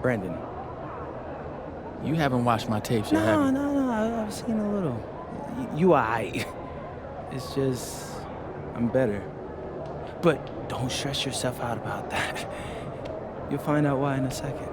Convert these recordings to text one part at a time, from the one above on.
Brandon, you haven't watched my tapes yet, have No, you? no, no. I've seen a little. You alright. It's just I'm better. But don't stress yourself out about that. You'll find out why in a second.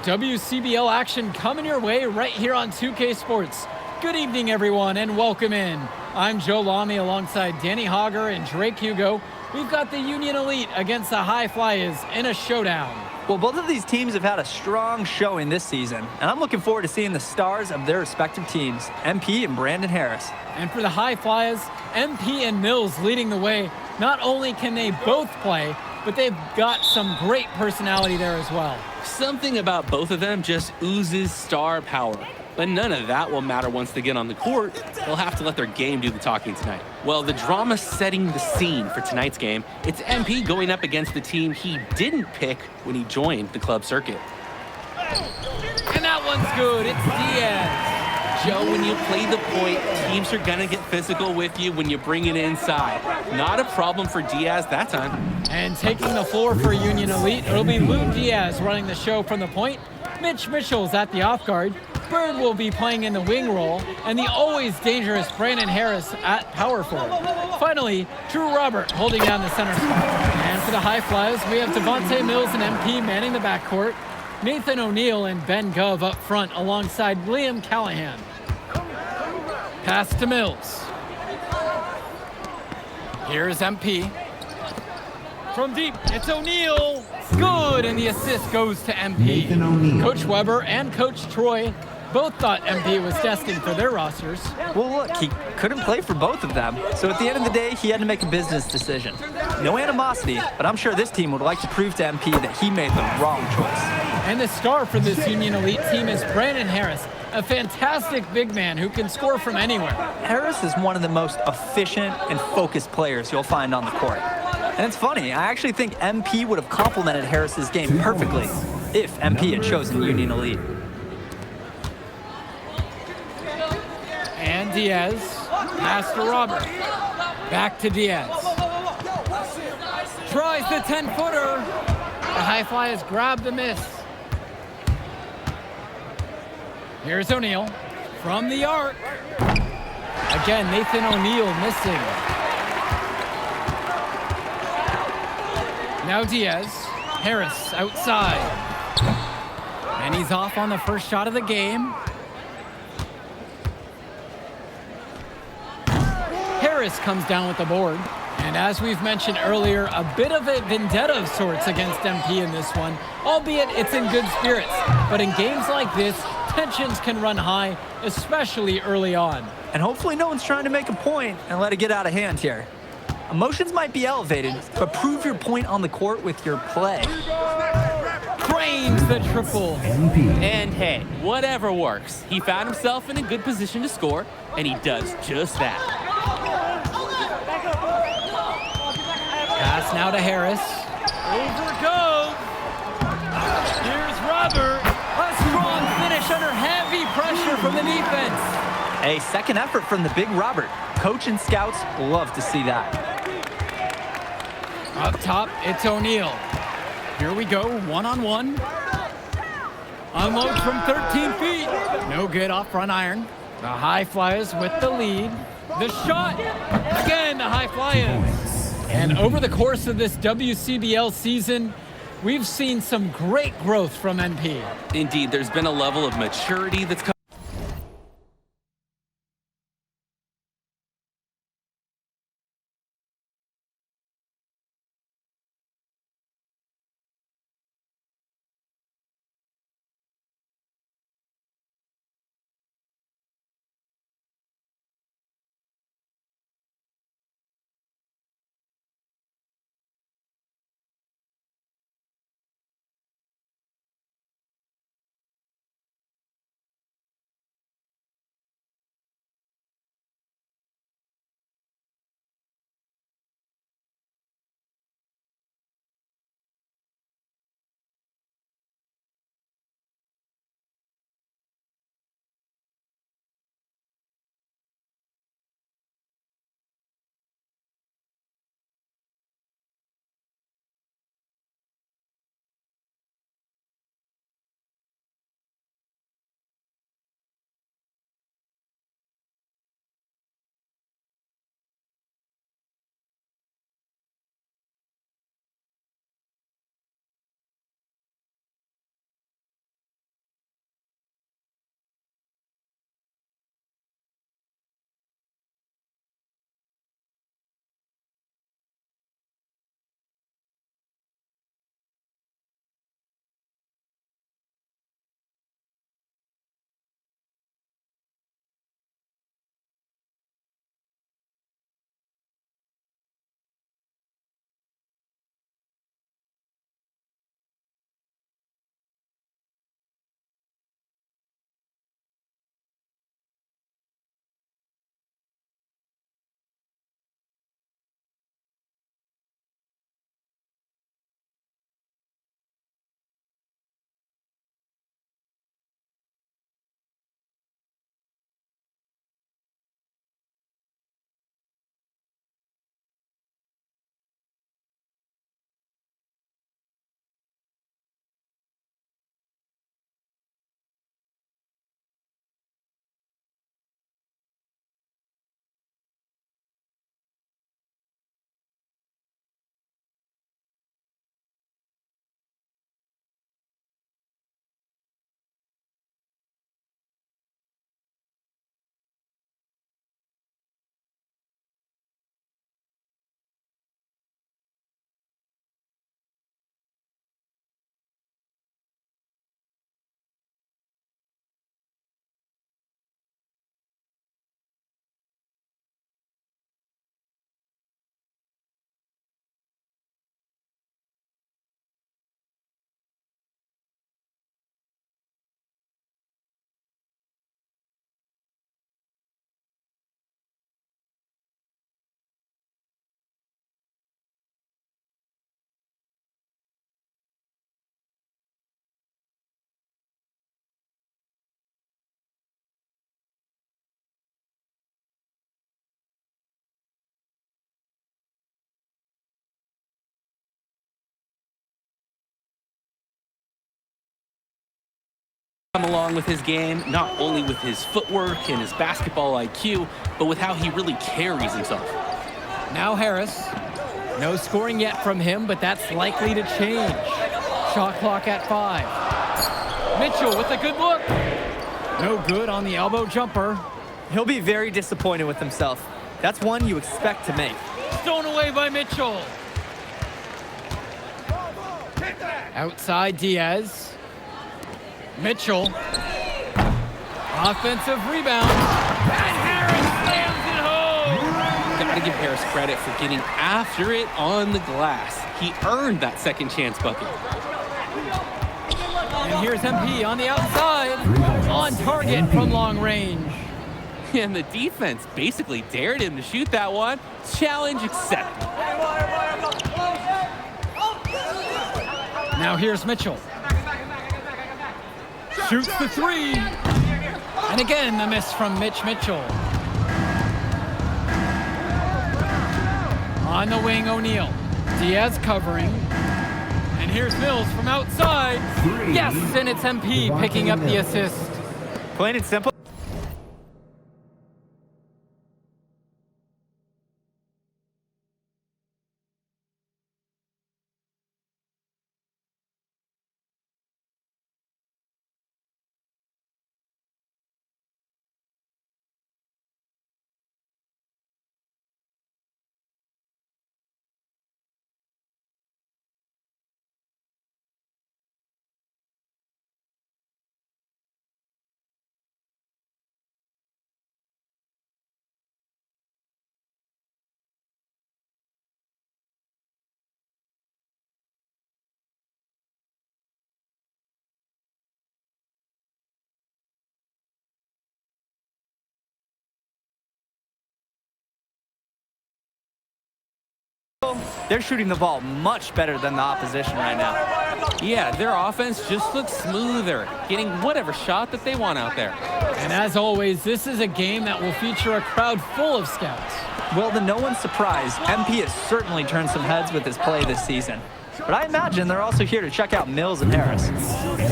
WCBL action coming your way right here on 2K Sports. Good evening, everyone, and welcome in. I'm Joe Lamy alongside Danny Hogger and Drake Hugo. We've got the Union Elite against the High Flyers in a showdown. Well, both of these teams have had a strong showing this season, and I'm looking forward to seeing the stars of their respective teams, MP and Brandon Harris. And for the High Flyers, MP and Mills leading the way. Not only can they both play, but they've got some great personality there as well. Something about both of them just oozes star power. But none of that will matter once they get on the court. They'll have to let their game do the talking tonight. Well, the drama setting the scene for tonight's game, it's MP going up against the team he didn't pick when he joined the club circuit. And that one's good. It's Diaz. Joe, when you play the point, teams are going to get physical with you when you bring it inside. Not a problem for Diaz that time. And taking the floor for Union Elite, it'll be Lou Diaz running the show from the point. Mitch Mitchell's at the off guard. Bird will be playing in the wing role, and the always dangerous Brandon Harris at power forward. Finally, Drew Robert holding down the center spot. And for the High Flyers, we have Devontae Mills and MP manning the backcourt, Nathan O'Neal and Ben Gove up front alongside Liam Callahan. Pass to Mills. Here's MP. From deep, it's O'Neal. Good, and the assist goes to MP. Coach Weber and Coach Troy both thought MP was destined for their rosters. Well, look, he couldn't play for both of them, so at the end of the day, he had to make a business decision. No animosity, but I'm sure this team would like to prove to MP that he made the wrong choice. And the star for this Union Elite team is Brandon Harris, a fantastic big man who can score from anywhere. Harris is one of the most efficient and focused players you'll find on the court. And it's funny, I actually think MP would have complemented Harris's game perfectly if MP had chosen Union Elite. And Diaz, pass to Robert. Back to Diaz. Tries the 10-footer. The High Flyers grab the miss. Here's O'Neal from the arc. Again, Nathan O'Neal missing. Now Diaz. Harris outside. And he's off on the first shot of the game. Harris comes down with the board. And as we've mentioned earlier, a bit of a vendetta of sorts against MP in this one, albeit it's in good spirits. But in games like this, tensions can run high, especially early on. And hopefully no one's trying to make a point and let it get out of hand here. Emotions might be elevated, but prove your point on the court with your play. Cranes the triple. And hey, whatever works. He found himself in a good position to score, and he does just that. Pass now to Harris. Over goes. Here's Robert. A strong finish under heavy pressure from the defense. A second effort from the big Robert. Coach and scouts love to see that. Up top, it's O'Neal. Here we go, one-on-one. Unloads from 13 feet. No good off front iron. The High Flyers with the lead. The shot. Again, the High Flyers. And over the course of this WCBL season, we've seen some great growth from MP. Indeed, there's been a level of maturity that's come Come along with his game, not only with his footwork and his basketball IQ, but with how he really carries himself. Now Harris. No scoring yet from him, but that's likely to change. Shot clock at 5. Mitchell with a good look. No good on the elbow jumper. He'll be very disappointed with himself. That's one you expect to make. Thrown away by Mitchell. Outside Diaz. Mitchell. Offensive rebound. And Harris slams it home. Gotta give Harris credit for getting after it on the glass. He earned that second chance bucket. And here's MP on the outside. On target from long range. And the defense basically dared him to shoot that one. Challenge accepted. Now here's Mitchell. Shoots the 3. And again, the miss from Mitchell. On the wing, O'Neal. Diaz covering. And here's Mills from outside. Yes, and it's MP picking up the assist. Plain and simple. They're shooting the ball much better than the opposition right now. Yeah, their offense just looks smoother, getting whatever shot that they want out there. And as always, this is a game that will feature a crowd full of scouts. Well, to no one's surprise, MP has certainly turned some heads with his play this season. But I imagine they're also here to check out Mills and Harris.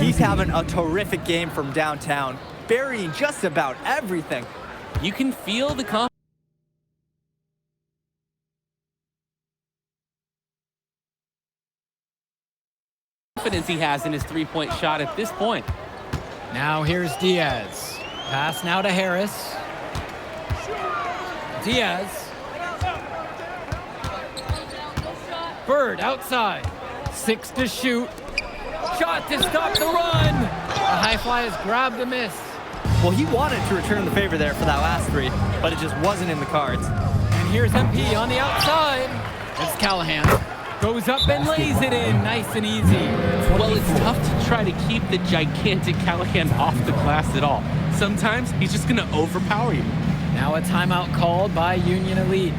He's having a terrific game from downtown, burying just about everything. You can feel the confidence he has in his three-point shot at this point. Now here's Diaz. Pass now to Harris. Diaz. Bird outside. 6 to shoot. Shot to stop the run. The high fly has grabbed the miss. Well, he wanted to return the favor there for that last 3, but it just wasn't in the cards. And here's MP on the outside. It's Callahan. Goes up and lays it in, nice and easy. Well, it's tough to try to keep the gigantic Callahan off the glass at all. Sometimes he's just going to overpower you. Now a timeout called by Union Elite.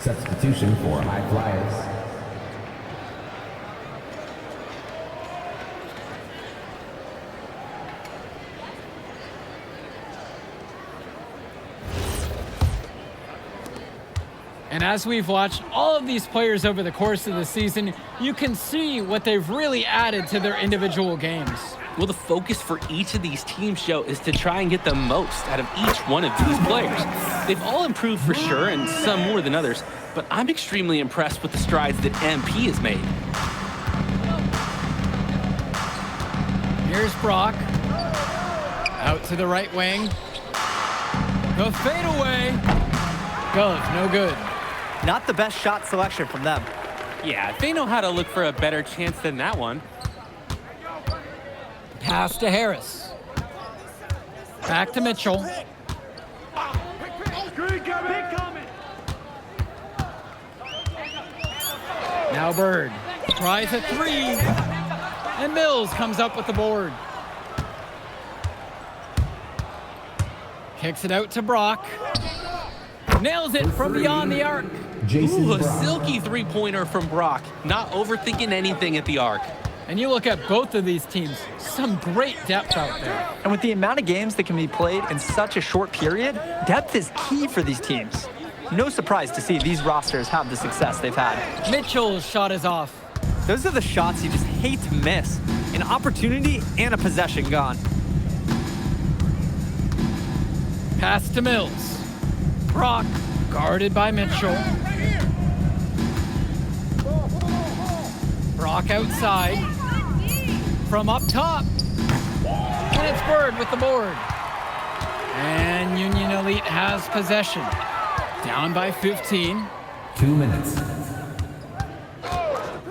Substitution for high flyers. And as we've watched all of these players over the course of the season, you can see what they've really added to their individual games. Well, the focus for each of these teams show is to try and get the most out of each one of these players. They've all improved for sure, and some more than others, but I'm extremely impressed with the strides that MP has made. Here's Brock. Out to the right wing. The fadeaway. Goes, no good. Not the best shot selection from them. Yeah, they know how to look for a better chance than that one. Pass to Harris. Back to Mitchell. Now Bird tries a 3. And Mills comes up with the board. Kicks it out to Brock. Nails it from beyond the arc. Ooh, a silky three-pointer from Brock. Not overthinking anything at the arc. And you look at both of these teams, some great depth out there. And with the amount of games that can be played in such a short period, depth is key for these teams. No surprise to see these rosters have the success they've had. Mitchell's shot is off. Those are the shots you just hate to miss. An opportunity and a possession gone. Pass to Mills. Brock guarded by Mitchell. Brock outside. From up top. And it's Bird with the board. And Union Elite has possession. Down by 15. 2 minutes.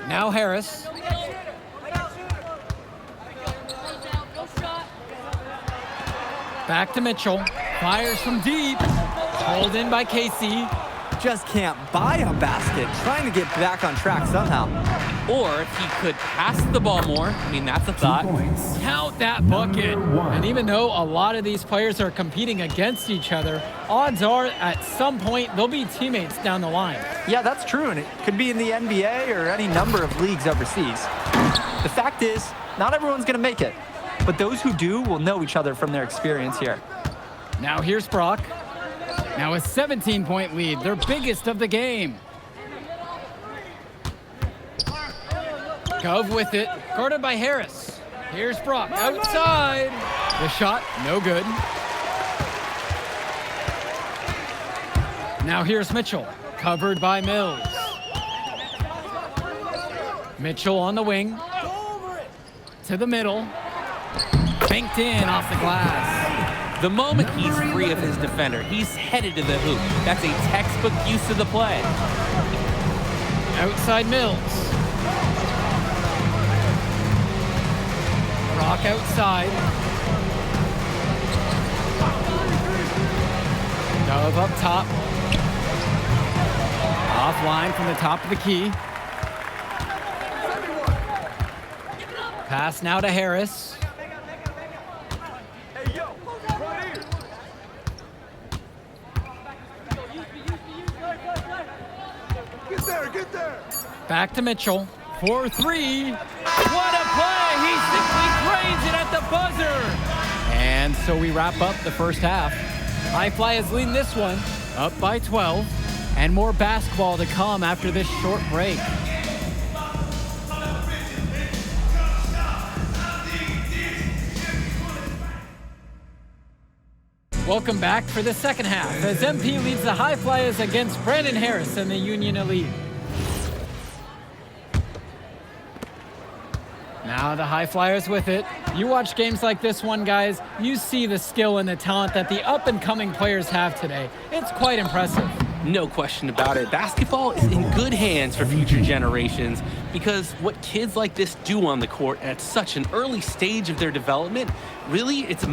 Now Harris. Back to Mitchell. Fires from deep. Pulled in by Casey. Just can't buy a basket, trying to get back on track somehow. Or if he could pass the ball more, I mean, that's a 2 thought. points. Count that bucket. Number one. And even though a lot of these players are competing against each other, odds are at some point they'll be teammates down the line. Yeah, that's true, and it could be in the NBA or any number of leagues overseas. The fact is, not everyone's going to make it, but those who do will know each other from their experience here. Now here's Brock. Now a 17-point lead, their biggest of the game. Gove with it, guarded by Harris. Here's Brock, outside. The shot, no good. Now here's Mitchell, covered by Mills. Mitchell on the wing. To the middle. Banked in off the glass. The moment he's free of his defender, he's headed to the hoop. That's a textbook use of the play. Outside Mills. Brock outside. Dove up top. Offline from the top of the key. Pass now to Harris. Back to Mitchell. 4-3. What a play! He simply drains it at the buzzer. And so we wrap up the first half. High Flyers leading this one, up by 12. And more basketball to come after this short break. Welcome back for the second half as MP leads the High Flyers against Brandon Harris and the Union Elite. Now the High Flyers with it. You watch games like this one, guys, you see the skill and the talent that the up-and-coming players have today. It's quite impressive. No question about it. Basketball is in good hands for future generations because what kids like this do on the court at such an early stage of their development, really, it's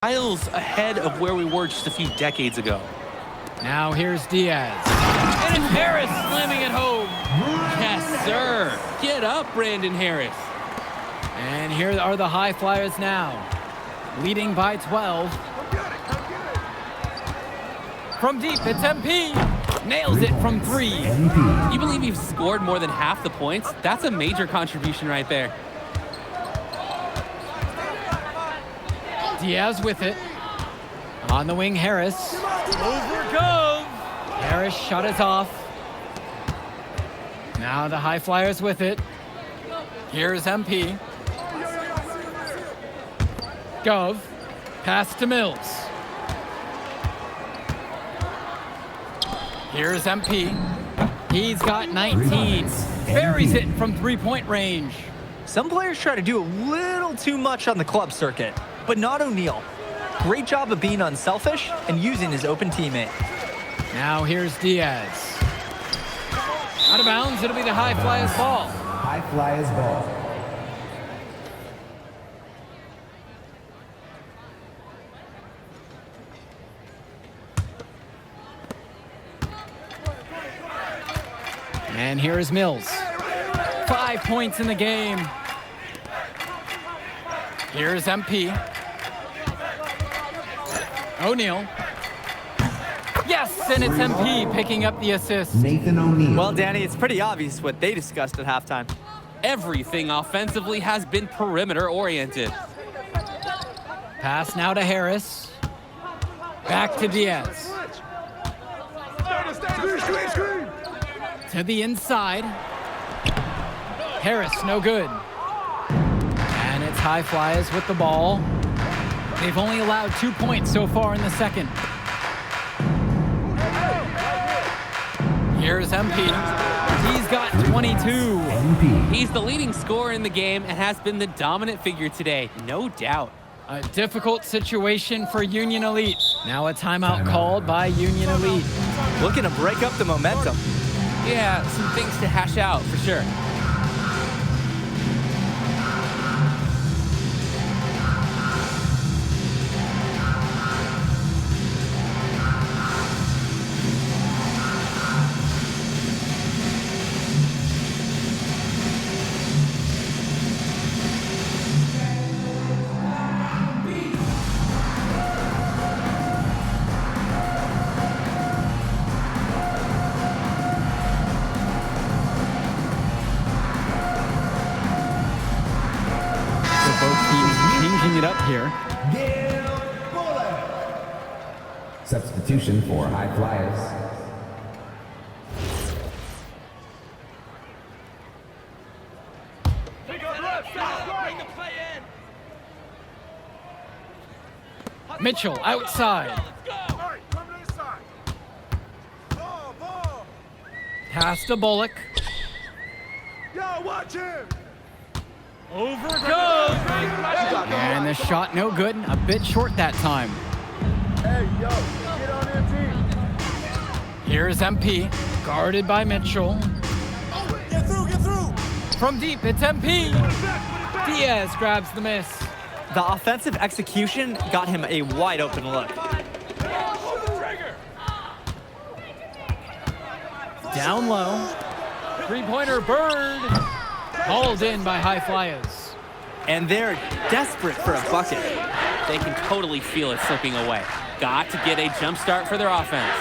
Miles ahead of where we were just a few decades ago. Now here's Diaz. And it's Harris slamming it home. Yes, sir. Get up, Brandon Harris. And here are the High Flyers now, leading by 12. From deep, it's MP. Nails it from 3. You believe you've scored more than half the points? That's a major contribution right there. Diaz with it. On the wing, Harris. Over Gove. Harris shot is off. Now the High Flyers with it. Here's MP. Gove. Pass to Mills. Here's MP. He's got 19. Buries it from three-point range. Some players try to do a little too much on the club circuit, but not O'Neal. Great job of being unselfish and using his open teammate. Now here's Diaz. Out of bounds, it'll be the High Flyers ball. High Flyers ball. And here is Mills. 5 points in the game. Here's MP. O'Neal. Yes, and it's MP picking up the assist. Nathan O'Neal. Well, Danny, it's pretty obvious what they discussed at halftime. Everything offensively has been perimeter-oriented. Pass now to Harris. Back to Diaz. To the inside. Harris, no good. And it's High Flyers with the ball. They've only allowed 2 points so far in the second. Here's MP. He's got 22. He's the leading scorer in the game and has been the dominant figure today, no doubt. A difficult situation for Union Elite. Now a timeout called by Union Elite. Looking to break up the momentum. Yeah, some things to hash out for sure. It up here. Substitution for High Flyers. Mitchell outside. Pass to Bullock. Watch him. Over goes. And the shot no good. A bit short that time. Hey, yo, get on their team. Here's MP. Guarded by Mitchell. Get through. From deep, it's MP. Diaz grabs the miss. The offensive execution got him a wide open look. Down low. Three-pointer Bird. Hauled in by High Flyers. And they're desperate for a bucket. They can totally feel it slipping away. Got to get a jump start for their offense.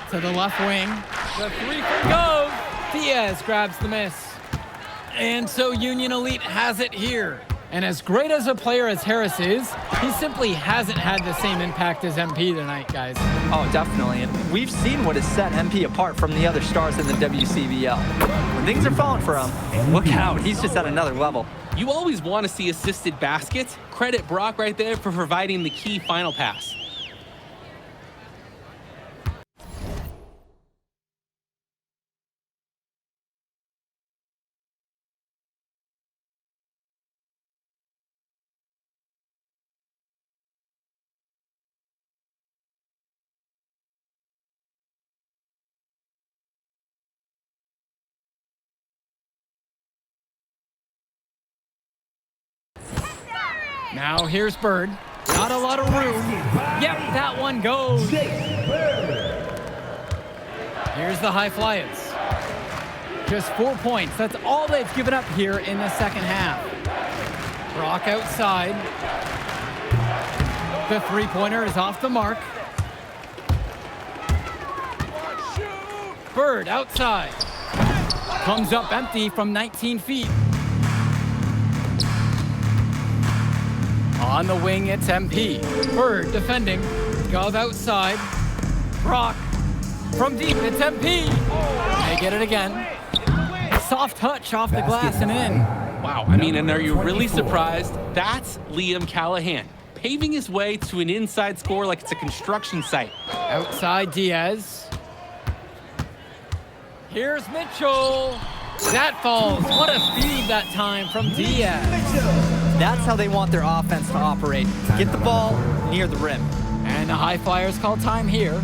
To the left wing. The three for Gove. Diaz grabs the miss. And so Union Elite has it here. And as great as a player as Harris is, he simply hasn't had the same impact as MP tonight, guys. Oh, definitely. And we've seen what has set MP apart from the other stars in the WCBL. When things are falling for him, look out. He's just at another level. You always want to see assisted baskets. Credit Brock right there for providing the key final pass. Now here's Bird. Not a lot of room. Yep, that one goes. Here's the High Flyers. Just 4 points. That's all they've given up here in the second half. Brock outside. The three-pointer is off the mark. Bird outside. Comes up empty from 19 feet. On the wing, it's MP. Bird defending. Gov outside. Brock. From deep, it's MP. They get it again. Soft touch off the glass and in. Wow, I mean, and are you really surprised? That's Liam Callahan, paving his way to an inside score like it's a construction site. Outside Diaz. Here's Mitchell. That falls. What a feed that time from Diaz. That's how they want their offense to operate. Get the ball near the rim. And the High Flyers call time here.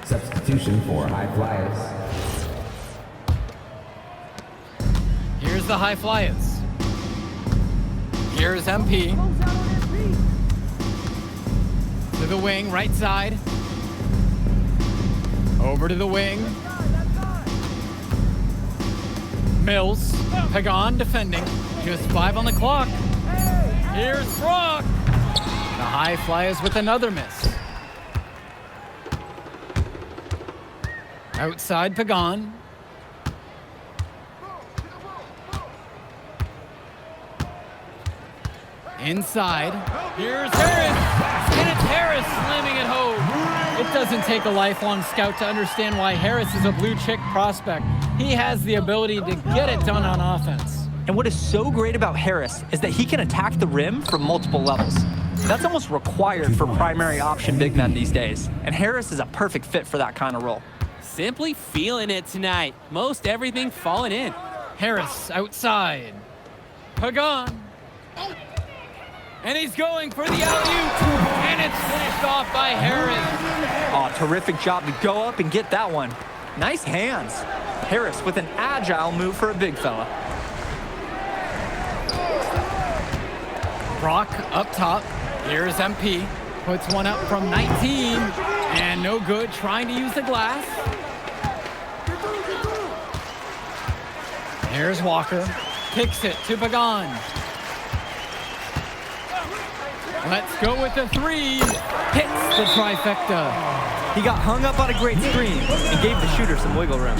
Substitution for High Flyers. Here's the High Flyers. Here's MP. To the wing, right side. Over to the wing. Mills. Pagan defending. Just 5 on the clock. Here's Brock. The High Flyers with another miss. Outside Pagan. Inside. Here's Harris. And it's Harris slamming it home. It doesn't take a lifelong scout to understand why Harris is a blue chip prospect. He has the ability to get it done on offense. And what is so great about Harris is that he can attack the rim from multiple levels. That's almost required for primary option big men these days. And Harris is a perfect fit for that kind of role. Simply feeling it tonight. Most everything falling in. Harris outside. Pagan. And he's going for the alley-oop. And it's finished off by Harris. Oh, terrific job to go up and get that one. Nice hands. Harris with an agile move for a big fella. Brock up top. Here's MP. Puts one up from 19. And no good, trying to use the glass. Here's Walker. Kicks it to Pagan. Let's go with the three. Hits the trifecta. He got hung up on a great screen and gave the shooter some wiggle room.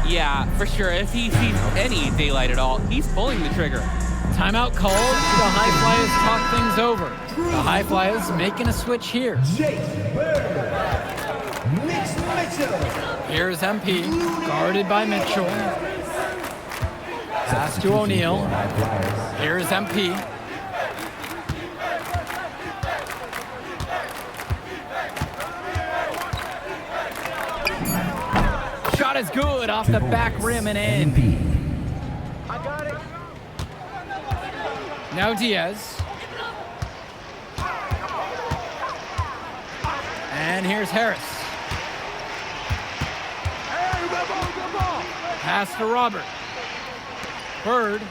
Yeah, for sure. If he sees any daylight at all, he's pulling the trigger. Timeout called. The High Flyers talk things over. The High Flyers making a switch here. Here's MP, guarded by Mitchell. Pass to O'Neal. Here's MP. Shot is good off the back rim and in. Now Diaz. And here's Harris. Pass to Robert. Bird.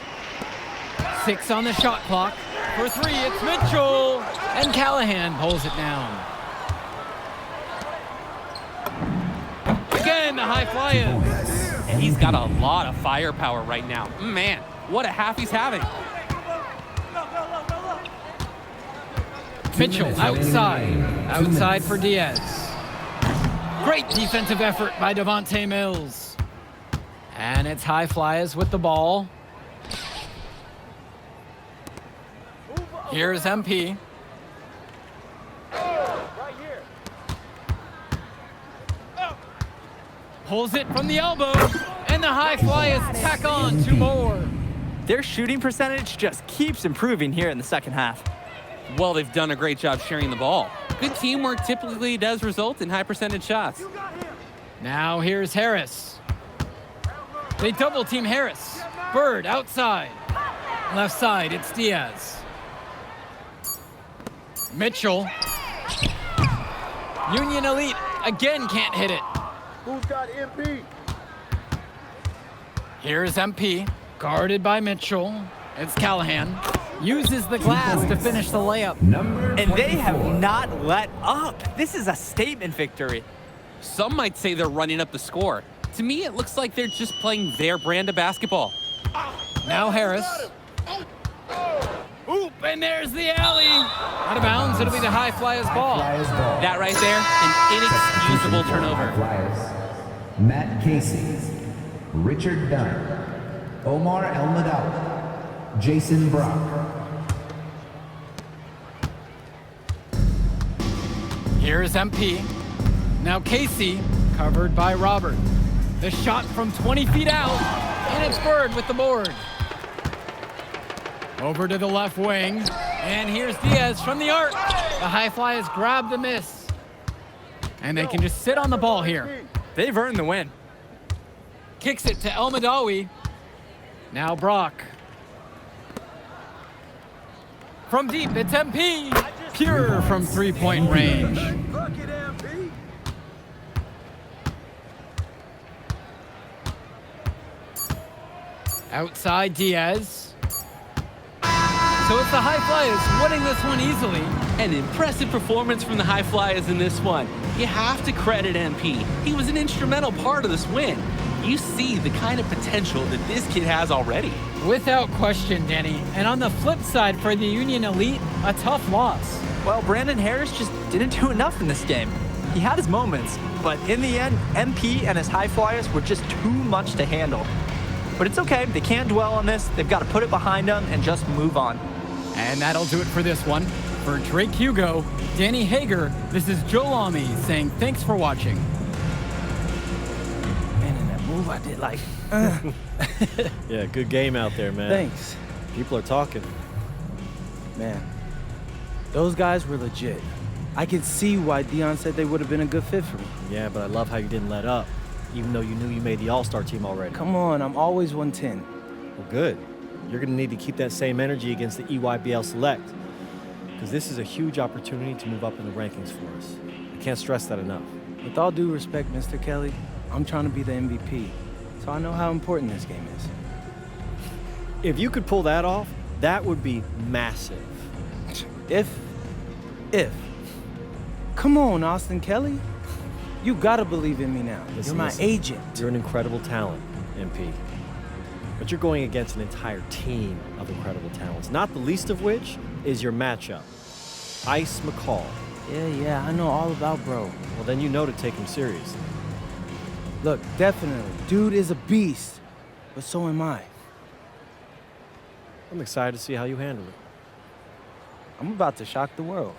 6 on the shot clock. For 3, it's Mitchell. And Callahan pulls it down. Again, the High Flyers. And he's got a lot of firepower right now. Man, what a half he's having. Mitchell outside. Outside for Diaz. Great defensive effort by Devontae Mills. And it's High Flyers with the ball. Here's MP. Pulls it from the elbow. And the High Flyers tack on 2 more. Their shooting percentage just keeps improving here in the second half. Well, they've done a great job sharing the ball. Good teamwork typically does result in high percentage shots. Now here's Harris. They double team Harris. Bird outside. Left side, it's Diaz. Mitchell. Union Elite again can't hit it. Who's got MP? Here's MP, guarded by Mitchell. It's Callahan. Uses the glass to finish the layup. And they have not let up. This is a statement victory. Some might say they're running up the score. To me, it looks like they're just playing their brand of basketball. Now Harris. Oop, and there's the alley. Out of bounds, it'll be the High Flyers ball. That right there, an inexcusable turnover. Flyers. Matt Casey, Richard Dunn, Omar El-Madawi, Jason Brock. Here's MP. Now Casey, covered by Robert. The shot from 20 feet out, and it's Bird with the board. Over to the left wing, and here's Diaz from the arc. The High Flyers grab the miss, and they can just sit on the ball here. They've earned the win. Kicks it to El-Madawi. Now Brock. From deep, it's MP. Pure from three-point range. Bucket MP. Outside Diaz. So it's the High Flyers winning this one easily. An impressive performance from the High Flyers in this one. You have to credit MP. He was an instrumental part of this win. You see the kind of potential that this kid has already. Without question, Danny. And on the flip side for the Union Elite, a tough loss. Well, Brandon Harris just didn't do enough in this game. He had his moments, but in the end, MP and his High Flyers were just too much to handle. But it's okay. They can't dwell on this. They've got to put it behind them and just move on. And that'll do it for this one. For Drake Hugo, Danny Hager, this is Joe Lamy saying thanks for watching. Man, in that move I did like, Yeah, good game out there, man. thanks. People are talking. Man, those guys were legit. I could see why Dion said they would have been a good fit for me. Yeah, but I love how you didn't let up, even though you knew you made the All-Star team already. Come on, I'm always 110. Well, good. You're going to need to keep that same energy against the EYBL Select, because this is a huge opportunity to move up in the rankings for us. I can't stress that enough. With all due respect, Mr. Kelly, I'm trying to be the MVP, so I know how important this game is. If you could pull that off, that would be massive. If. Come on, Austin Kelly. You gotta believe in me now. You're my agent. You're an incredible talent, MP. But you're going against an entire team of incredible talents, not the least of which is your matchup, Ice McCall. Yeah, I know all about bro. Well, then you know to take him seriously. Look, definitely, dude is a beast, but so am I. I'm excited to see how you handle it. I'm about to shock the world.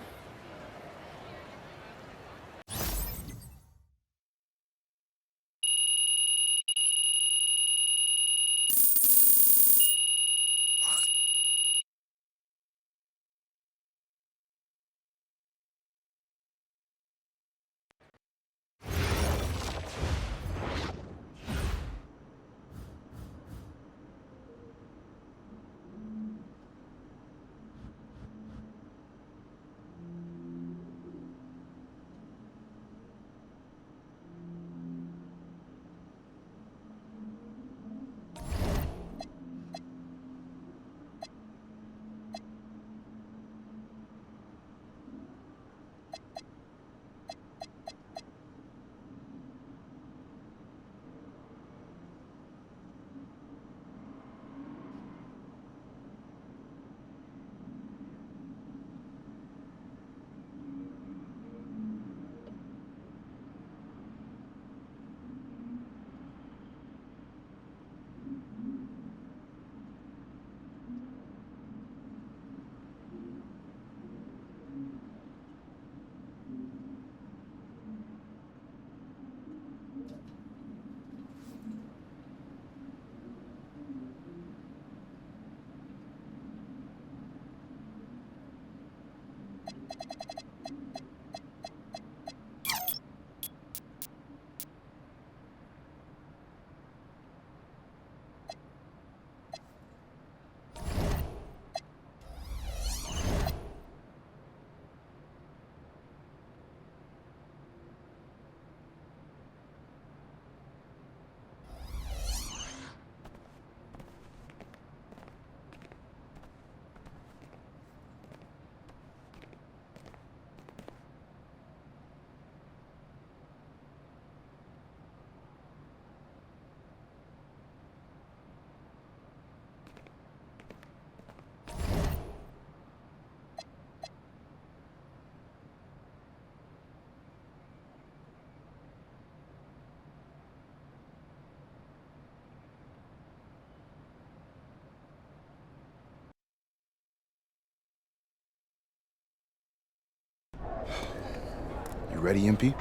ready, MP?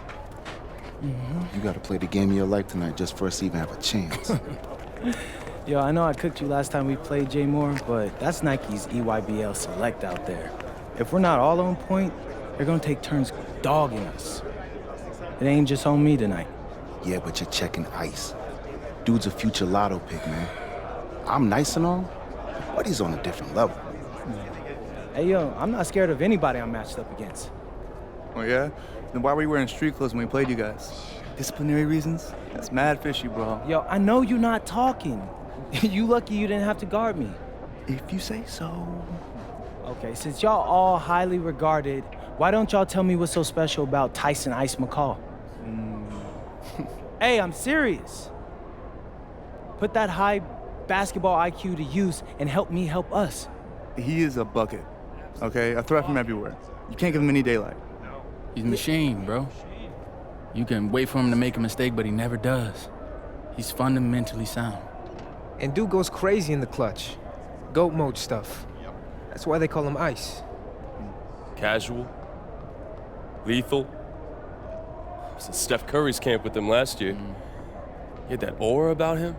You gotta play the game of your life tonight just for us to even have a chance. Yo, I know I cooked you last time we played, J Moore, but that's Nike's EYBL Select out there. If we're not all on point, they're gonna take turns dogging us. It ain't just on me tonight. Yeah, but you're checking ice. Dude's a future lotto pick, man. I'm nice and all, but he's on a different level. Hey, yo, I'm not scared of anybody I'm matched up against. Oh, yeah? Then why were you wearing street clothes when we played you guys? Disciplinary reasons? That's mad fishy, bro. Yo, I know you're not talking. You lucky you didn't have to guard me. If you say so. Okay, since y'all all highly regarded, why don't y'all tell me what's so special about Tyson Ice McCall? Hey, I'm serious. Put that high basketball IQ to use and help me help us. He is a bucket, okay? A threat from everywhere. You can't give him any daylight. He's a machine, bro. You can wait for him to make a mistake, but he never does. He's fundamentally sound. And dude goes crazy in the clutch. GOAT mode stuff. That's why they call him Ice. Casual. Lethal. I was in Steph Curry's camp with him last year. He had that aura about him.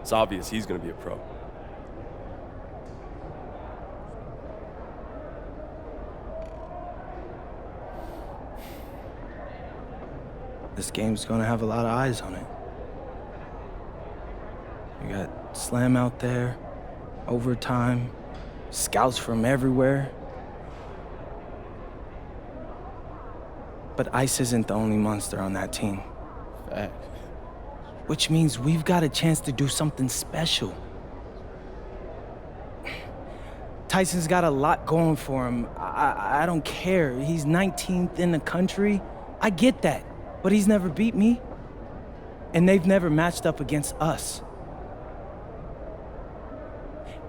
It's obvious he's gonna be a pro. This game's gonna have a lot of eyes on it. You got Slam out there, overtime, scouts from everywhere. But Ice isn't the only monster on that team. Fact. Which means we've got a chance to do something special. Tyson's got a lot going for him. I don't care. He's 19th in the country. I get that. But he's never beat me. And they've never matched up against us.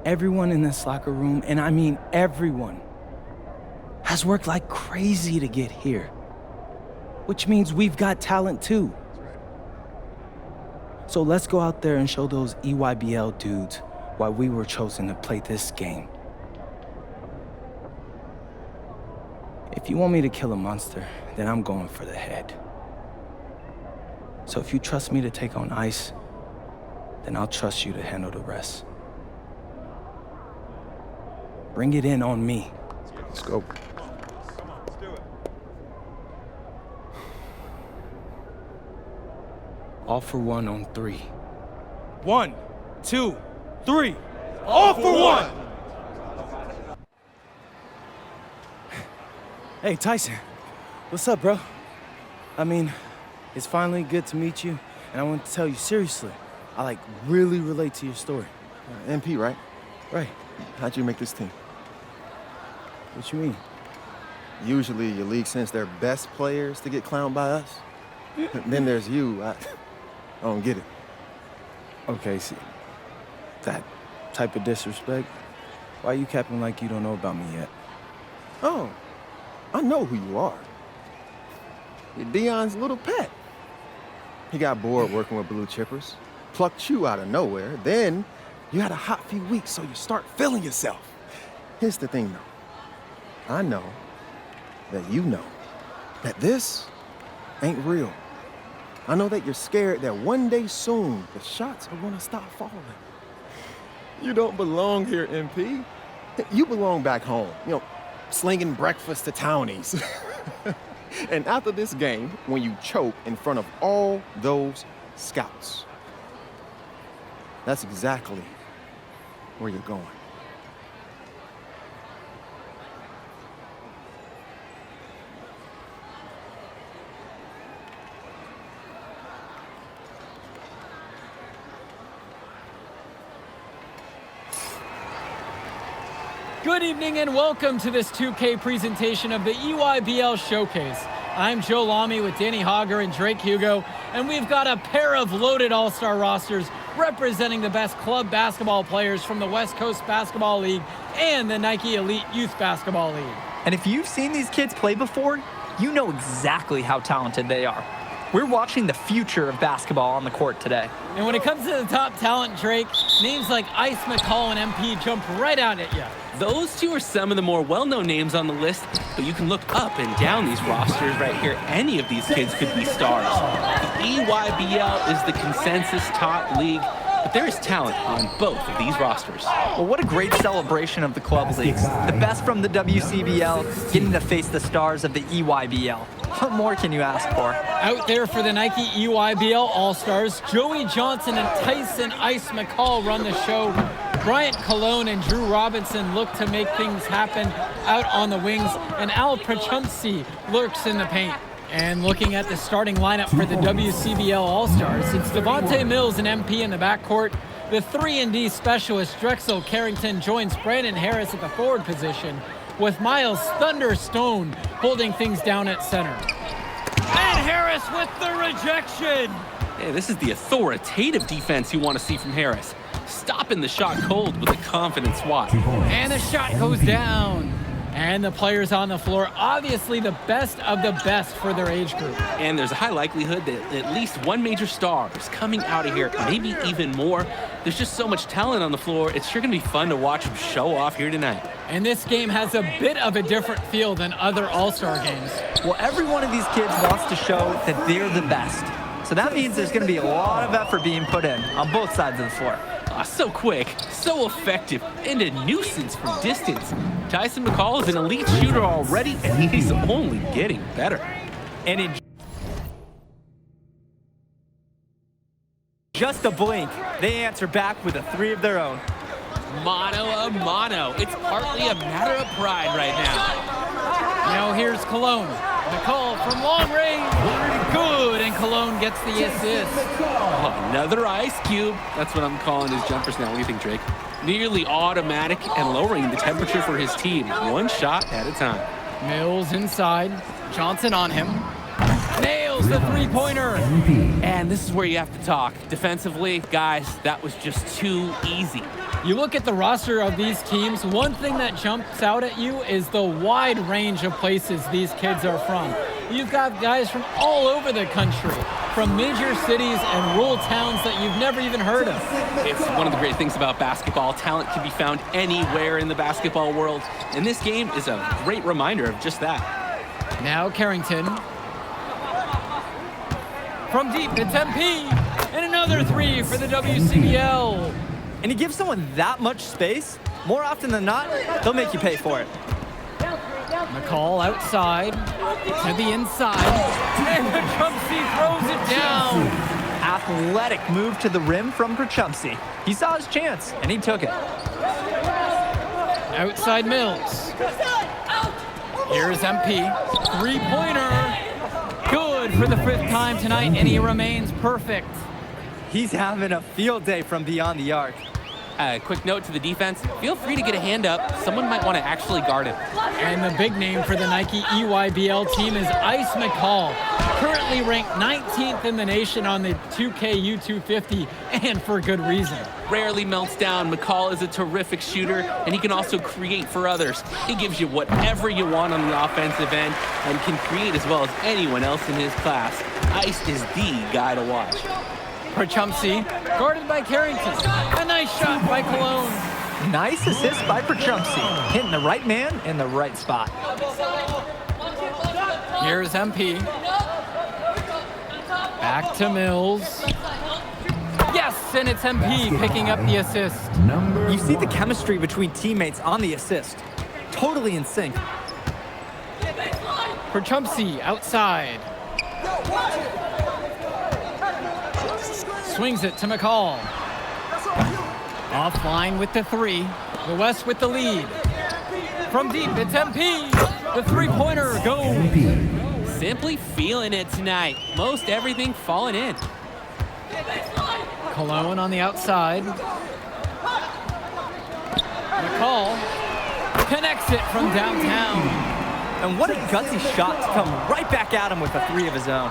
Everyone in this locker room, and I mean everyone, has worked like crazy to get here. Which means we've got talent too. So let's go out there and show those EYBL dudes why we were chosen to play this game. If you want me to kill a monster, then I'm going for the head. So if you trust me to take on Ice, then I'll trust you to handle the rest. Bring it in on me. Let's go. All for one on 3. 1, 2, 3. All for one! Hey, Tyson. What's up, bro? I mean, it's finally good to meet you, and I want to tell you seriously, I really relate to your story. MP, right? Right. How'd you make this team? What you mean? Usually your league sends their best players to get clowned by us. Then there's you. I don't get it. Okay, see, that type of disrespect, why you capping like you don't know about me yet? Oh, I know who you are. You're Dion's little pet. He got bored working with blue chippers, plucked you out of nowhere, then you had a hot few weeks, so you start feeling yourself. Here's the thing, though. I know that you know that this ain't real. I know that you're scared that one day soon, the shots are gonna stop falling. You don't belong here, MP. You belong back home, slinging breakfast to townies. And after this game, when you choke in front of all those scouts, that's exactly where you're going. Good evening and welcome to this 2K presentation of the EYBL Showcase. I'm Joe Lamy with Danny Hogger and Drake Hugo, and we've got a pair of loaded all-star rosters representing the best club basketball players from the West Coast Basketball League and the Nike Elite Youth Basketball League. And if you've seen these kids play before, you know exactly how talented they are. We're watching the future of basketball on the court today. And when it comes to the top talent, Drake, names like Ice McCall and MP jump right out at you. Those two are some of the more well-known names on the list, but you can look up and down these rosters right here. Any of these kids could be stars. The EYBL is the consensus top league, but there is talent on both of these rosters. Well, what a great celebration of the club leagues. The best from the WCBL getting to face the stars of the EYBL. What more can you ask for? Out there for the Nike EYBL All-Stars, Joey Johnson and Tyson Ice McCall run the show. Bryant Cologne and Drew Robinson look to make things happen out on the wings, and Al Prachumsi lurks in the paint. And looking at the starting lineup for the WCBL All-Stars, it's Devontae Mills and MP in the backcourt. The 3-and-D specialist Drexel Carrington joins Brandon Harris at the forward position, with Miles Thunderstone holding things down at center. And Harris with the rejection. Hey, this is the authoritative defense you want to see from Harris. Stopping the shot cold with a confident swat. And the shot goes down. And the players on the floor, obviously the best of the best for their age group. And there's a high likelihood that at least one major star is coming out of here, maybe even more. There's just so much talent on the floor. It's sure going to be fun to watch them show off here tonight. And this game has a bit of a different feel than other All-Star games. Well, every one of these kids wants to show that they're the best. So that means there's going to be a lot of effort being put in on both sides of the floor. So quick, so effective, and a nuisance from distance. Tyson McCall is an elite shooter already, and he's only getting better. And in just a blink, they answer back with a three of their own. Mano a mano. It's partly a matter of pride right now. Now here's Cologne. McCall from long range. Good, and Cologne gets the assist. Oh, another ice cube. That's what I'm calling his jumpers now. What do you think, Drake? Nearly automatic and lowering the temperature for his team, one shot at a time. Mills inside. Johnson on him. Nails the three-pointer. And this is where you have to talk. Defensively, guys, that was just too easy. You look at the roster of these teams, one thing that jumps out at you is the wide range of places these kids are from. You've got guys from all over the country, from major cities and rural towns that you've never even heard of. It's one of the great things about basketball. Talent can be found anywhere in the basketball world, and this game is a great reminder of just that. Now Carrington. From deep, it's MP, and another three for the WCBL. And you give someone that much space, more often than not, they'll make you pay for it. McCall outside to the inside, and Prachumsi throws it down. Athletic move to the rim from Prachumsi. He saw his chance, and he took it. Outside Mills. Here's MP, three-pointer. Good for the 5th time tonight, and he remains perfect. He's having a field day from beyond the arc. Quick note to the defense, feel free to get a hand up. Someone might want to actually guard him. And the big name for the Nike EYBL team is Ice McCall, currently ranked 19th in the nation on the 2K U250, and for good reason. Rarely melts down. McCall is a terrific shooter, and he can also create for others. He gives you whatever you want on the offensive end and can create as well as anyone else in his class. Ice is the guy to watch. Prachumsi, guarded by Carrington. A nice shot by Cologne. Nice assist by Prachumsi, hitting the right man in the right spot. Here's MP. Back to Mills. Yes, and it's MP picking up the assist. You see the chemistry between teammates on the assist. Totally in sync. Prachumsi outside. Swings it to McCall. Offline with the three. The West with the lead. From deep, it's MP. The three-pointer goes. Simply feeling it tonight. Most everything falling in. Cologne on the outside. McCall connects it from downtown. And what a gutsy shot to come right back at him with a three of his own.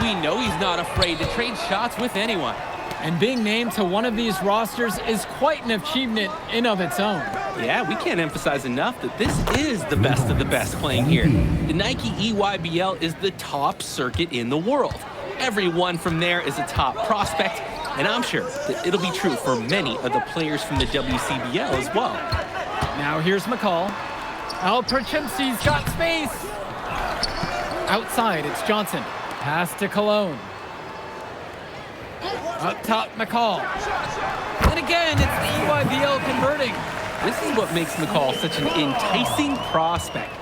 We know he's not afraid to trade shots with anyone. And being named to one of these rosters is quite an achievement in of its own. Yeah, we can't emphasize enough that this is the best of the best playing here. The Nike EYBL is the top circuit in the world. everyone from there is a top prospect, and I'm sure that it'll be true for many of the players from the WCBL as well. Now here's McCall. Prachimsi's got space. Outside, it's Johnson. Pass to Cologne. Up top, McCall. And again, it's the EYBL converting. This is what makes McCall such an enticing prospect.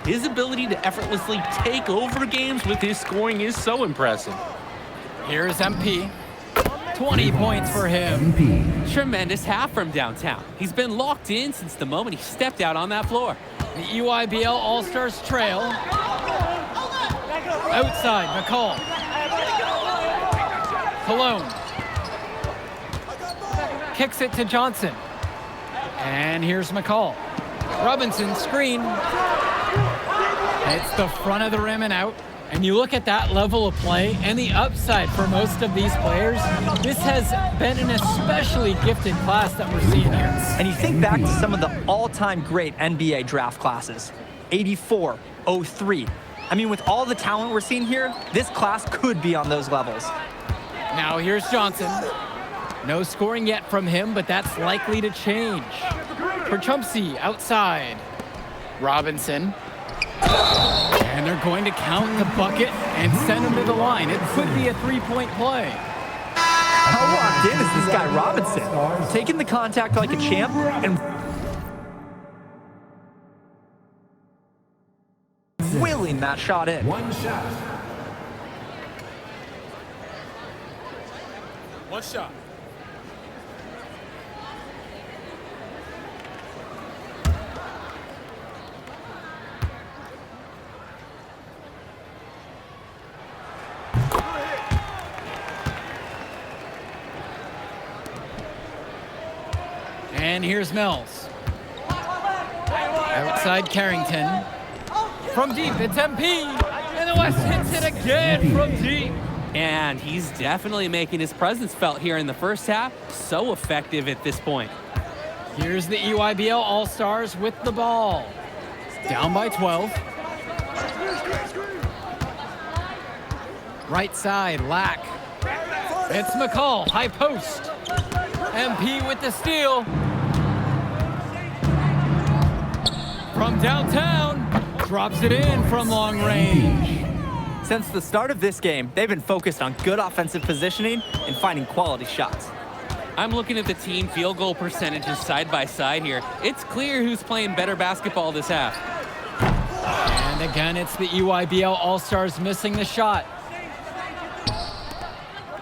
His ability to effortlessly take over games with his scoring is so impressive. Here's MP. 20 points for him. Tremendous half from downtown. He's been locked in since the moment he stepped out on that floor. The EYBL All-Stars trail. Outside, McCall. Cologne. Kicks it to Johnson. And here's McCall. Robinson, screen. It's the front of the rim and out. And you look at that level of play and the upside for most of these players, this has been an especially gifted class that we're seeing here. And you think back to some of the all-time great NBA draft classes, 84, 03. I mean, with all the talent we're seeing here, this class could be on those levels. Now here's Johnson. No scoring yet from him, but that's likely to change. Prachumsi outside. Robinson. And they're going to count the bucket and send him to the line. It could be a three-point play. How locked in is this guy Robinson? Taking the contact like a champ and willing that shot in. One shot. One shot. And here's Mills. Outside Carrington. From deep, it's MP. And the West hits it again from deep. And he's definitely making his presence felt here in the first half. So effective at this point. Here's the EYBL All-Stars with the ball. Down by 12. Right side, Lack. It's McCall, high post. MP with the steal. From downtown, drops it in from long range. Since the start of this game, they've been focused on good offensive positioning and finding quality shots. I'm looking at the team field goal percentages side by side here. It's clear who's playing better basketball this half. And again, it's the EYBL All-Stars missing the shot.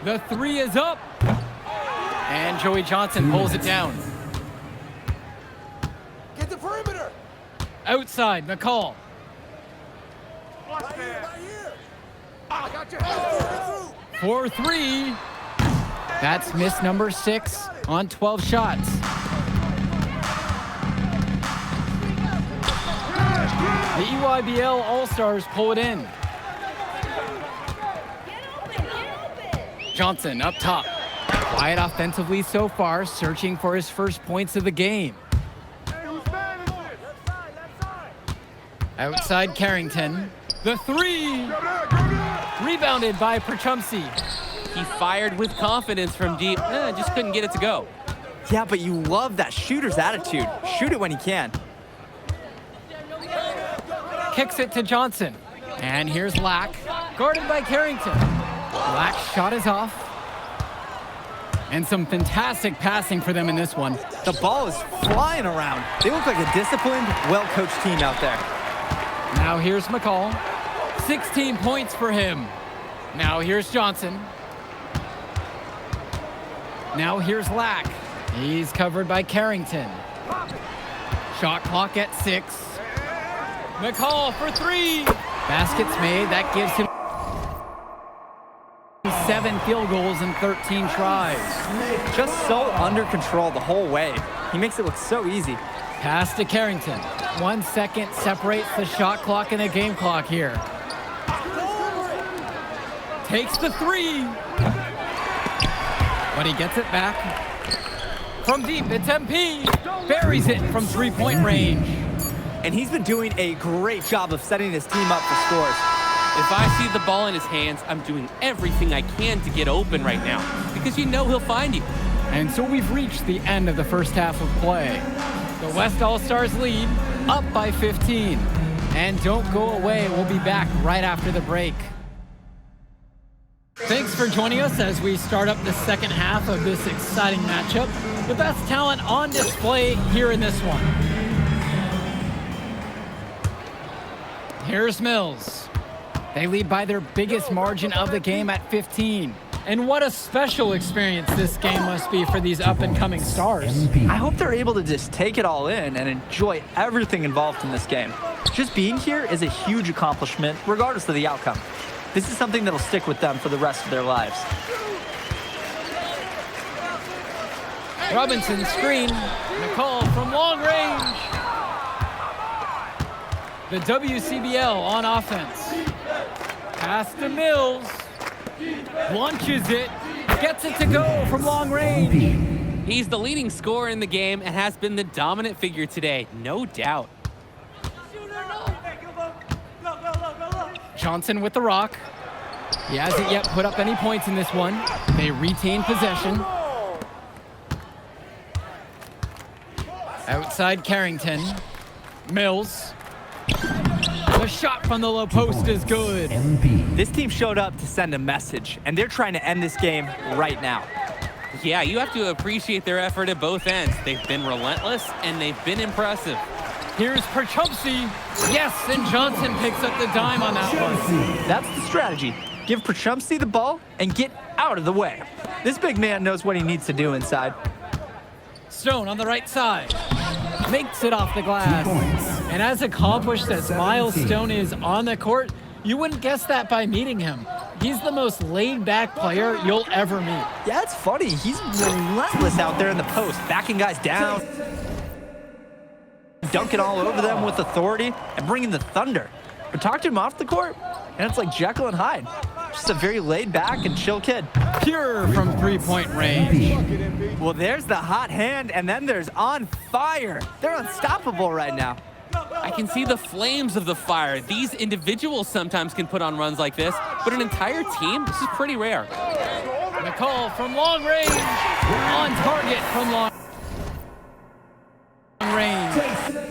The three is up. And Joey Johnson pulls it down. Get the perimeter. Outside, McCall. Right here. I got your head. 4-3. That's miss number 6 on 12 shots. The EYBL All-Stars pull it in. Johnson up top. Quiet offensively so far, searching for his first points of the game. Outside Carrington. The three. Rebounded by Prachumsi. He fired with confidence from deep, just couldn't get it to go. Yeah, but you love that shooter's attitude. Shoot it when he can. Kicks it to Johnson. And here's Lack, guarded by Carrington. Lack's shot is off. And some fantastic passing for them in this one. The ball is flying around. They look like a disciplined, well-coached team out there. Now here's McCall. 16 points for him. Now here's Johnson. Now here's Lack. He's covered by Carrington. Shot clock at 6. McCall for 3. Baskets made. That gives him 7 field goals in 13 tries. Just so under control the whole way. He makes it look so easy. Pass to Carrington. 1 second separates the shot clock and the game clock here. Takes the 3. But he gets it back. From deep, it's MP. Buries it from 3-point range. And he's been doing a great job of setting his team up for scores. If I see the ball in his hands, I'm doing everything I can to get open right now because you know he'll find you. And so we've reached the end of the first half of play. The West All-Stars lead, up by 15. And don't go away, we'll be back right after the break. Thanks for joining us as we start up the second half of this exciting matchup. The best talent on display here in this one. Here's Mills. They lead by their biggest margin of the game at 15. And what a special experience this game must be for these up-and-coming stars. I hope they're able to just take it all in and enjoy everything involved in this game. Just being here is a huge accomplishment, regardless of the outcome. This is something that'll stick with them for the rest of their lives. Robinson screen, McCall from long range. The WCBL on offense. Pass to Mills. Launches it. Gets it to go from long range. He's the leading scorer in the game and has been the dominant figure today, no doubt. Johnson with the rock. He hasn't yet put up any points in this one. They retain possession. Outside Carrington. Mills. The shot from the low post is good. This team showed up to send a message, and they're trying to end this game right now. Yeah, you have to appreciate their effort at both ends. They've been relentless, and they've been impressive. Here's Perchumsey. Yes, and Johnson picks up the dime on that one. That's the strategy. Give Perchumsey the ball and get out of the way. This big man knows what he needs to do inside. Stone on the right side. Makes it off the glass. And as accomplished as Miles Stone is on the court, you wouldn't guess that by meeting him. He's the most laid-back player you'll ever meet. Yeah, it's funny. He's relentless out there in the post, backing guys down, dunking all over them with authority, and bringing the thunder. But talk to him off the court, and it's like Jekyll and Hyde. Just a very laid-back and chill kid. Pure from three-point range. Well, there's the hot hand, and then there's on fire. They're unstoppable right now. I can see the flames of the fire. These individuals sometimes can put on runs like this, but an entire team, this is pretty rare. McCall from long range. On target from long range.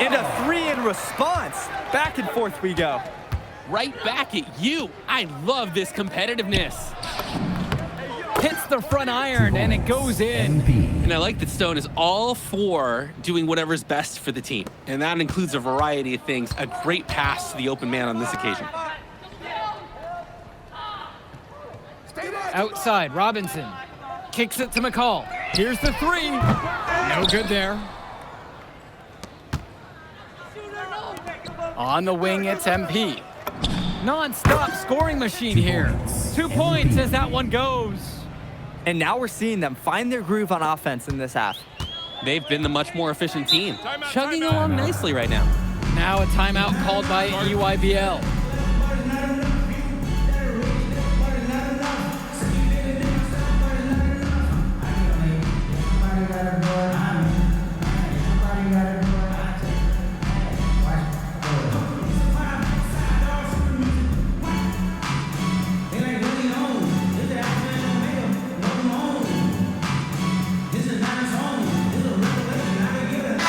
And a 3 in response. Back and forth we go. Right back at you. I love this competitiveness. Hits the front iron, and it goes in. And I like that Stone is all for doing whatever's best for the team. And that includes a variety of things. A great pass to the open man on this occasion. Outside, Robinson kicks it to McCall. Here's the 3. No good there. On the wing, it's MP. Non-stop scoring machine here. 2 points as that one goes. And now we're seeing them find their groove on offense in this half. They've been the much more efficient team. Chugging along nicely right now. Now a timeout called by EYBL.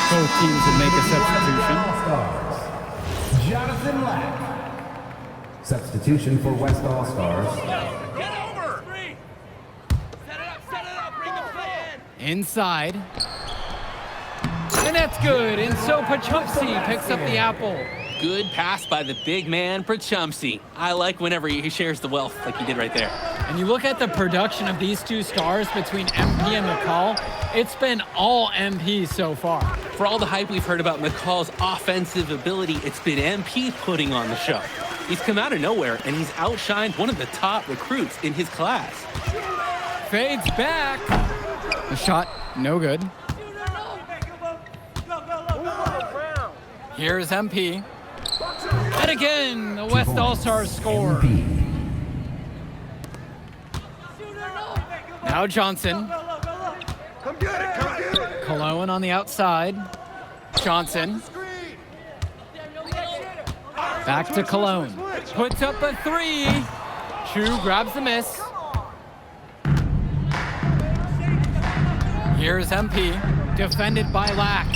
Both teams would make a substitution. Jonathan Lack. Substitution for West All-Stars. Inside. And that's good. And so Pachupsi picks up the apple. Good pass by the big man, Prachumsey. I like whenever he shares the wealth like he did right there. And you look at the production of these two stars between MP and McCall, it's been all MP so far. For all the hype we've heard about McCall's offensive ability, it's been MP putting on the show. He's come out of nowhere, and he's outshined one of the top recruits in his class. Fades back. The shot, no good. Here's MP. And again, the West All-Stars score. Now Johnson. Cologne on the outside. Johnson. Back to Cologne. Puts up a 3. Chu grabs the miss. Here's MP. Defended by Lack.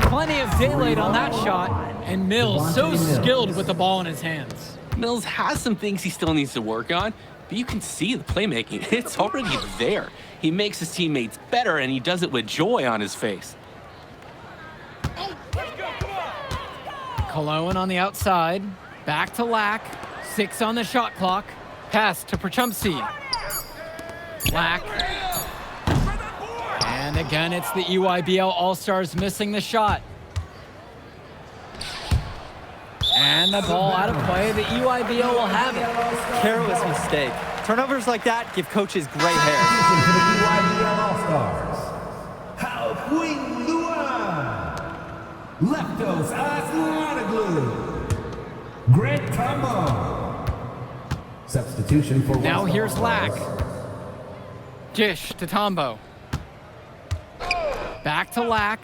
Plenty of daylight on that shot, and Mills so skilled with the ball in his hands. Mills has some things he still needs to work on, but you can see the playmaking. It's already there. He makes his teammates better, and he does it with joy on his face. Cologne on the outside. Back to Lack. 6 on the shot clock. Pass to Prachumsey. Lack. And again, it's the EYBL All-Stars missing the shot. And the ball out of play. The EYBL will have it. Careless mistake. Turnovers like that give coaches gray hair. Leftos Aslanaglu. Great combo. Substitution for Now West here's All-Stars. Lack. Dish to Tombo. Back to Lack.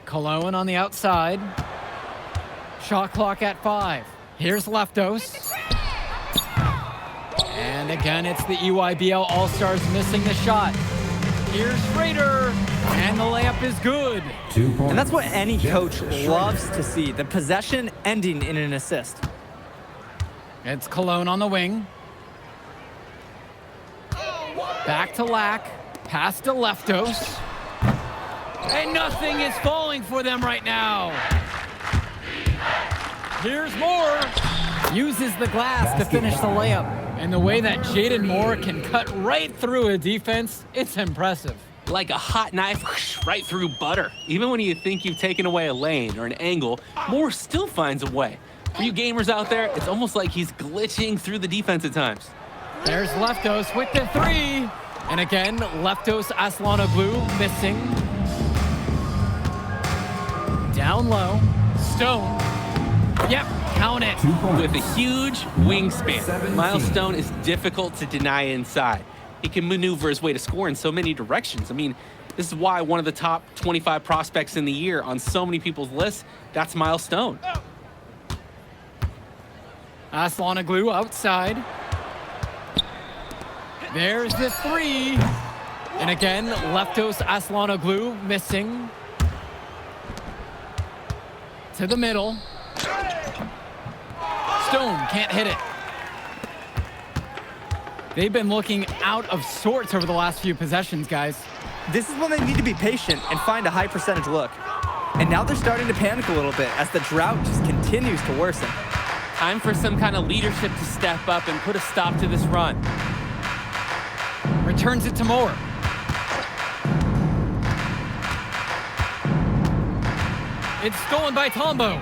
Cologne on the outside. Shot clock at 5. Here's Leftos. And again, it's the EYBL All-Stars missing the shot. Here's Schrader. And the layup is good. 2 points. And that's what any coach loves to see, the possession ending in an assist. It's Cologne on the wing. Back to Lack. Pass to Leftos. And nothing is falling for them right now. Here's Moore. Uses the glass to finish the layup. And the way that Jaden Moore can cut right through a defense, it's impressive. Like a hot knife right through butter. Even when you think you've taken away a lane or an angle, Moore still finds a way. For you gamers out there, it's almost like he's glitching through the defense at times. There's Leftos with the 3. And again, Leftos Aslanoglu missing. Down low. Stone. Yep, count it. With a huge wingspan, Miles Stone is difficult to deny inside. He can maneuver his way to score in so many directions. I mean, this is why one of the top 25 prospects in the year on so many people's lists, that's Miles Stone. Aslanoglu outside. There's the 3. And again, Leftos Aslanoglu missing. To the middle. Stone can't hit it. They've been looking out of sorts over the last few possessions, guys. This is when they need to be patient and find a high percentage look. And now they're starting to panic a little bit as the drought just continues to worsen. Time for some kind of leadership to step up and put a stop to this run. Returns it to Moore. It's stolen by Tombo.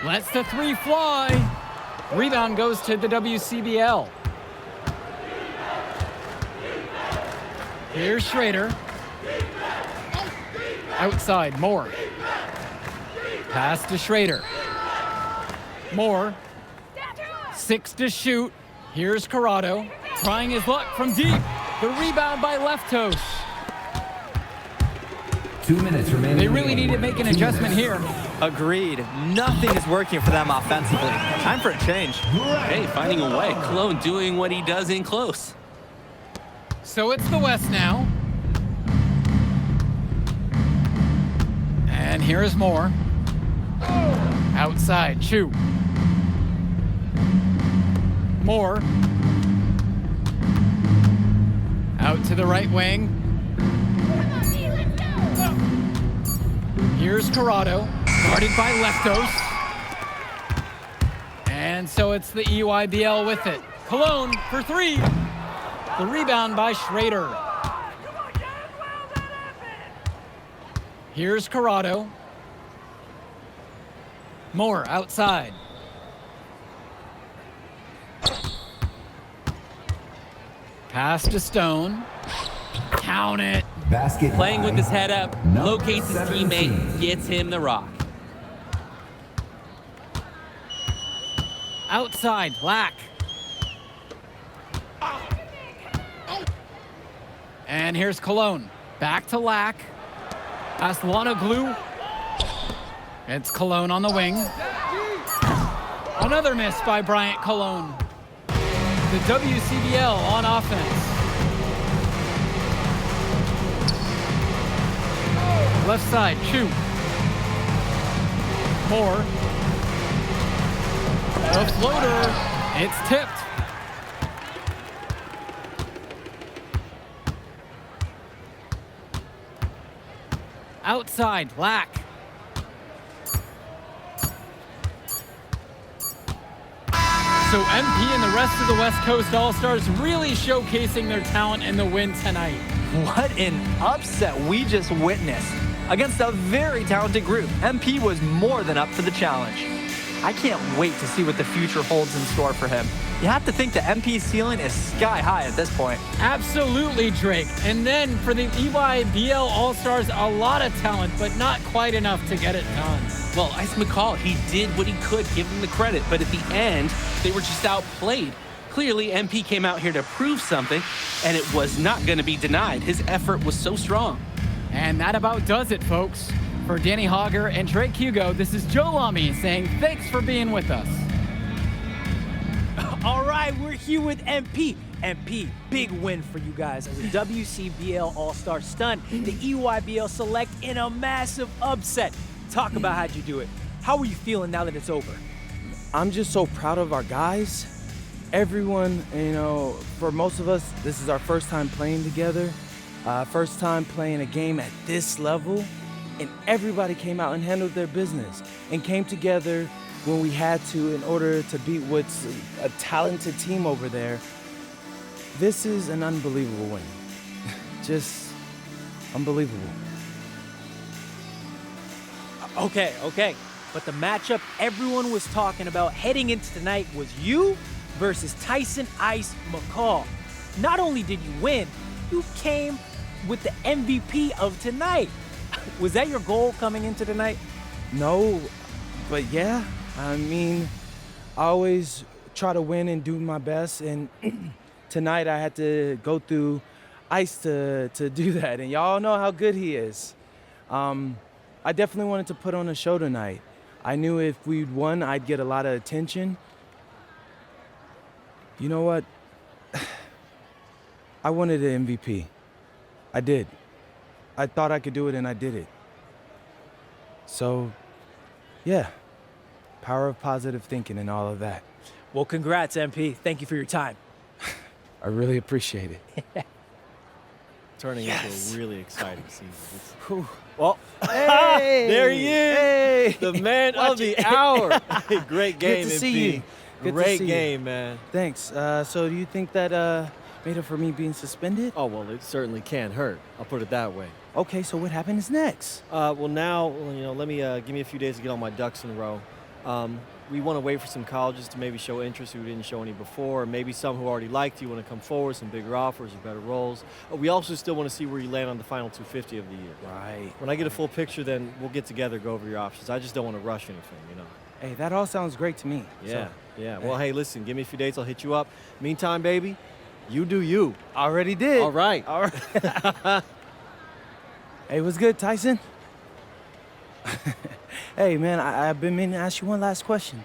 Lets the three fly. Rebound goes to the WCBL. Here's Schrader. Outside, Moore. Pass to Schrader. Moore. 6 to shoot. Here's Corrado. Trying his luck from deep. The rebound by Leftos. 2 minutes remaining. They really need to make an adjustment here. Agreed. Nothing is working for them offensively. Time for a change. Hey, finding a way. Cologne doing what he does in close. So it's the West now. And here is Moore. Outside, Chu. Moore. Out to the right wing. Here's Corrado, guarded by Leftos. And so it's the EYBL with it. Cologne for 3. The rebound by Schrader. Here's Corrado. Moore outside. Pass to Stone. Count it. Basket. Playing with his head up, locates his teammate, gets him the rock. Outside, Black. And here's Cologne. Back to Lack. Aslanoglu. It's Cologne on the wing. Another miss by Bryant Cologne. The WCBL on offense. Left side, Chu. Moore. The floater. It's tipped. Outside, Black. So MP and the rest of the West Coast All-Stars really showcasing their talent in the win tonight. What an upset we just witnessed. Against a very talented group, MP was more than up for the challenge. I can't wait to see what the future holds in store for him. You have to think the MP's ceiling is sky high at this point. Absolutely, Drake. And then for the EYBL All-Stars, a lot of talent, but not quite enough to get it done. Well, Ice McCall, he did what he could, give him the credit, but at the end, they were just outplayed. Clearly, MP came out here to prove something, and it was not going to be denied. His effort was so strong. And that about does it, folks. For Danny Hogger and Drake Hugo, this is Joe Lamy saying thanks for being with us. All right, we're here with MP. MP, big win for you guys as a WCBL All-Star stunned the EYBL Select in a massive upset. Talk about how'd you do it. How are you feeling now that it's over? I'm just so proud of our guys. Everyone, for most of us, this is our first time playing together. First time playing a game at this level. And everybody came out and handled their business and came together when we had to in order to beat what's a talented team over there. This is an unbelievable win. Just unbelievable. Okay. But the matchup everyone was talking about heading into tonight was you versus Tyson Ice McCall. Not only did you win, you came with the MVP of tonight. Was that your goal coming into tonight? No, but yeah. I mean, I always try to win and do my best, and tonight I had to go through Ice to do that, and y'all know how good he is. I definitely wanted to put on a show tonight. I knew if we'd won, I'd get a lot of attention, You know what? I wanted an MVP. I did. I thought I could do it, and I did it. So, yeah. Power of positive thinking and all of that. Well, congrats, MP. Thank you for your time. I really appreciate it. Turning into a really exciting season. Whew. Well, Hey! there he is, Hey! the man of the hour. Great game, Good to MP. see you. Good to Great see you. game, man. Thanks. So do you think that made up for me being suspended? Oh, well, it certainly can't hurt. I'll put it that way. Okay, so what happens next? Well, now, let me give me a few days to get all my ducks in a row. We want to wait for some colleges to maybe show interest who didn't show any before, or maybe some who already liked you want to come forward, some bigger offers or better roles. We also still want to see where you land on the final 250 of the year. Right. When I get a full picture, then we'll get together, go over your options. I just don't want to rush anything, Hey, that all sounds great to me. Yeah, So, yeah. Well, hey, listen, give me a few days, I'll hit you up. Meantime, baby, you do you. already did. All right. All right. Hey, what's good, Tyson? Hey, man, I've been meaning to ask you one last question.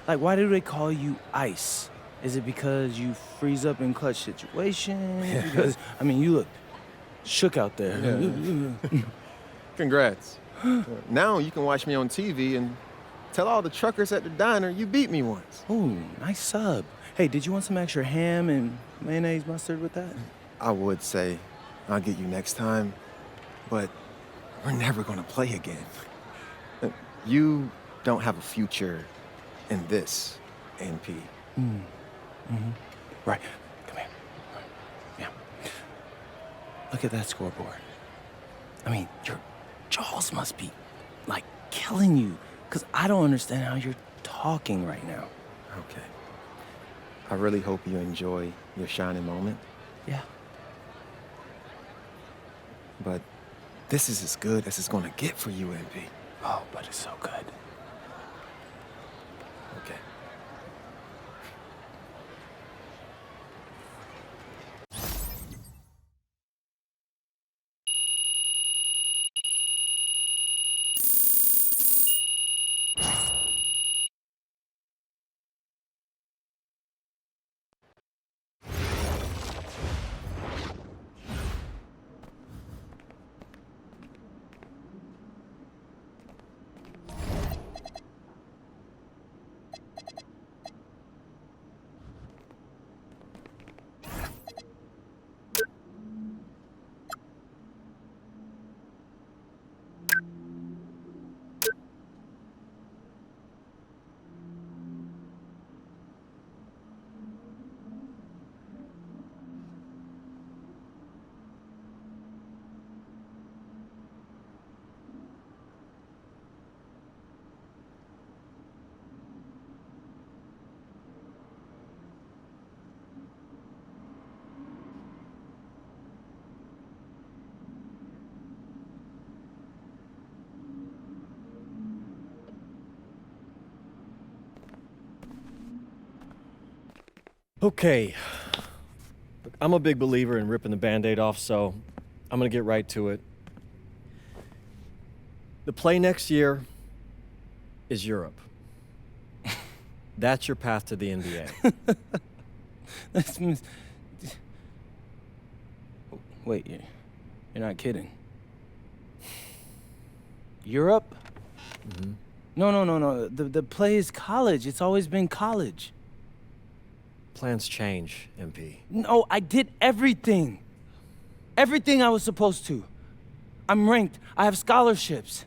Like, why do they call you Ice? Is it because you freeze up in clutch situations? Because, I mean, you look shook out there. Congrats. Now you can watch me on TV and tell all the truckers at the diner you beat me once. Ooh, nice sub. Hey, did you want some extra ham and mayonnaise mustard with that? I would say I'll get you next time, but we're never gonna play again. You don't have a future in this, NP. Right. Come here. Yeah. Look at that scoreboard. I mean, your jaws must be, like, killing you. Because I don't understand how you're talking right now. Okay. I really hope you enjoy your shining moment, Yeah. but this is as good as it's gonna get for you, NP. Oh, but it's so good. Okay. Okay. Look, I'm a big believer in ripping the Band-Aid off, so I'm going to get right to it. The play next year is Europe. That's your path to the NBA. Wait, you're not kidding. Europe? Mm-hmm. No. The play is college. It's always been college. Plans change, MP. No, I did everything. Everything I was supposed to. I'm ranked. I have scholarships.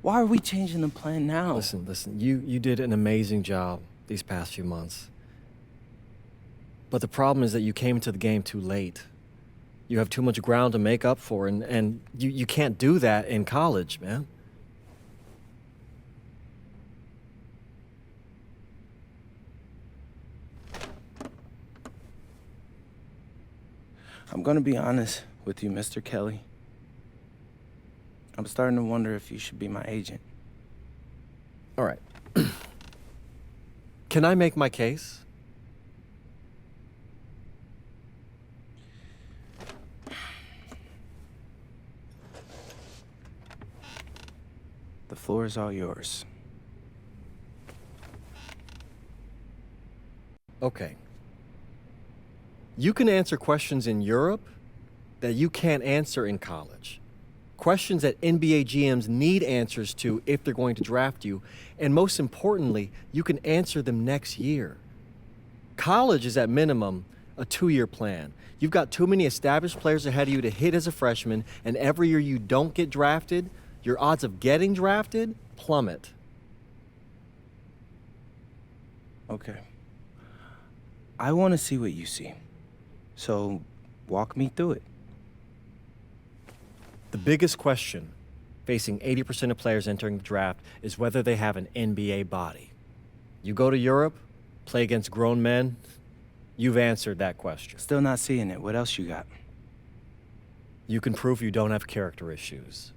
Why are we changing the plan now? Listen, you did an amazing job these past few months. But the problem is that you came into the game too late. You have too much ground to make up for, and you can't do that in college, man. I'm gonna be honest with you, Mr. Kelly. I'm starting to wonder if you should be my agent. All right. Can I make my case? The floor is all yours. Okay. You can answer questions in Europe that you can't answer in college. Questions that NBA GMs need answers to if they're going to draft you. And most importantly, you can answer them next year. College is at minimum a 2-year plan. You've got too many established players ahead of you to hit as a freshman, and every year you don't get drafted, your odds of getting drafted plummet. Okay. I want to see what you see. So walk me through it. The biggest question facing 80% of players entering the draft is whether they have an NBA body. You go to Europe, play against grown men, you've answered that question. Still not seeing it. What else you got? You can prove you don't have character issues.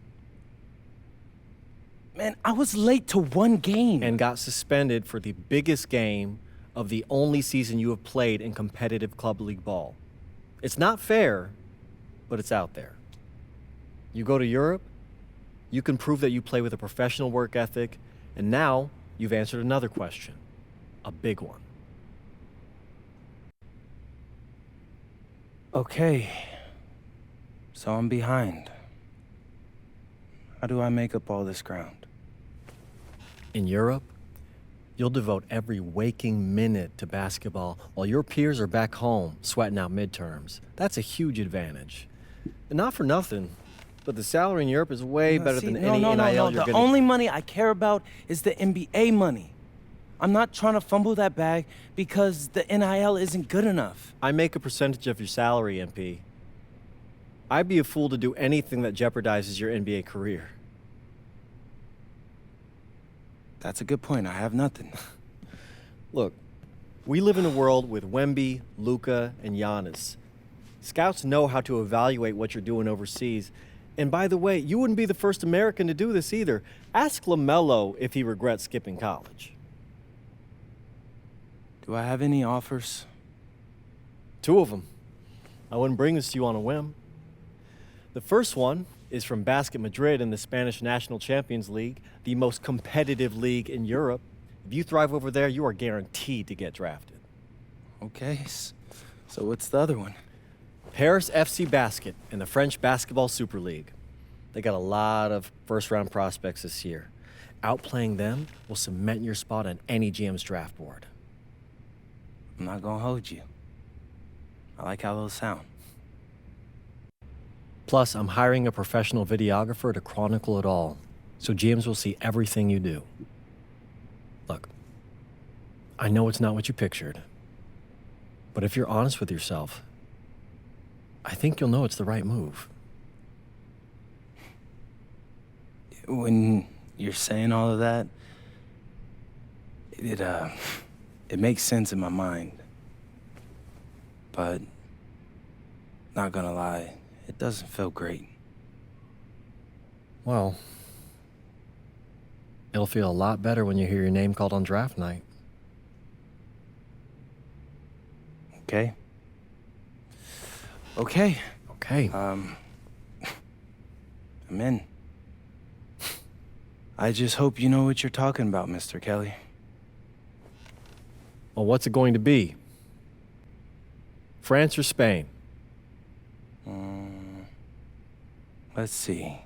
Man, I was late to one game. And got suspended for the biggest game of the only season you have played in competitive club league ball. It's not fair, but it's out there. You go to Europe, you can prove that you play with a professional work ethic, and now you've answered another question, a big one. Okay. So I'm behind. How do I make up all this ground? In Europe, you'll devote every waking minute to basketball while your peers are back home sweating out midterms. That's a huge advantage. And not for nothing, but the salary in Europe is way better than any NIL you're The getting. only money I care about is the NBA money. I'm not trying to fumble that bag because the NIL isn't good enough. I make a percentage of your salary, MP. I'd be a fool to do anything that jeopardizes your NBA career. That's a good point. I have nothing. Look, we live in a world with Wemby, Luka, and Giannis. Scouts know how to evaluate what you're doing overseas. And by the way, you wouldn't be the first American to do this either. Ask LaMelo if he regrets skipping college. Do I have any offers? 2 of them. I wouldn't bring this to you on a whim. The first one is from Basket Madrid in the Spanish National Champions League, the most competitive league in Europe. If you thrive over there, you are guaranteed to get drafted. Okay, so what's the other one? Paris FC Basket in the French Basketball Super League. They got a lot of first-round prospects this year. Outplaying them will cement your spot on any GM's draft board. I'm not gonna hold you. I like how those sound. Plus, I'm hiring a professional videographer to chronicle it all, so GMs will see everything you do. Look, I know it's not what you pictured, but if you're honest with yourself, I think you'll know it's the right move. When you're saying all of that, it makes sense in my mind. But, not gonna lie, it doesn't feel great. Well, it'll feel a lot better when you hear your name called on draft night. Okay. Okay. Okay. I'm in. I just hope you know what you're talking about, Mr. Kelly. Well, what's it going to be? France or Spain? Let's see.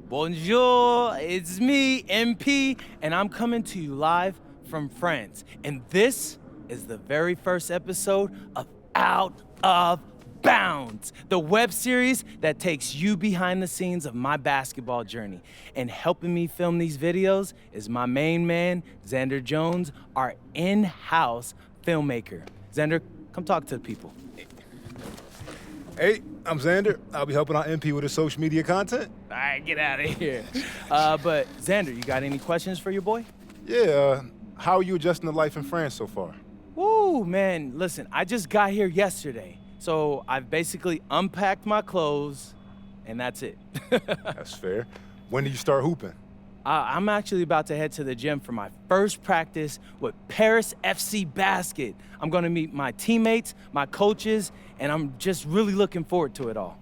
Bonjour, it's me, MP, and I'm coming to you live from France. And this is the very first episode of Out of Bounds, the web series that takes you behind the scenes of my basketball journey. And helping me film these videos is my main man, Xander Jones, our in-house filmmaker. Xander, come talk to the people. Hey, I'm Xander. I'll be helping out MP with his social media content. All right, get out of here. But Xander, you got any questions for your boy? Yeah, how are you adjusting to life in France so far? Woo, man, listen, I just got here yesterday. So I've basically unpacked my clothes, and that's it. That's fair. When do you start hooping? I'm actually about to head to the gym for my first practice with Paris FC Basket. I'm gonna meet my teammates, my coaches, and I'm just really looking forward to it all.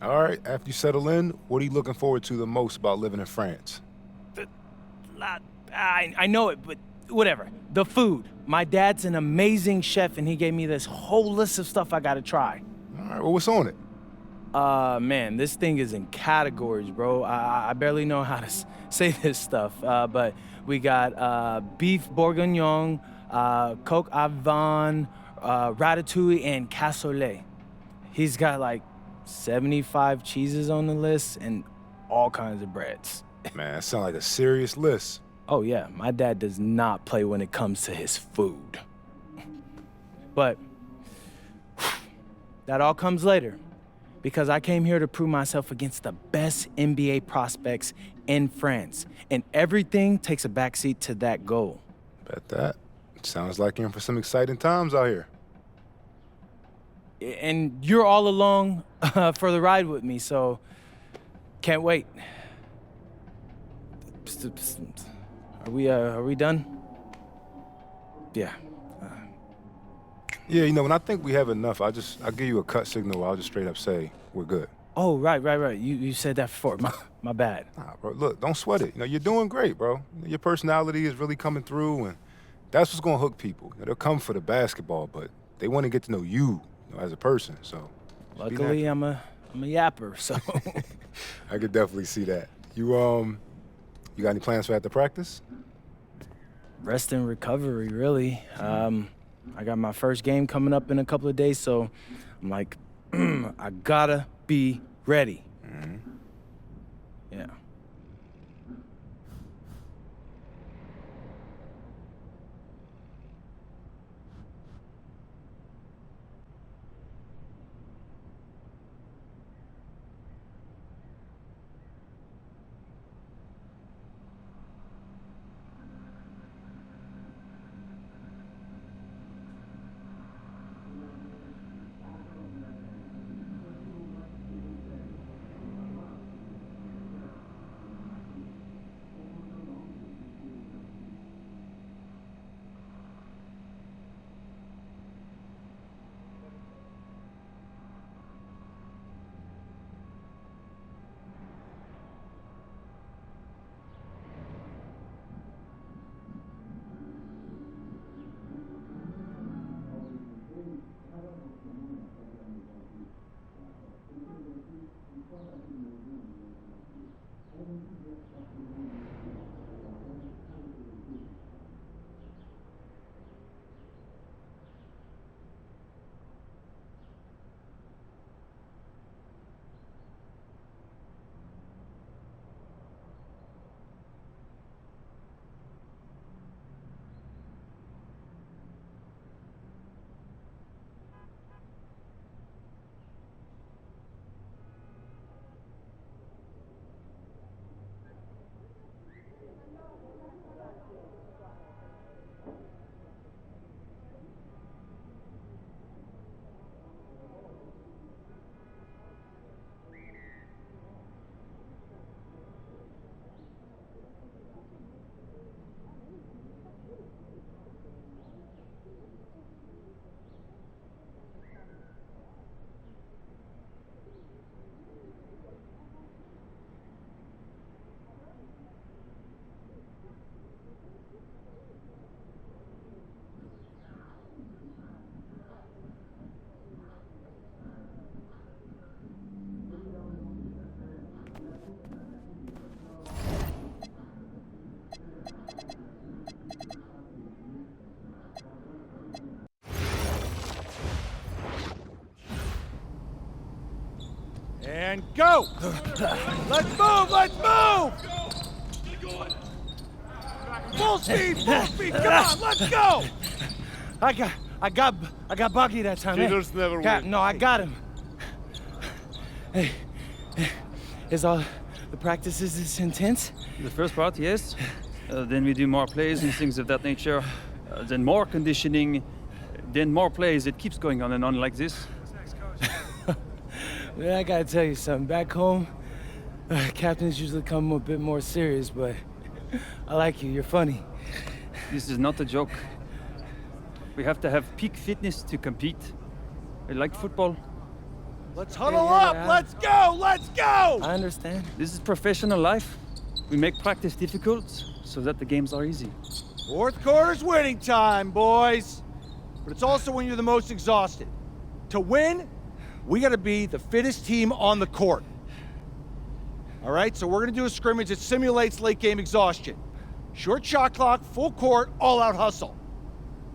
All right, after you settle in, what are you looking forward to the most about living in France? I know it, but whatever. The food. My dad's an amazing chef, and he gave me this whole list of stuff I gotta try. All right, well, what's on it? Man, this thing is in categories, bro. I barely know how to say this stuff, but we got beef bourguignon, coq au vin, ratatouille, and cassoulet. He's got like 75 cheeses on the list and all kinds of breads. Man, that sounds like a serious list. Oh yeah, my dad does not play when it comes to his food. But that all comes later, because I came here to prove myself against the best NBA prospects in France, and everything takes a backseat to that goal. Bet that. Sounds like you're in for some exciting times out here. And you're all along for the ride with me, so can't wait. Are we done? Yeah. Yeah, you know, when I think we have enough, I'll give you a cut signal. I'll just straight up say we're good. Oh, right. You said that before. My bad. Nah, bro, look, don't sweat it. You know, you're doing great, bro. Your personality is really coming through, and that's what's gonna hook people. You know, they'll come for the basketball, but they want to get to know you, as a person. So, luckily, I'm a yapper, so. I could definitely see that. You got any plans for after practice? Rest and recovery, really. I got my first game coming up in a couple of days, so I'm like, I gotta be ready. Mm-hmm. Yeah. And go! Let's move! Let's move! Full speed! Full speed! Come on! Let's go! I got Bucky that time. Cheaters never win. No, I got him. Hey, is all the practices this intense? The first part, yes. Then we do more plays and things of that nature. Then more conditioning. Then more plays. It keeps going on and on like this. Man, I gotta tell you something. Back home, captains usually come a bit more serious, but I like you. You're funny. This is not a joke. We have to have peak fitness to compete. I like football. Let's huddle up! Let's go! Let's go! I understand. This is professional life. We make practice difficult so that the games are easy. Fourth quarter's winning time, boys. But it's also when you're the most exhausted. To win, we gotta be the fittest team on the court. All right, so we're gonna do a scrimmage that simulates late game exhaustion. Short shot clock, full court, all out hustle.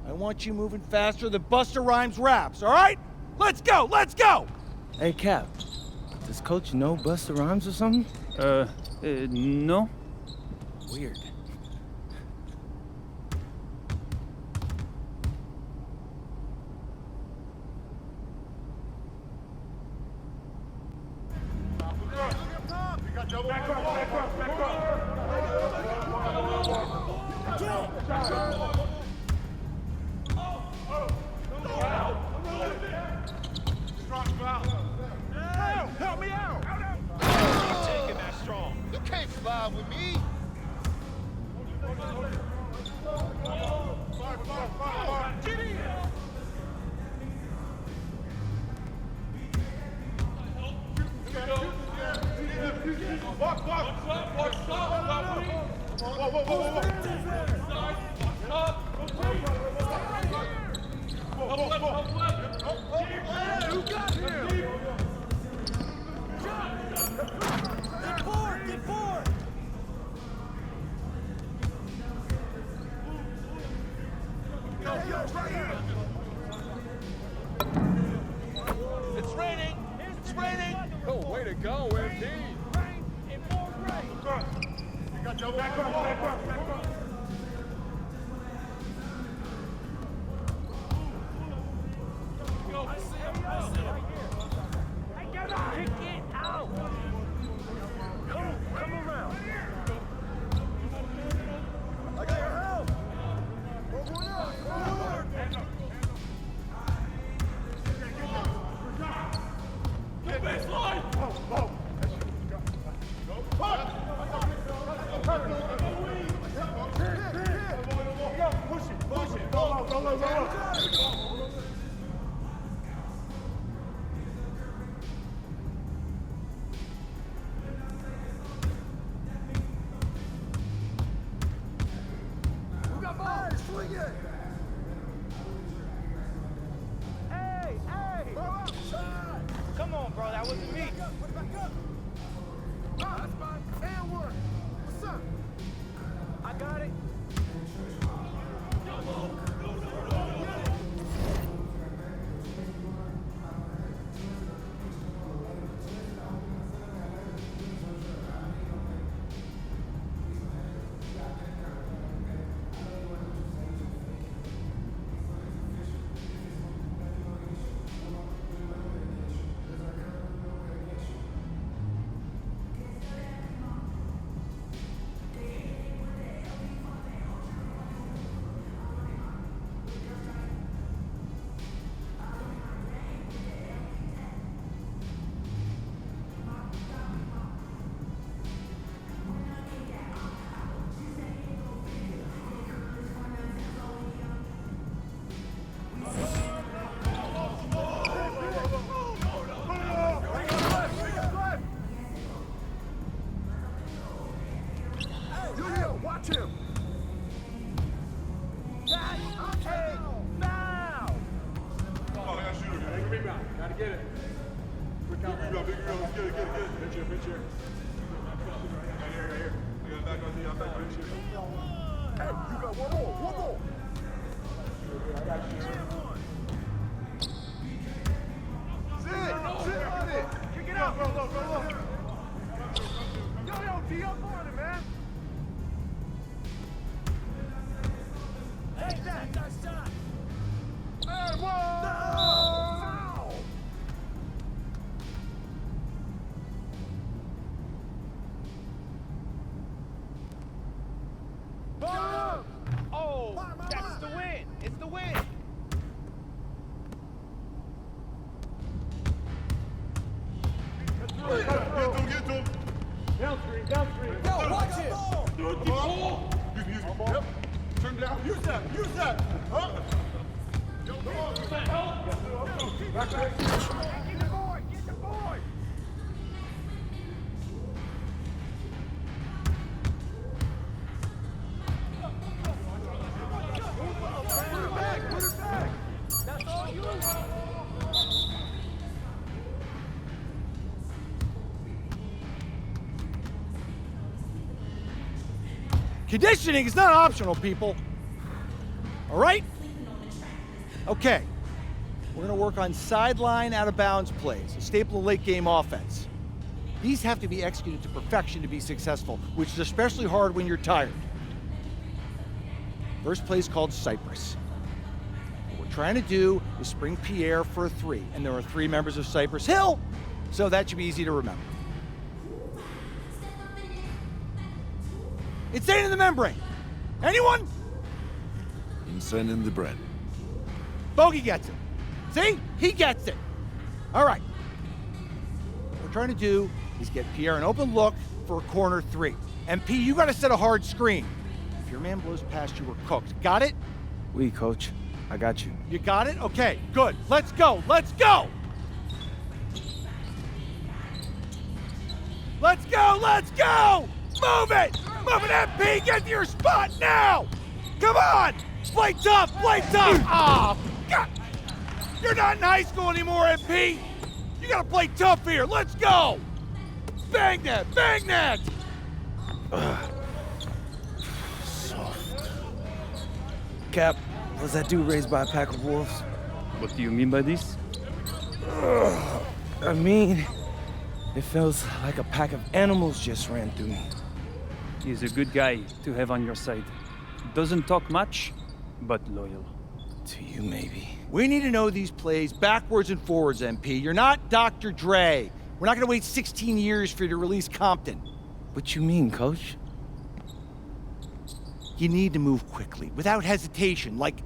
I want you moving faster than Busta Rhymes raps, all right? Let's go, let's go! Hey, Cap. Does Coach know Busta Rhymes or something? No. Weird. Help me out! Taking that strong. You can't fly with me. Get forward! It's raining. It's raining. Oh, way to go, MD. Rain and more rain. You got your back up. I see him. I get out. Kick it out. Come around. I got your help. Forward. Get baseline. Oh. Push it. Go. Who got ball? Swing it. Hey. Throw outside. Come on, bro. That wasn't me. Put it back up. That's fine. And work. What's up? I got it. Watch him! That's okay! Now! Oh, I got a shooter. Take a rebound. Gotta get it. Quick out. Big rebound. Get it. Pitch here. Right here. I got it back on the outside. Pitch here. Hey, you got one more. I got you. Sit on it. Kick it out. Go. Yo, D up on it, man. Take that! Hey, whoa! No! Boom! Oh, that's the win! It's the win! now. Use that. Use that. Huh? Back. Get the boy. Get the boy. Put her back. Put her back. That's all you. Conditioning is not optional, people. All right? Okay. We're going to work on sideline out-of-bounds plays, a staple of late-game offense. These have to be executed to perfection to be successful, which is especially hard when you're tired. First play is called Cypress. What we're trying to do is spring Pierre for a 3, and there are 3 members of Cypress Hill, so that should be easy to remember. Insane in the membrane. Anyone? Insane in the brain. Bogey gets it. See? He gets it. All right. What we're trying to do is get Pierre an open look for a corner 3. And P, you got to set a hard screen. If your man blows past you, we're cooked. Got it? Oui, coach. I got you. You got it? Okay, good. Let's go. Let's go. Let's go. Let's go. Move it. Move it, MP. Get to your spot now. Come on. Play tough. Play tough. Oh, God. You're not in high school anymore, MP. You got to play tough here. Let's go. Bang that. Bang that. Soft. Cap, was that dude raised by a pack of wolves? What do you mean by this? I mean, it feels like a pack of animals just ran through me. He's a good guy to have on your side. Doesn't talk much, but loyal. To you, maybe. We need to know these plays backwards and forwards, MP. You're not Dr. Dre. We're not going to wait 16 years for you to release Compton. What you mean, coach? You need to move quickly, without hesitation, like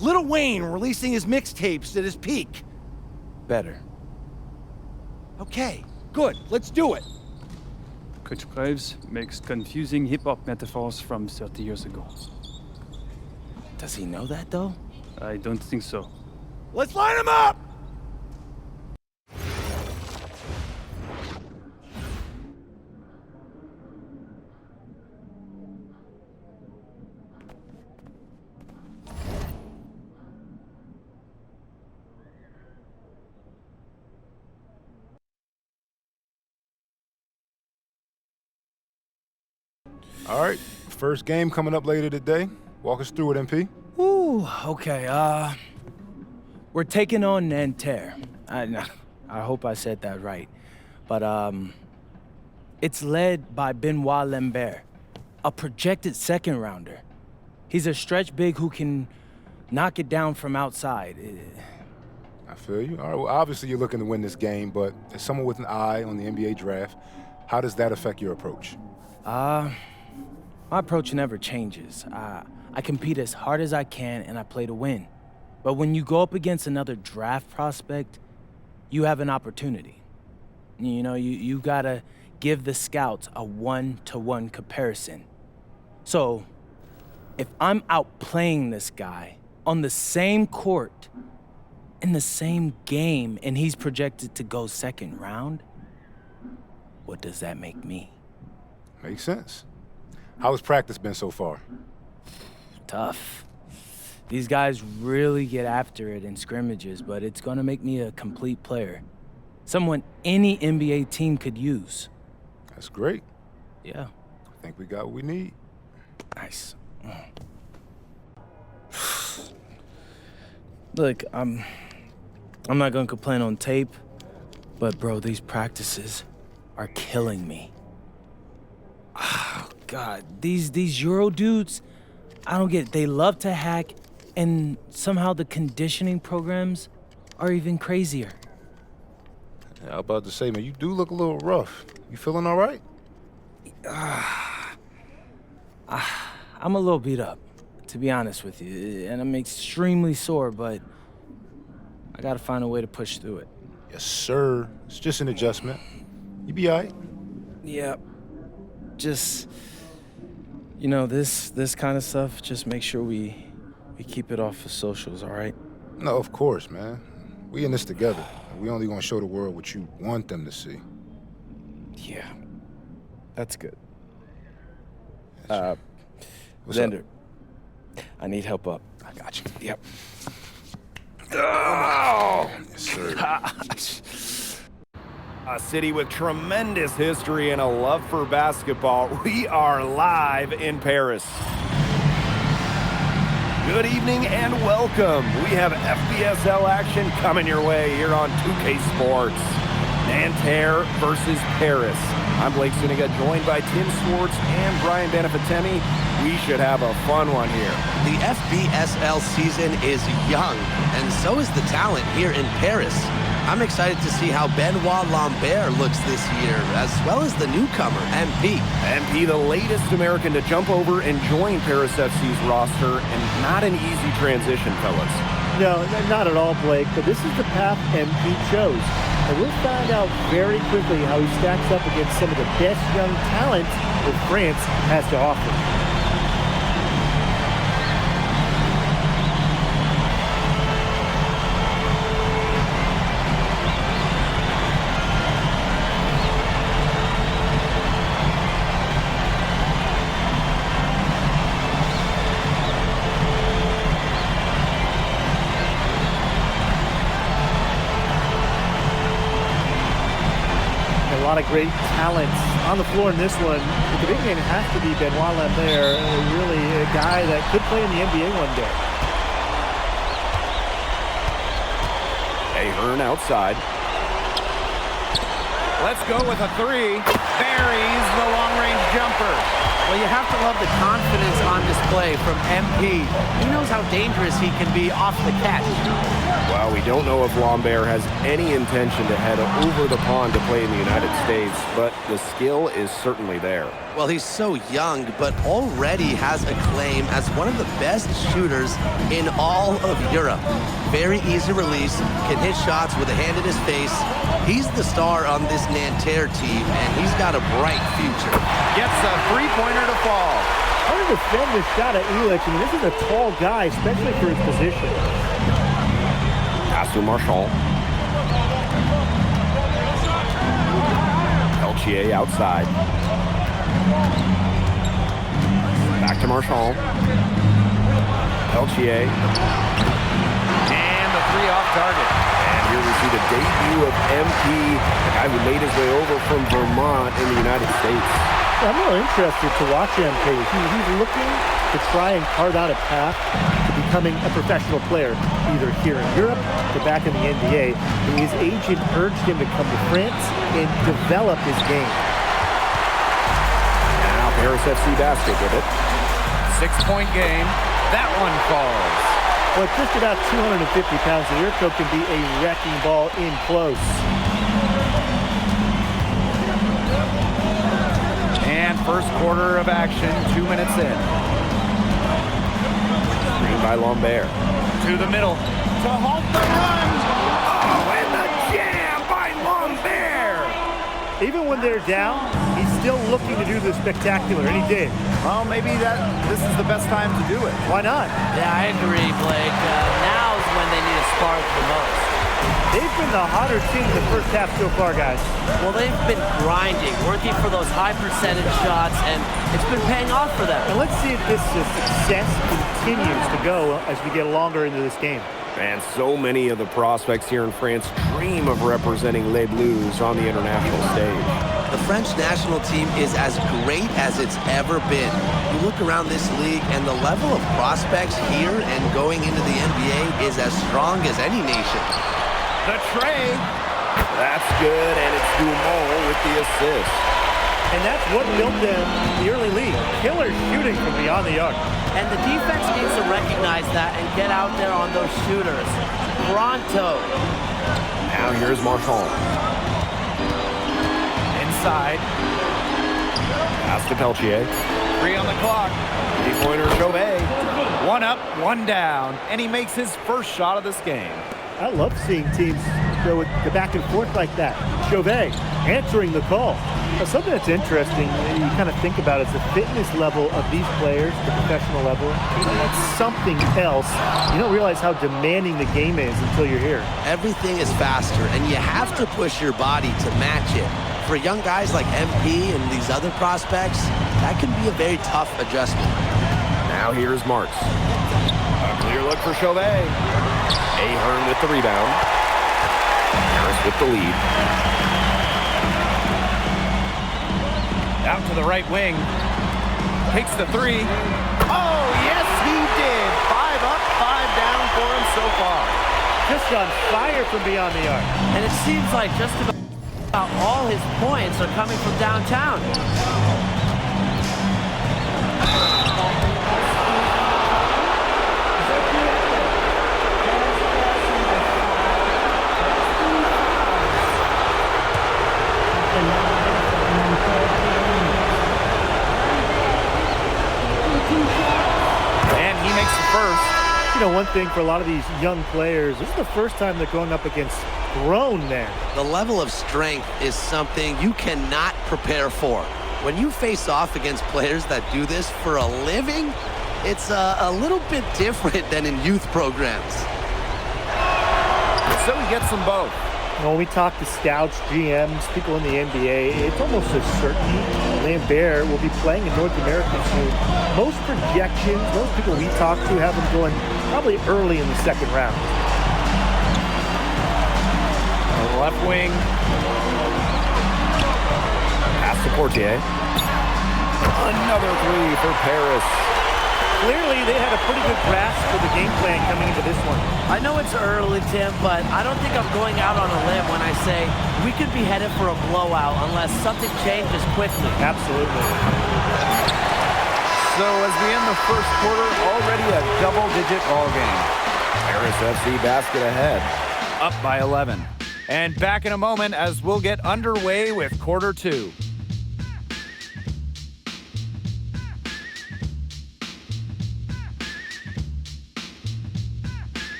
Lil Wayne releasing his mixtapes at his peak. Better. Okay, good. Let's do it. Coach Graves makes confusing hip-hop metaphors from 30 years ago. Does he know that, though? I don't think so. Let's line him up! All right, first game coming up later today. Walk us through it, MP. Ooh, okay, we're taking on Nanterre. I hope I said that right. But, it's led by Benoit Lambert, a projected second rounder. He's a stretch big who can knock it down from outside. I feel you. All right, well, obviously you're looking to win this game, but as someone with an eye on the NBA draft, how does that affect your approach? My approach never changes. I compete as hard as I can and I play to win. But when you go up against another draft prospect, you have an opportunity. You know, you gotta give the scouts a 1-to-1 comparison. So, if I'm outplaying this guy on the same court, in the same game, and he's projected to go second round, what does that make me? Makes sense. How has practice been so far? Tough. These guys really get after it in scrimmages, but it's gonna make me a complete player. Someone any NBA team could use. That's great. Yeah. I think we got what we need. Nice. Look, I'm not gonna complain on tape, but bro, these practices are killing me. Oh, God, these Euro dudes, I don't get it. They love to hack, and somehow the conditioning programs are even crazier. Yeah, I was about to say, man, you do look a little rough. You feeling all right? I'm a little beat up, to be honest with you, and I'm extremely sore, but I gotta find a way to push through it. Yes, sir. It's just an adjustment. You be all right. Yeah, just You know, this kind of stuff, just make sure we keep it off the socials, all right? No, of course, man. We in this together. We only gonna show the world what you want them to see. Yeah, that's good. What's Xander, I need help up. I got you. Yep. Oh, yes, sir. A city with tremendous history and a love for basketball. We are live in Paris. Good evening and welcome. We have FBSL action coming your way here on 2K Sports. Nanterre versus Paris. I'm Blake Suniga, joined by Tim Swartz and Brian Benefatemi. We should have a fun one here. The FBSL season is young, and so is the talent here in Paris. I'm excited to see how Benoit Lambert looks this year, as well as the newcomer, MP. MP, the latest American to jump over and join Paris FC's roster, and not an easy transition, fellas. No, not at all, Blake, but this is the path MP chose. And we'll find out very quickly how he stacks up against some of the best young talent that France has to offer. A lot of great talents on the floor in this one. But the big name has to be Benoit Lambert, really a guy that could play in the NBA one day. Ahern outside. Let's go with a three. Buries the long-range jumper. Well, you have to love the confidence on display from MP. He knows how dangerous he can be off the catch. Well, we don't know if Lambert has any intention to head over the pond to play in the United States, but the skill is certainly there. Well, he's so young, but already has a claim as one of the best shooters in all of Europe. Very easy release, can hit shots with a hand in his face. He's the star on this Nanterre team, and he's got a bright future. Gets a three-pointer to fall. How to defend this shot at Elich? I mean, this is a tall guy, especially for his position. Pass to Marchand. Peltier outside. Back to Marchand. Peltier. And the three off target. And here we see the debut of MP, the guy who made his way over from Vermont in the United States. I'm really interested to watch MP. He's looking to try and carve out a path to becoming a professional player, either here in Europe or back in the NBA. And his agent urged him to come to France and develop his game. Now Paris FC basket with it. 6-point game. That one falls. Well, just about 250 pounds, the Yurko can be a wrecking ball in close. And first quarter of action, 2 minutes in. Screen by Lambert. To the middle. To halt the run. Oh, and the jam by Lambert. Even when they're down, he's still looking to do the spectacular, and he did. Well, maybe this is the best time to do it. Why not? Yeah, I agree, Blake. Now's when they need to spark the most. They've been the hotter team in the first half so far, guys. Well, they've been grinding, working for those high percentage shots, and it's been paying off for them. And let's see if this success continues to go as we get longer into this game. And so many of the prospects here in France dream of representing Les Bleus on the international stage. The French national team is as great as it's ever been. You look around this league and the level of prospects here and going into the NBA is as strong as any nation. The tray. That's good, and it's Dumont with the assist. And that's what built them in the early league. Killer shooting from beyond the arc. And the defense needs to recognize that and get out there on those shooters. Pronto. Now here's Marchand. Inside. Pass to Peltier. 3 on the clock. 3-pointer Chauvet. 1 up, 1 down. And he makes his first shot of this game. I love seeing teams go with the back and forth like that. Chauvet answering the call. Now, something that's interesting, you kind of think about is the fitness level of these players, the professional level. It's something else. You don't realize how demanding the game is until you're here. Everything is faster, and you have to push your body to match it. For young guys like MP and these other prospects, that can be a very tough adjustment. Now here's Marks. A clear look for Chauvet. Ahern with the rebound. Harris with the lead. Out to the right wing. Takes the three. Oh, yes, he did. 5 up, 5 down for him so far. Just on fire from beyond the arc. And it seems like just about all his points are coming from downtown. And he makes the first. You know, one thing for a lot of these young players, this is the first time they're going up against grown men. The level of strength is something you cannot prepare for. When you face off against players that do this for a living, it's a little bit different than in youth programs. So he gets them both. You know, when we talk to scouts, GMs, people in the NBA, it's almost a certainty Lambert will be playing in North America soon. Most projections, most people we talk to have him going probably early in the second round. Left wing. Pass to Portier. Another three for Paris. Clearly, they had a pretty good grasp of the game plan coming into this one. I know it's early, Tim, but I don't think I'm going out on a limb when I say we could be headed for a blowout unless something changes quickly. Absolutely. So as we end the first quarter, already a double-digit ball game. Paris FC basket ahead. Up by 11. And back in a moment as we'll get underway with quarter two.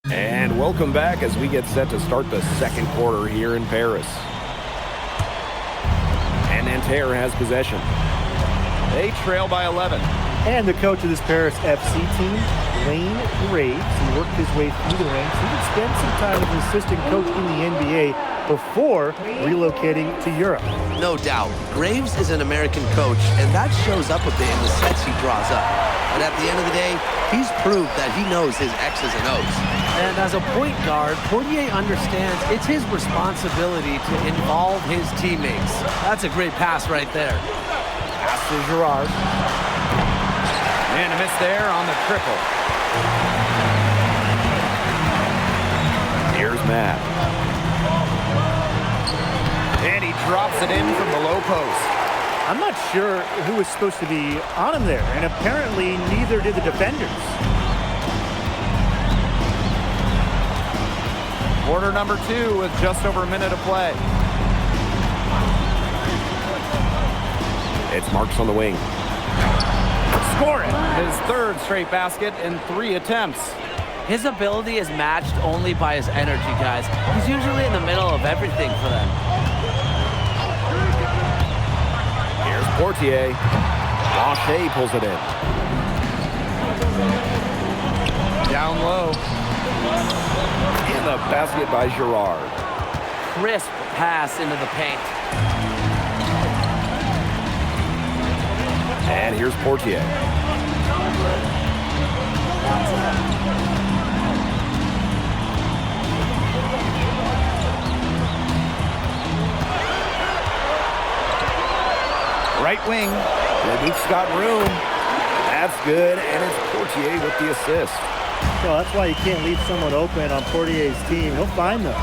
And welcome back as we get set to start the second quarter here in Paris. And Nanterre has possession. They trail by 11. And the coach of this Paris FC team, Lane Graves, he worked his way through the ranks. He would spend some time as an assistant coach in the NBA before relocating to Europe. No doubt, Graves is an American coach, and that shows up a bit in the sets he draws up. But at the end of the day, he's proved that he knows his X's and O's. And as a point guard, Portier understands it's his responsibility to involve his teammates. That's a great pass right there. Pass to Girard. And a miss there on the triple. Here's Matt. And he drops it in from the low post. I'm not sure who was supposed to be on him there, and apparently neither did the defenders. Quarter number 2 with just over a minute to play. It's Marks on the wing. Scoring his third straight basket in 3 attempts. His ability is matched only by his energy, guys. He's usually in the middle of everything for them. Here's Portier. Lachey pulls it in. Down low. In the basket by Girard. Crisp pass into the paint. And here's Portier. Right wing. Leduc's got room. That's good, and it's Portier with the assist. Well, that's why you can't leave someone open on Portier's team. He'll find them.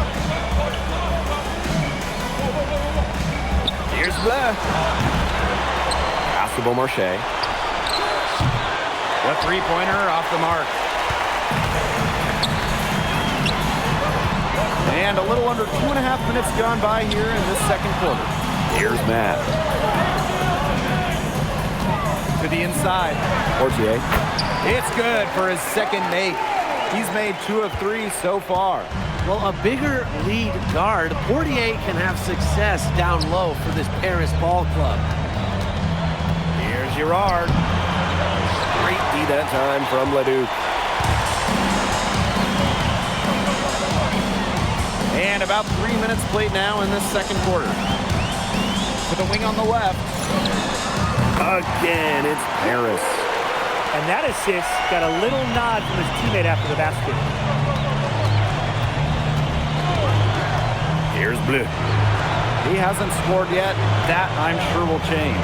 Here's Bleu. Pass to Beaumarchais. The three-pointer off the mark. And a little under 2.5 minutes gone by here in this second quarter. Here's Matt. To the inside. Portier. It's good for his second make. He's made 2 of 3 so far. Well, a bigger lead guard, Portier can have success down low for this Paris ball club. Here's Girard. Great D that time from Leduc. And about 3 minutes played now in this second quarter. To the wing on the left. Again, it's Paris. And that assist got a little nod from his teammate after the basket. Here's Bleu. He hasn't scored yet. That, I'm sure, will change.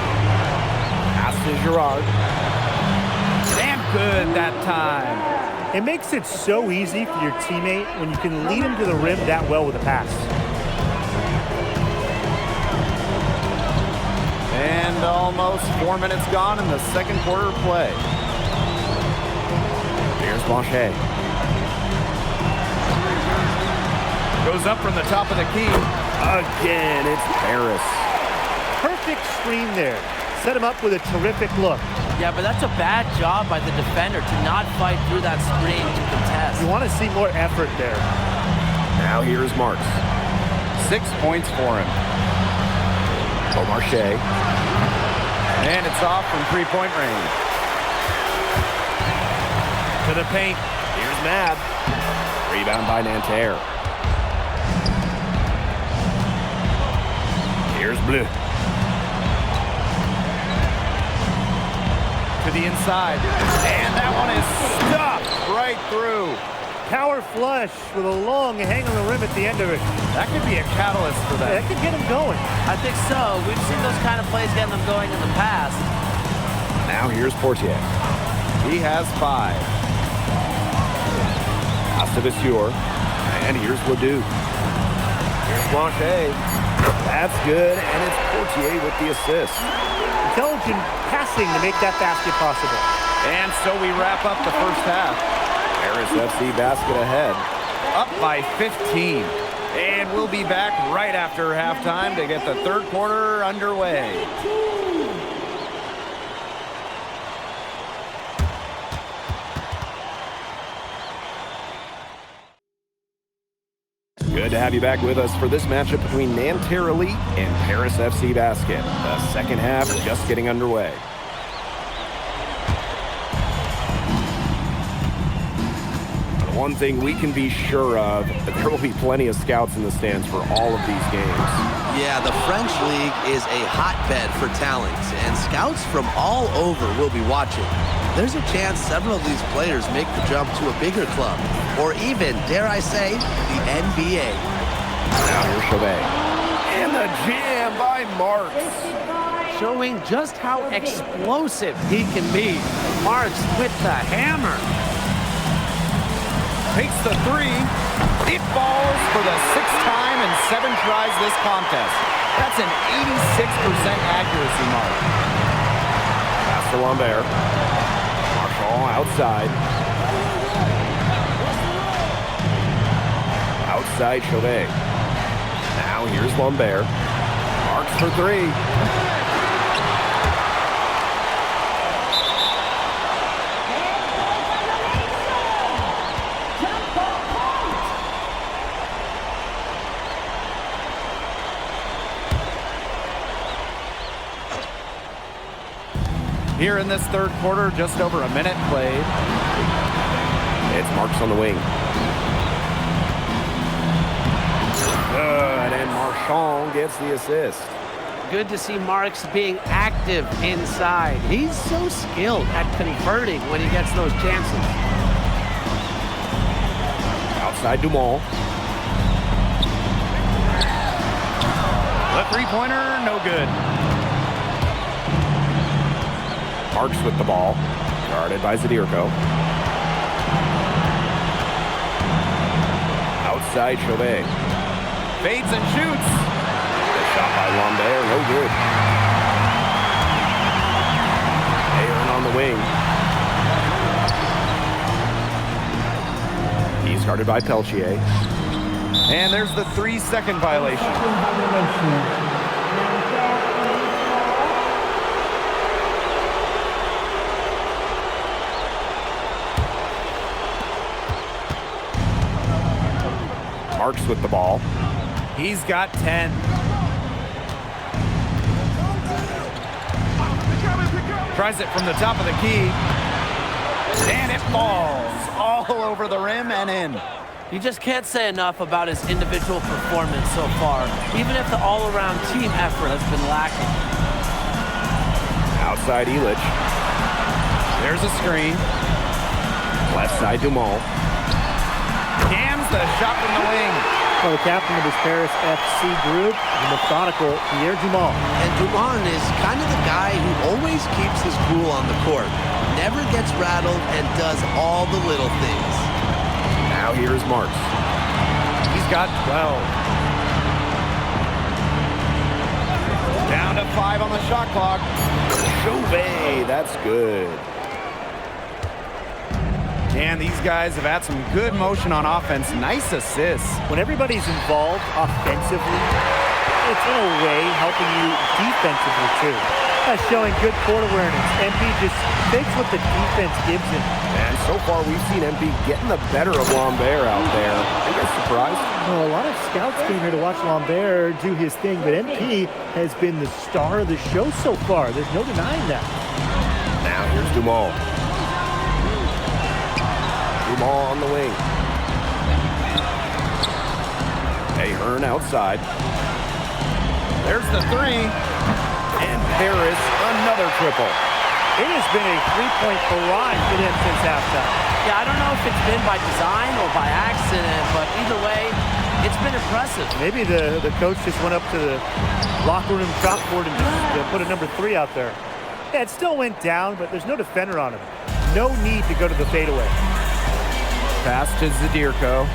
Pass to Girard. Damn good that time. It makes it so easy for your teammate when you can lead him to the rim that well with a pass. And almost 4 minutes gone in the second quarter of play. Here's Blanchet. Goes up from the top of the key. Again, it's Paris. Perfect screen there. Set him up with a terrific look. Yeah, but that's a bad job by the defender to not fight through that screen to contest. You want to see more effort there. Now here's Marks. 6 points for him. Beaumarchais. And it's off from three-point range. To the paint. Here's Mad. Rebound by Nanterre. Here's Bleu. To the inside. And that one is stuffed right through. Power flush with a long hang on the rim at the end of it. That could be a catalyst for that. That could get him going. I think so. We've seen those kind of plays getting them going in the past. Now here's Portier. He has 5. Pass to Vasseur. And here's Ledoux. Here's Blanchet. That's good, and it's Portier with the assist. Intelligent passing to make that basket possible. And so we wrap up the first half. Paris FC basket ahead. Up by 15. And we'll be back right after halftime to get the third quarter underway. Good to have you back with us for this matchup between Nanterre Elite and Paris FC Basket. The second half just getting underway. One thing we can be sure of, there will be plenty of scouts in the stands for all of these games. Yeah, the French League is a hotbed for talent, and scouts from all over will be watching. There's a chance several of these players make the jump to a bigger club, or even, dare I say, the NBA. Now here's Chauvet. And the jam by Marks. Showing just how explosive he can be. Marks with the hammer. Takes the 3. It falls for the 6th time in 7 tries this contest. That's an 86% accuracy mark. Pass to Lambert. Marshall outside. Outside Chauvet. Now here's Lambert. Marks for 3. Here in this third quarter, just over a minute played. It's Marks on the wing. Good, and Marchand gets the assist. Good to see Marks being active inside. He's so skilled at converting when he gets those chances. Outside Dumont. The three-pointer, no good. Marks with the ball, guarded by Zadirko. Outside Chauvet. Fades and shoots. The shot by Lambert, no good. Aaron on the wing. He's guarded by Peltier. And there's the 3-second violation. with the ball. He's got 10. Tries it from the top of the key. And it falls all over the rim and in. You just can't say enough about his individual performance so far, even if the all-around team effort has been lacking. Outside Elich. There's a screen. Left side Dumal. Jams the shot from the wing. Well, the captain of this Paris FC group, the methodical Pierre Dumont. And Dumont is kind of the guy who always keeps his cool on the court. Never gets rattled and does all the little things. Now here's Marks. He's got 12. Down to 5 on the shot clock. Chauvet, that's good. And these guys have had some good motion on offense. Nice assists. When everybody's involved offensively, it's in a way helping you defensively too. Showing good court awareness. MP just takes what the defense gives him. And so far we've seen MP getting the better of Lambert out there. Are you guys surprised? Well, a lot of scouts came here to watch Lambert do his thing, but MP has been the star of the show so far. There's no denying that. Now here's Dumal. Dumal on the wing. Ahern outside. There's the three. And Paris, another triple. It has been a three-point barrage for them since halftime. Yeah, I don't know if it's been by design or by accident, but either way, it's been impressive. Maybe the coach just went up to the locker room chalkboard and just put a number 3 out there. Yeah, it still went down, but there's no defender on him. No need to go to the fadeaway. Pass to Zadirko.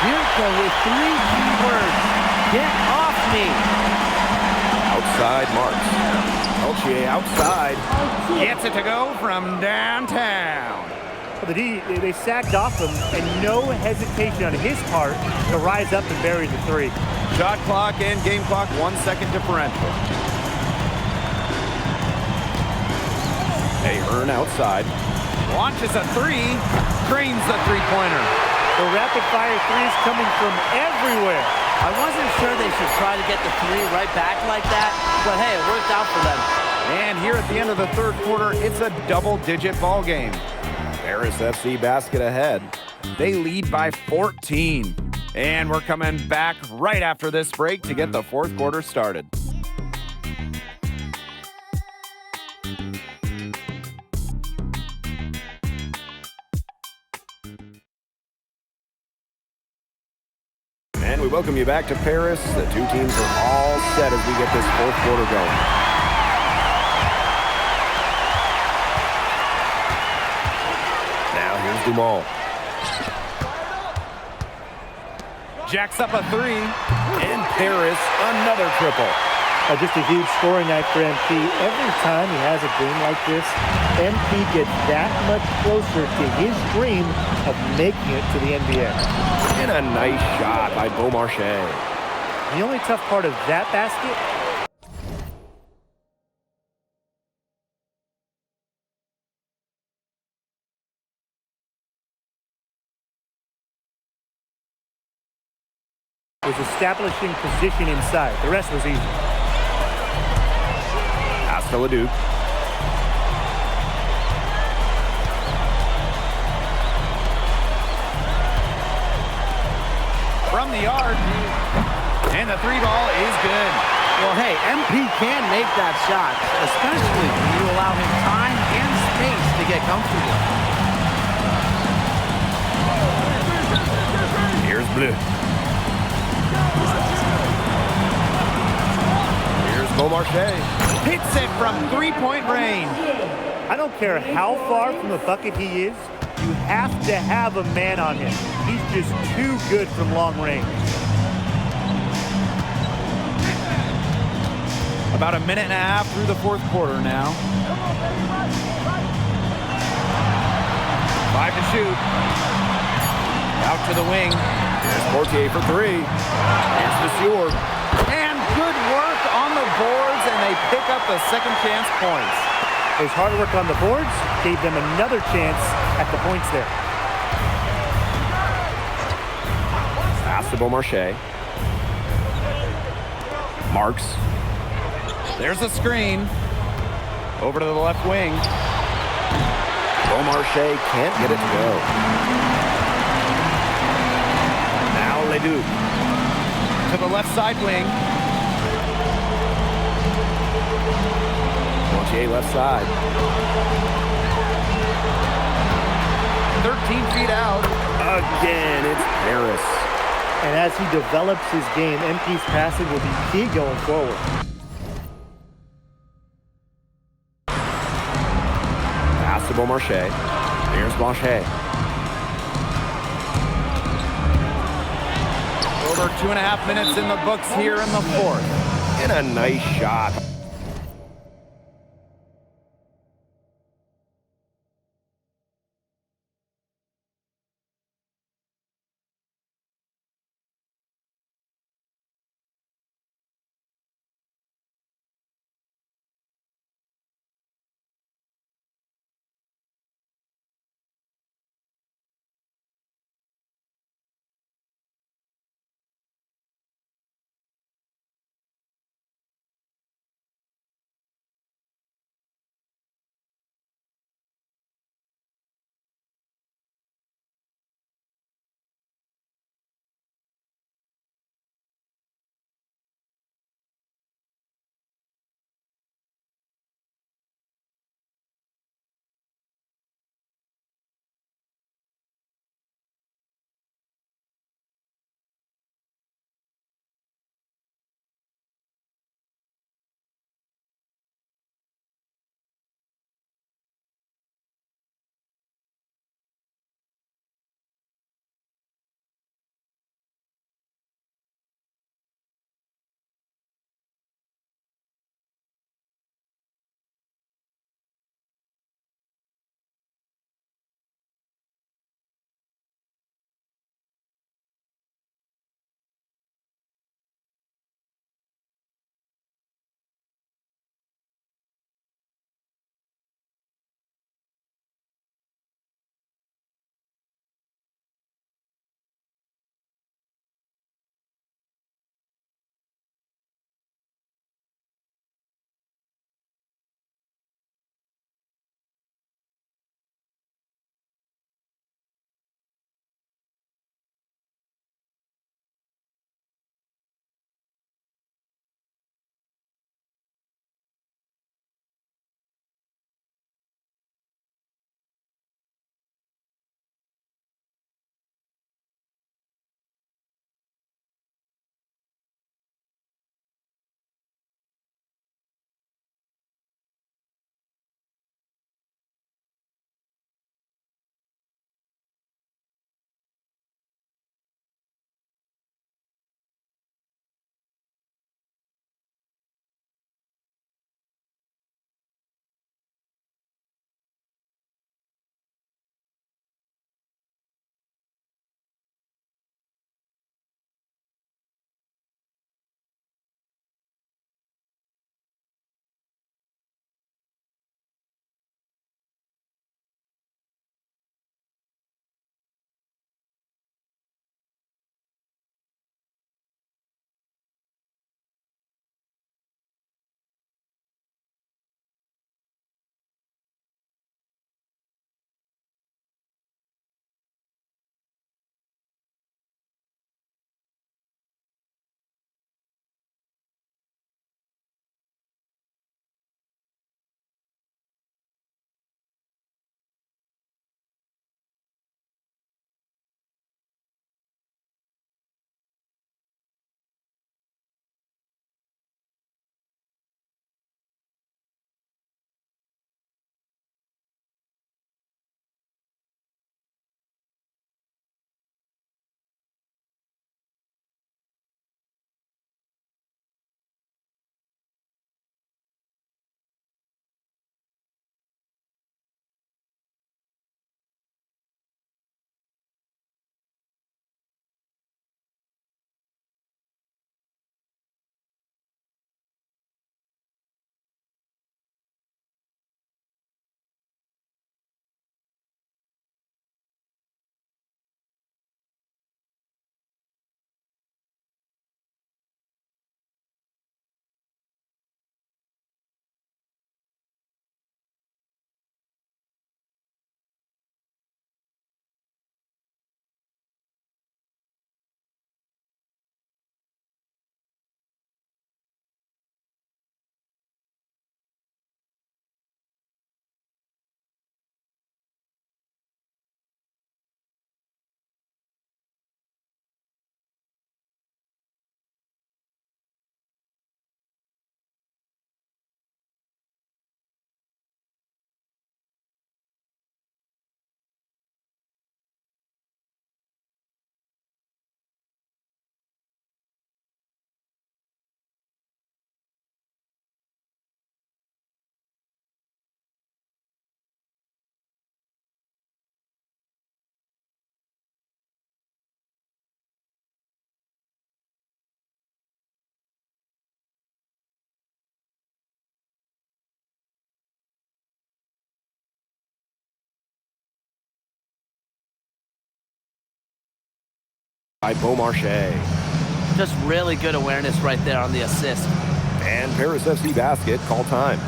Birka with 3 key words. Get off me. Outside Marks. Peltier outside. Gets it to go from downtown. Well, the D, they sacked off him, and no hesitation on his part to rise up and bury the 3. Shot clock and game clock 1 second differential. Ahern outside. Launches a 3. Drains the three-pointer. The rapid-fire 3s coming from everywhere. I wasn't sure they should try to get the 3 right back like that, but hey, it worked out for them. And here at the end of the third quarter, it's a double-digit ball game. Paris FC basket ahead. They lead by 14. And we're coming back right after this break to get the fourth quarter started. And we welcome you back to Paris. The two teams are all set as we get this fourth quarter going. Now here's Dumont. Jacks up a 3. And Paris another triple. Just a huge scoring night for MP. Every time he has a game like this, MP gets that much closer to his dream of making it to the NBA. And a nice shot by Beaumarchais. The only tough part of that basket was establishing position inside. The rest was easy. Pass to Leduc. From the arc. And the 3 ball is good. Well, hey, MP can make that shot, especially when you allow him time and space to get comfortable. Here's Bleu. Here's Beaumarchais. Hits it from three-point range. I don't care how far from the bucket he is, you have to have a man on him. He's just too good from long range. About a minute and a half through the fourth quarter now. 5 to shoot. Out to the wing. Here's Portier for 3. Here's Vasseur. And good work on the boards, and they pick up the second chance points. His hard work on the boards gave them another chance at the points there. Pass to Beaumarchais. Marks. There's a screen. Over to the left wing. Beaumarchais can't get it to go. Now Leduc. To the left side wing. Montier left side. 13 feet out. Again, it's Paris. And as he develops his game, MP's passing will be key going forward. Pass to Beaumarchais. Here's Blanchet. Over 2.5 minutes in the books here in the fourth. And a nice shot. by Beaumarchais. Just really good awareness right there on the assist. And Paris FC basket, call time.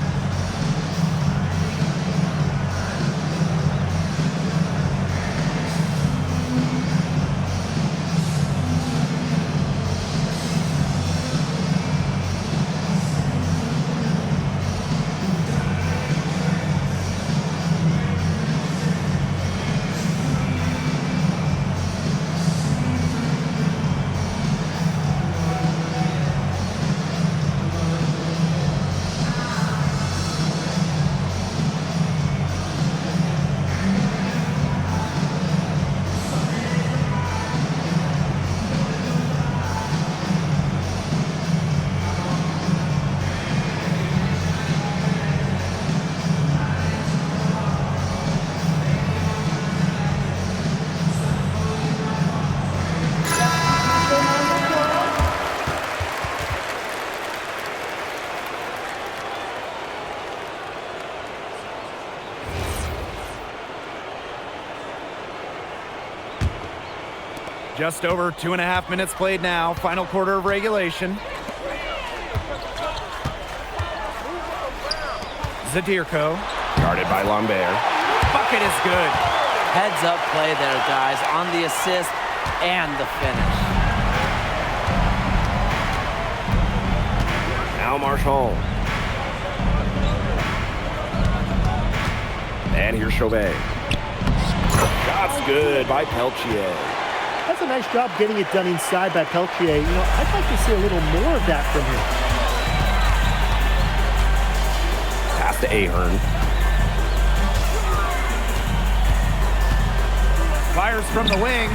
Just over 2.5 minutes played now. Final quarter of regulation. Zadirko. Guarded by Lambert. Bucket is good. Heads up play there, guys, on the assist and the finish. Now Marchand. And here's Chauvet. Shot's good by Peltier. That's a nice job getting it done inside by Peltier. You know, I'd like to see a little more of that from him. Pass to Ahern. Fires from the wing.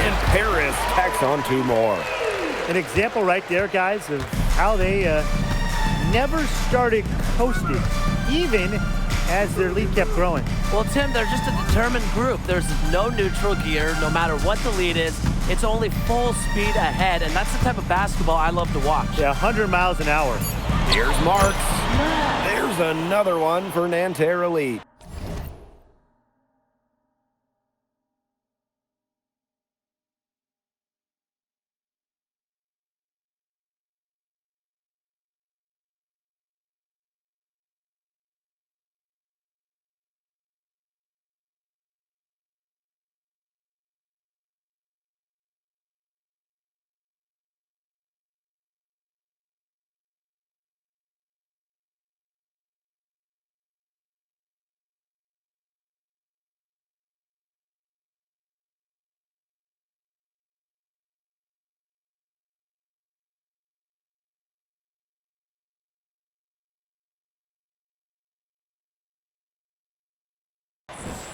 And Paris tacks on 2 more. An example right there, guys, of how they never started coasting, even as their lead kept growing. Well, Tim, they're just a determined group. There's no neutral gear, no matter what the lead is. It's only full speed ahead, and that's the type of basketball I love to watch. Yeah, 100 miles an hour. Here's Marks. There's another one for Nanterre Elite.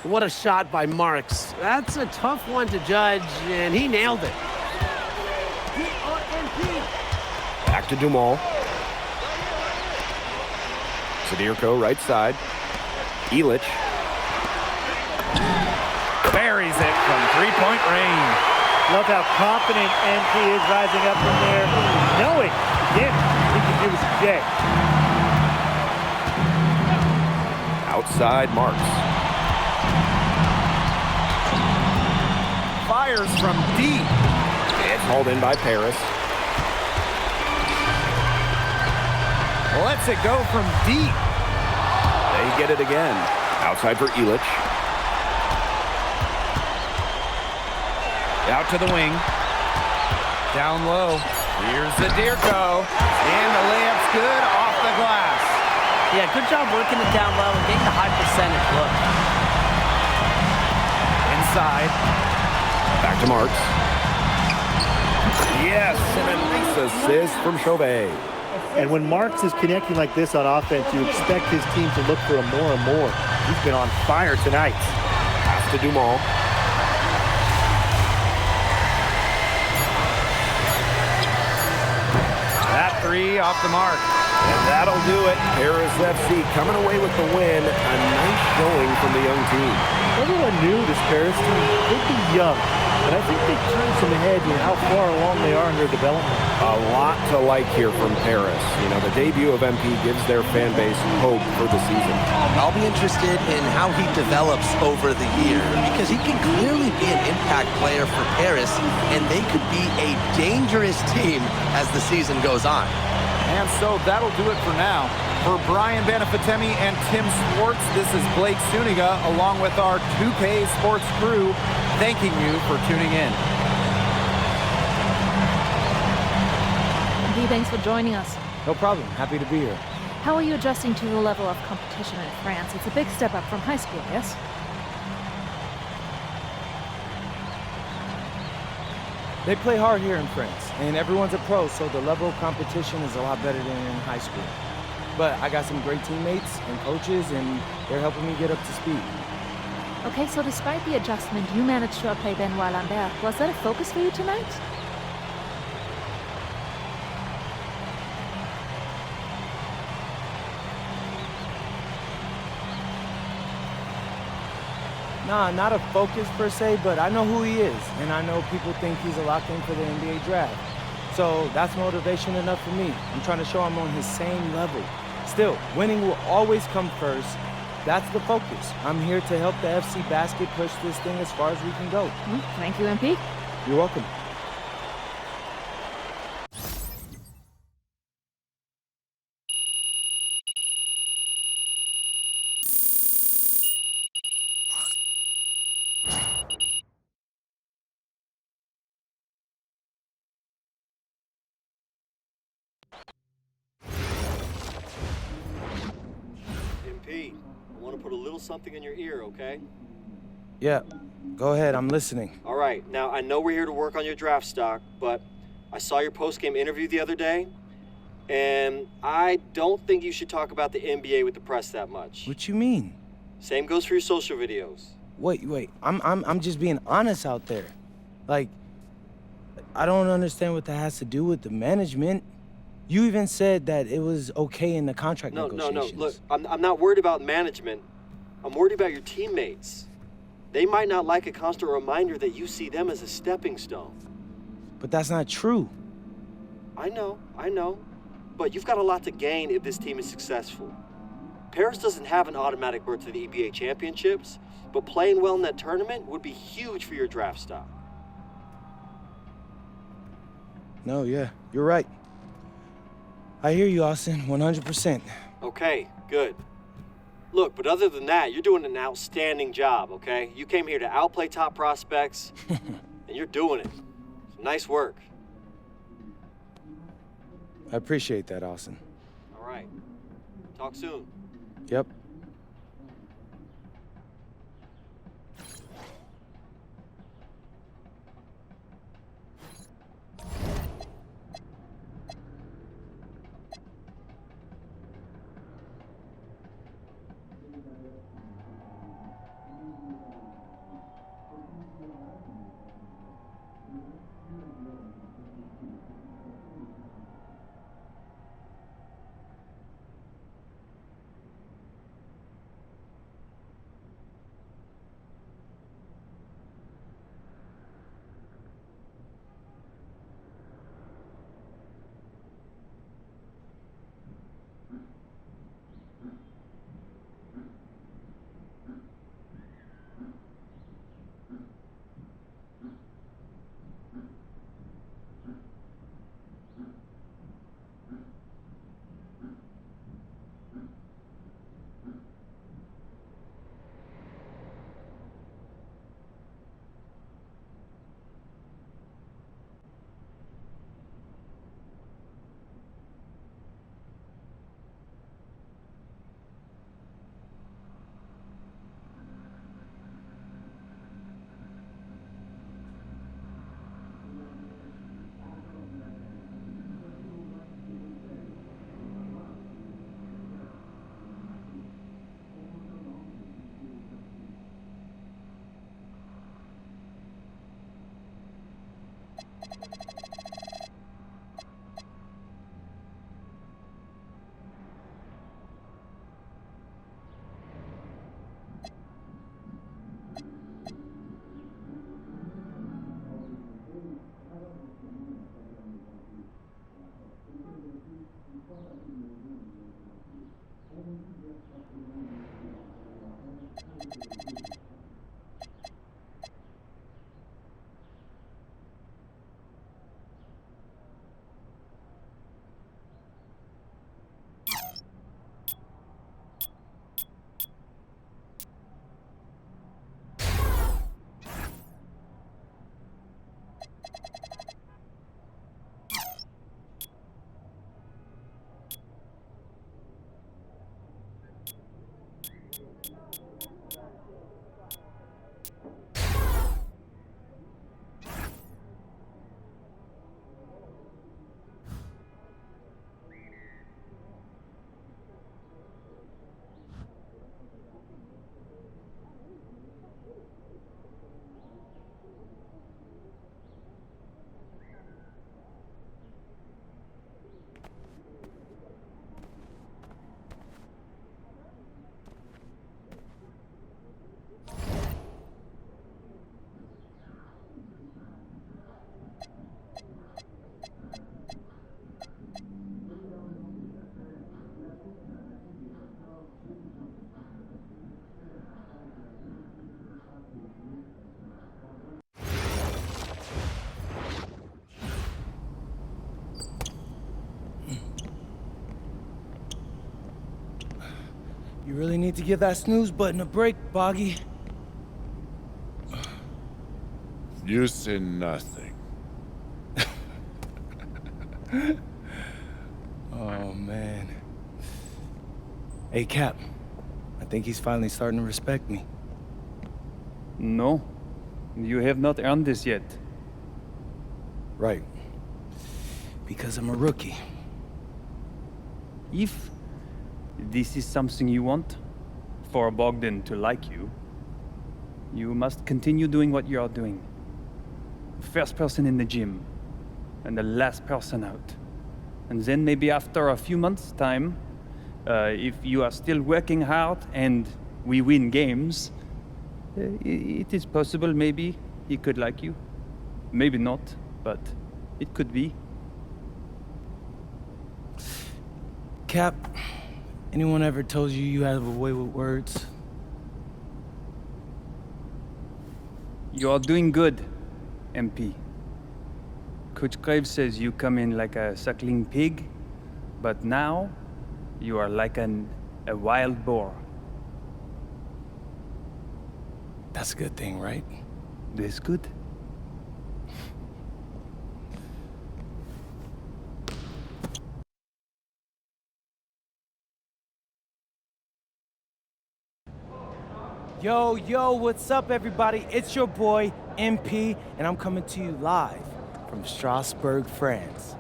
What a shot by Marks. That's a tough one to judge, and he nailed it. Back to Dumont. Zadirko right side. Elich. Buries it from 3-point range. Love how confident NP is rising up from there, knowing, again, he can do this today. Outside Marks. Fires from deep. It's hauled in by Paris. Lets it go from deep. They get it again. Outside for Elich. Out to the wing. Down low. Here's Zadirko. And the layup's good off the glass. Yeah, good job working it down low and getting the high percentage look. Inside. Back to Marks. Yes, and a nice assist from Chauvet. And when Marks is connecting like this on offense, you expect his team to look for a more and more. He's been on fire tonight. Pass to Dumont. That 3 off the mark. And that'll do it. Paris FC coming away with the win. A nice showing from the young team. Everyone knew this Paris team would be young, but I think they've turned some heads in how far along they are in their development. A lot to like here from Paris. You know, the debut of MP gives their fan base hope for the season. I'll be interested in how he develops over the year because he can clearly be an impact player for Paris, and they could be a dangerous team as the season goes on. And so that'll do it for now. For Brian Banafitemi and Tim Swartz, this is Blake Suniga along with our 2K Sports crew thanking you for tuning in. Andy, thanks for joining us. No problem. Happy to be here. How are you adjusting to the level of competition in France? It's a big step up from high school, yes? They play hard here in France, and everyone's a pro, so the level of competition is a lot better than in high school. But I got some great teammates and coaches, and they're helping me get up to speed. Okay, so despite the adjustment, you managed to outplay Benoit Lambert. Was that a focus for you tonight? Nah, not a focus per se, but I know who he is, and I know people think he's a lock-in for the NBA draft. So that's motivation enough for me. I'm trying to show I'm on his same level. Still, winning will always come first. That's the focus. I'm here to help the FC Basket push this thing as far as we can go. Thank you, MP. You're welcome. MP, I want to put a little something in your ear, okay? Yeah, go ahead. I'm listening. All right, now I know we're here to work on your draft stock, but I saw your post-game interview the other day, and I don't think you should talk about the NBA with the press that much. What you mean? Same goes for your social videos. Wait. I'm just being honest out there. Like, I don't understand what that has to do with the management. You even said that it was okay in the contract negotiations. No. Look, I'm not worried about management. I'm worried about your teammates. They might not like a constant reminder that you see them as a stepping stone. But that's not true. I know. But you've got a lot to gain if this team is successful. Paris doesn't have an automatic berth to the NBA championships, but playing well in that tournament would be huge for your draft stock. No, yeah, you're right. I hear you, Austin, 100%. Okay, good. Look, but other than that, you're doing an outstanding job, okay? You came here to outplay top prospects, and you're doing it. Nice work. I appreciate that, Austin. All right. Talk soon. Yep. really need to give that snooze button a break, Boggy. You say nothing. Oh, man. Hey, Cap. I think he's finally starting to respect me. No, you have not earned this yet. Right. Because I'm a rookie. If this is something you want, for Bogdan to like you, you must continue doing what you are doing. First person in the gym, and the last person out. And then maybe after a few months' time, if you are still working hard and we win games, it is possible maybe he could like you. Maybe not, but it could be. Cap, anyone ever told you you have a way with words? You are doing good, MP. Coach Graves says you come in like a suckling pig, but now you are like a wild boar. That's a good thing, right? That's good. Yo, what's up, everybody? It's your boy, MP, and I'm coming to you live from Strasbourg, France.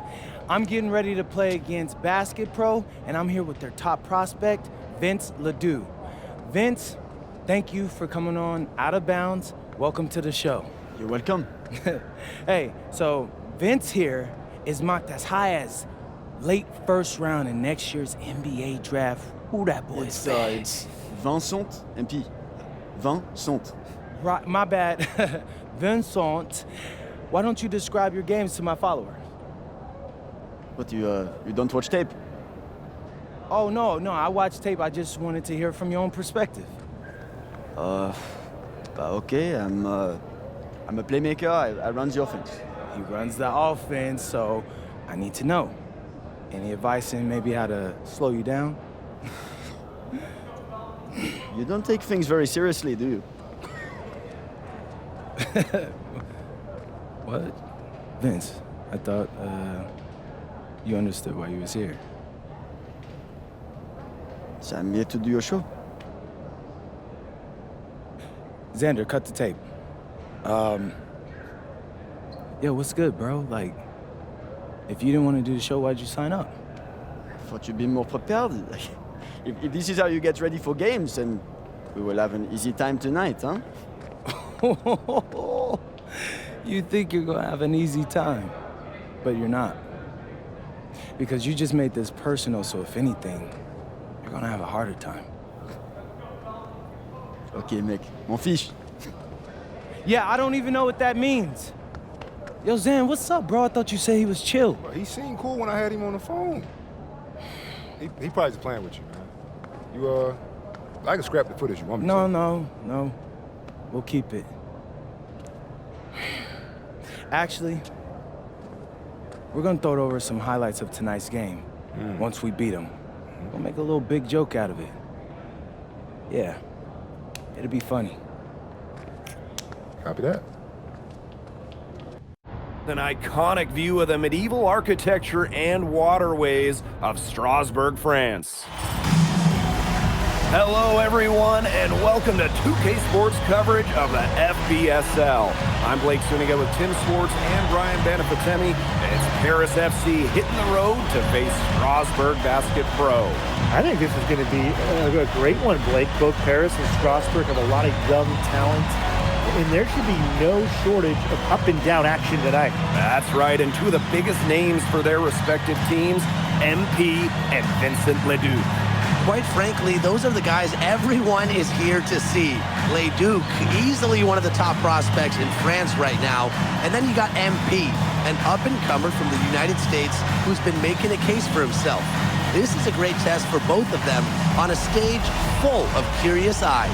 I'm getting ready to play against Basket Pro, and I'm here with their top prospect, Vince Ledoux. Vince, thank you for coming on Out of Bounds. Welcome to the show. You're welcome. Hey, so Vince here is mocked as high as late first round in next year's NBA draft. Who that boy is? It's Vincent, MP. Vincent. Right, my bad. Vincent. Why don't you describe your games to my follower? But you don't watch tape? Oh, no, I watch tape. I just wanted to hear from your own perspective. Okay, I'm a playmaker. I run the offense. He runs the offense, so I need to know. Any advice in maybe how to slow you down? You don't take things very seriously, do you? What? Vince, I thought, you understood why you was here. So I'm here to do your show. Xander, cut the tape. Yo, what's good, bro? Like, if you didn't want to do the show, why'd you sign up? I thought you'd be more prepared. If this is how you get ready for games, then we will have an easy time tonight, huh? You think you're gonna have an easy time, but you're not. Because you just made this personal, so if anything, you're gonna have a harder time. Okay, mec. M'en fiche. Yeah, I don't even know what that means. Yo, Zan, what's up, bro? I thought you said he was chill. Well, he seemed cool when I had him on the phone. He probably just playing with you, man. You, I can scrap the footage you want me to. No. We'll keep it. Actually, we're gonna throw over some highlights of tonight's game. Once we beat them. We'll make a little big joke out of it. Yeah, it'll be funny. Copy that. An iconic view of the medieval architecture and waterways of Strasbourg, France. Hello, everyone, and welcome to 2K Sports coverage of the FBSL. I'm Blake Suniga with Tim Swartz and Brian Benefitemi. It's Paris FC hitting the road to face Strasbourg Basket Pro. I think this is going to be a great one, Blake. Both Paris and Strasbourg have a lot of young talent, and there should be no shortage of up-and-down action tonight. That's right, and two of the biggest names for their respective teams, MP and Vincent Ledoux. Quite frankly, those are the guys everyone is here to see. Ledoux, easily one of the top prospects in France right now. And then you got MP, an up-and-comer from the United States who's been making a case for himself. This is a great test for both of them on a stage full of curious eyes.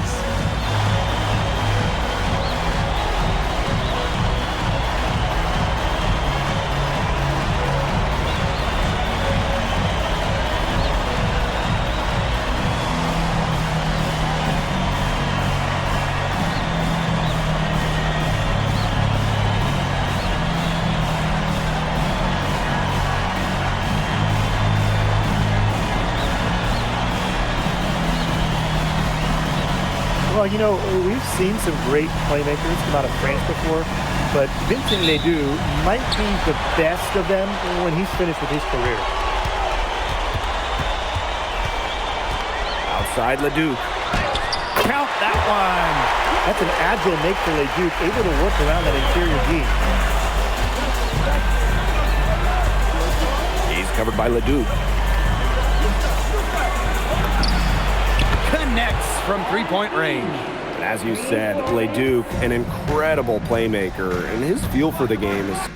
Well, you know, we've seen some great playmakers come out of France before, but Vincent Ledoux might be the best of them when he's finished with his career. Outside Leduc. Count that one. That's an agile make for Leduc, able to work around that interior D. He's covered by Leduc. Connects from three-point range. As you said, Leduc, an incredible playmaker, and his feel for the game is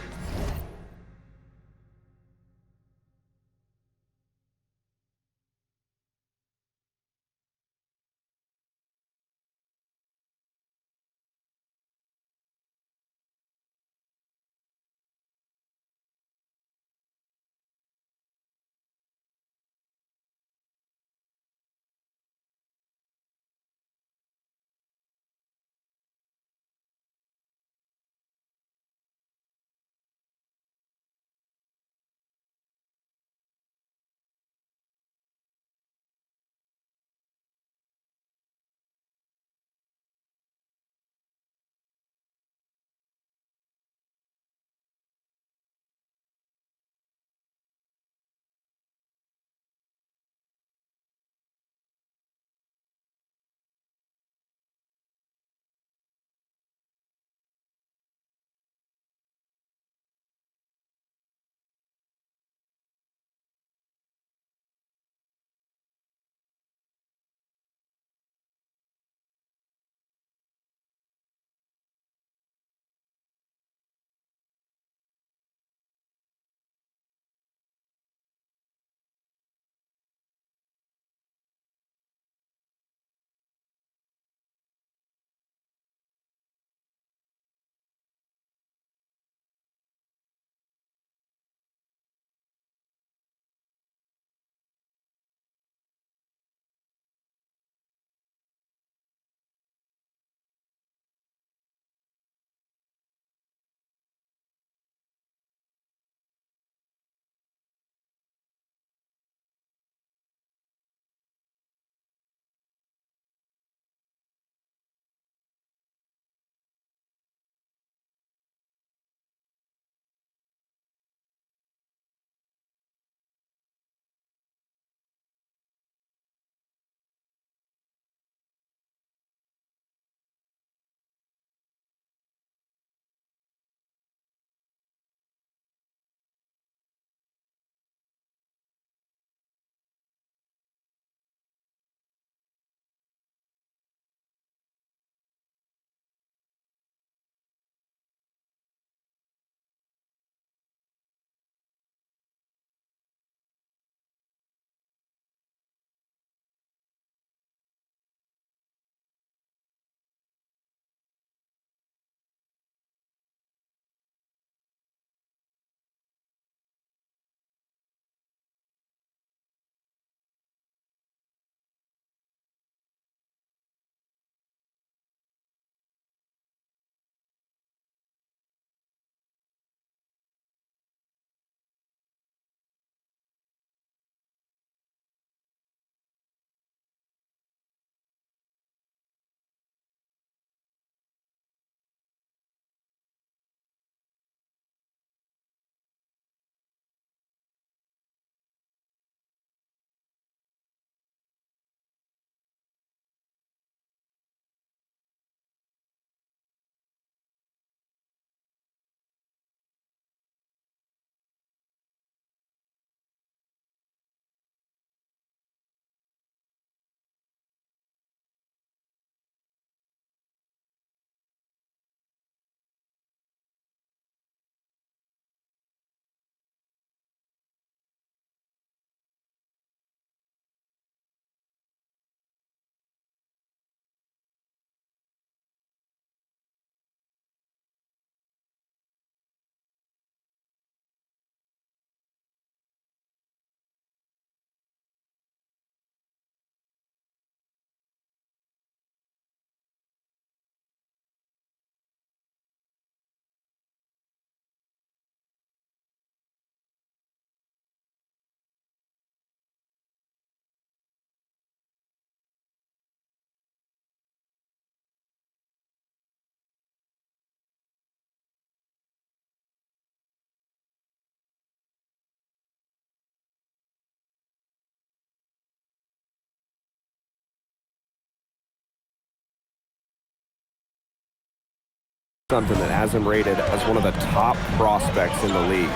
something that has him rated as one of the top prospects in the league.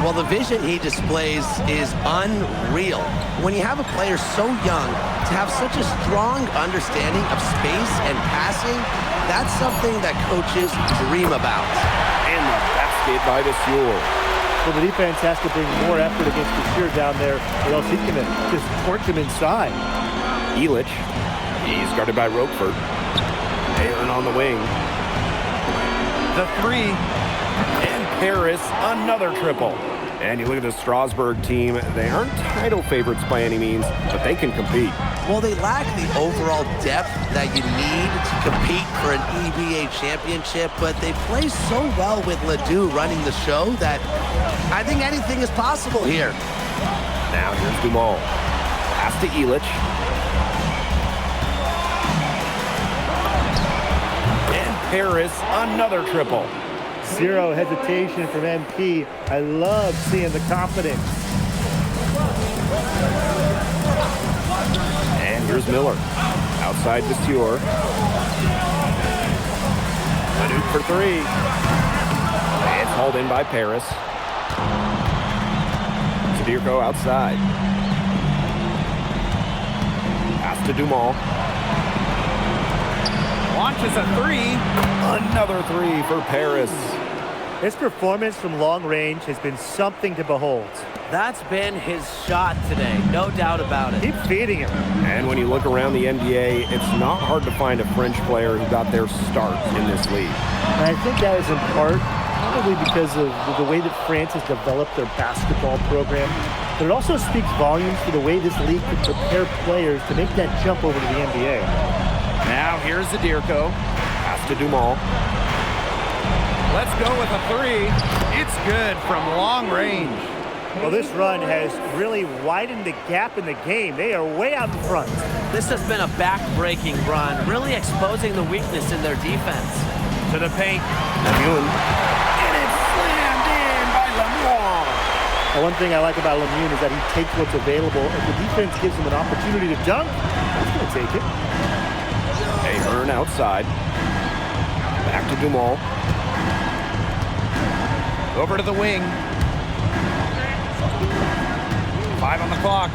Well, the vision he displays is unreal. When you have a player so young, to have such a strong understanding of space and passing, that's something that coaches dream about. And the basket by Vasseur. Well, the defense has to bring more effort against Vasseur down there, or else he's going to just torch him inside. Elich, he's guarded by Roquefort. Aaron on the wing. The three. And Paris, another triple. And you look at the Strasburg team, they aren't title favorites by any means, but they can compete. Well, they lack the overall depth that you need to compete for an EBA championship, but they play so well with Ledoux running the show that I think anything is possible here. Now here's Dumal. Pass to Elich. And Paris, another triple. Zero hesitation from MP. I love seeing the confidence. And here's Miller. Outside Vasseur. Ledoux for three. And hauled in by Paris. Zadirko outside. Pass to Dumal. Launches a three. Another three for Paris. His performance from long range has been something to behold. That's been his shot today, no doubt about it. Keep feeding him. And when you look around the NBA, it's not hard to find a French player who got their start in this league. And I think that is in part probably because of the way that France has developed their basketball program. But it also speaks volumes for the way this league can prepare players to make that jump over to the NBA. Now here's Zadirko. Pass to Dumal. Let's go with a three. It's good from long range. Well, this run has really widened the gap in the game. They are way out in front. This has been a back-breaking run, really exposing the weakness in their defense. To the paint. Lemoine. And it's slammed in by Lemoine. Well, one thing I like about Lemoine is that he takes what's available. If the defense gives him an opportunity to dunk, he's going to take it. Ahern outside. Back to Dumal. Over to the wing. 5 on the clock.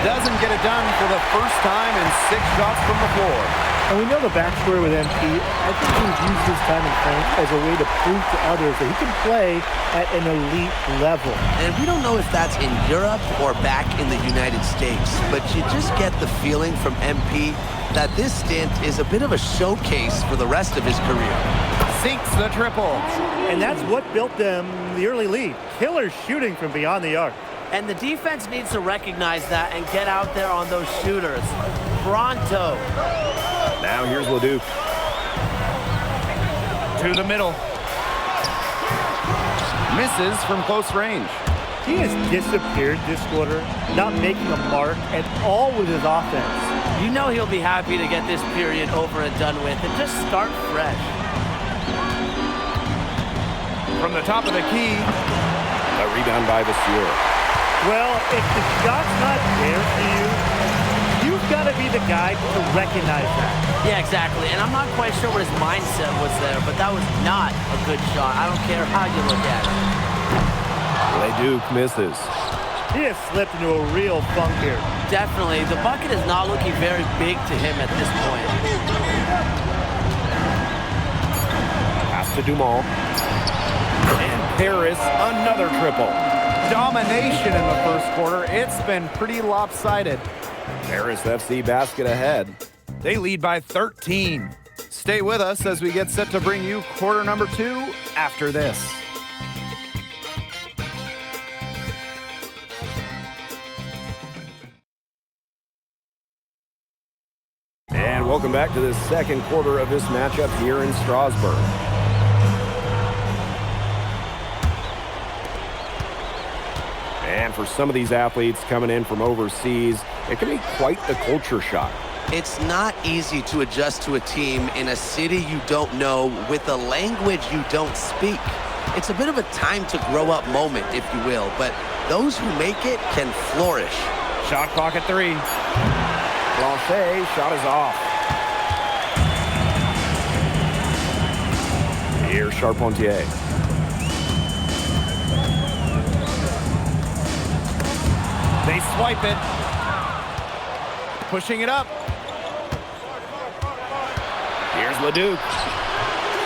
Doesn't get it done for the first time in 6 shots from the floor. And we know the backstory with MP. I think he's used his time in France as a way to prove to others that he can play at an elite level. And we don't know if that's in Europe or back in the United States, but you just get the feeling from MP that this stint is a bit of a showcase for the rest of his career. Sinks the triple. And that's what built them the early lead. Killer shooting from beyond the arc. And the defense needs to recognize that and get out there on those shooters. Pronto. Now here's Ledoux. To the middle. Misses from close range. He has disappeared this quarter, not making a mark at all with his offense. You know he'll be happy to get this period over and done with and just start fresh. From the top of the key. A rebound by Vasseur. Well, if the shot's not there for you, you've got to be the guy to recognize that. Yeah, exactly. And I'm not quite sure what his mindset was there, but that was not a good shot. I don't care how you look at it. Ledoux misses. He has slipped into a real funk here. Definitely. The bucket is not looking very big to him at this point. Pass to Dumal. And Paris, another triple. Domination in the first quarter. It's been pretty lopsided. Paris FC basket ahead. They lead by 13. Stay with us as we get set to bring you quarter number 2 after this. And welcome back to the second quarter of this matchup here in Strasbourg. And for some of these athletes coming in from overseas, it can be quite the culture shock. It's not easy to adjust to a team in a city you don't know with a language you don't speak. It's a bit of a time to grow up moment, if you will, but those who make it can flourish. Shot clock at 3. Blanchet, shot is off. Here's Charpentier. They swipe it. Pushing it up. Here's Leduc.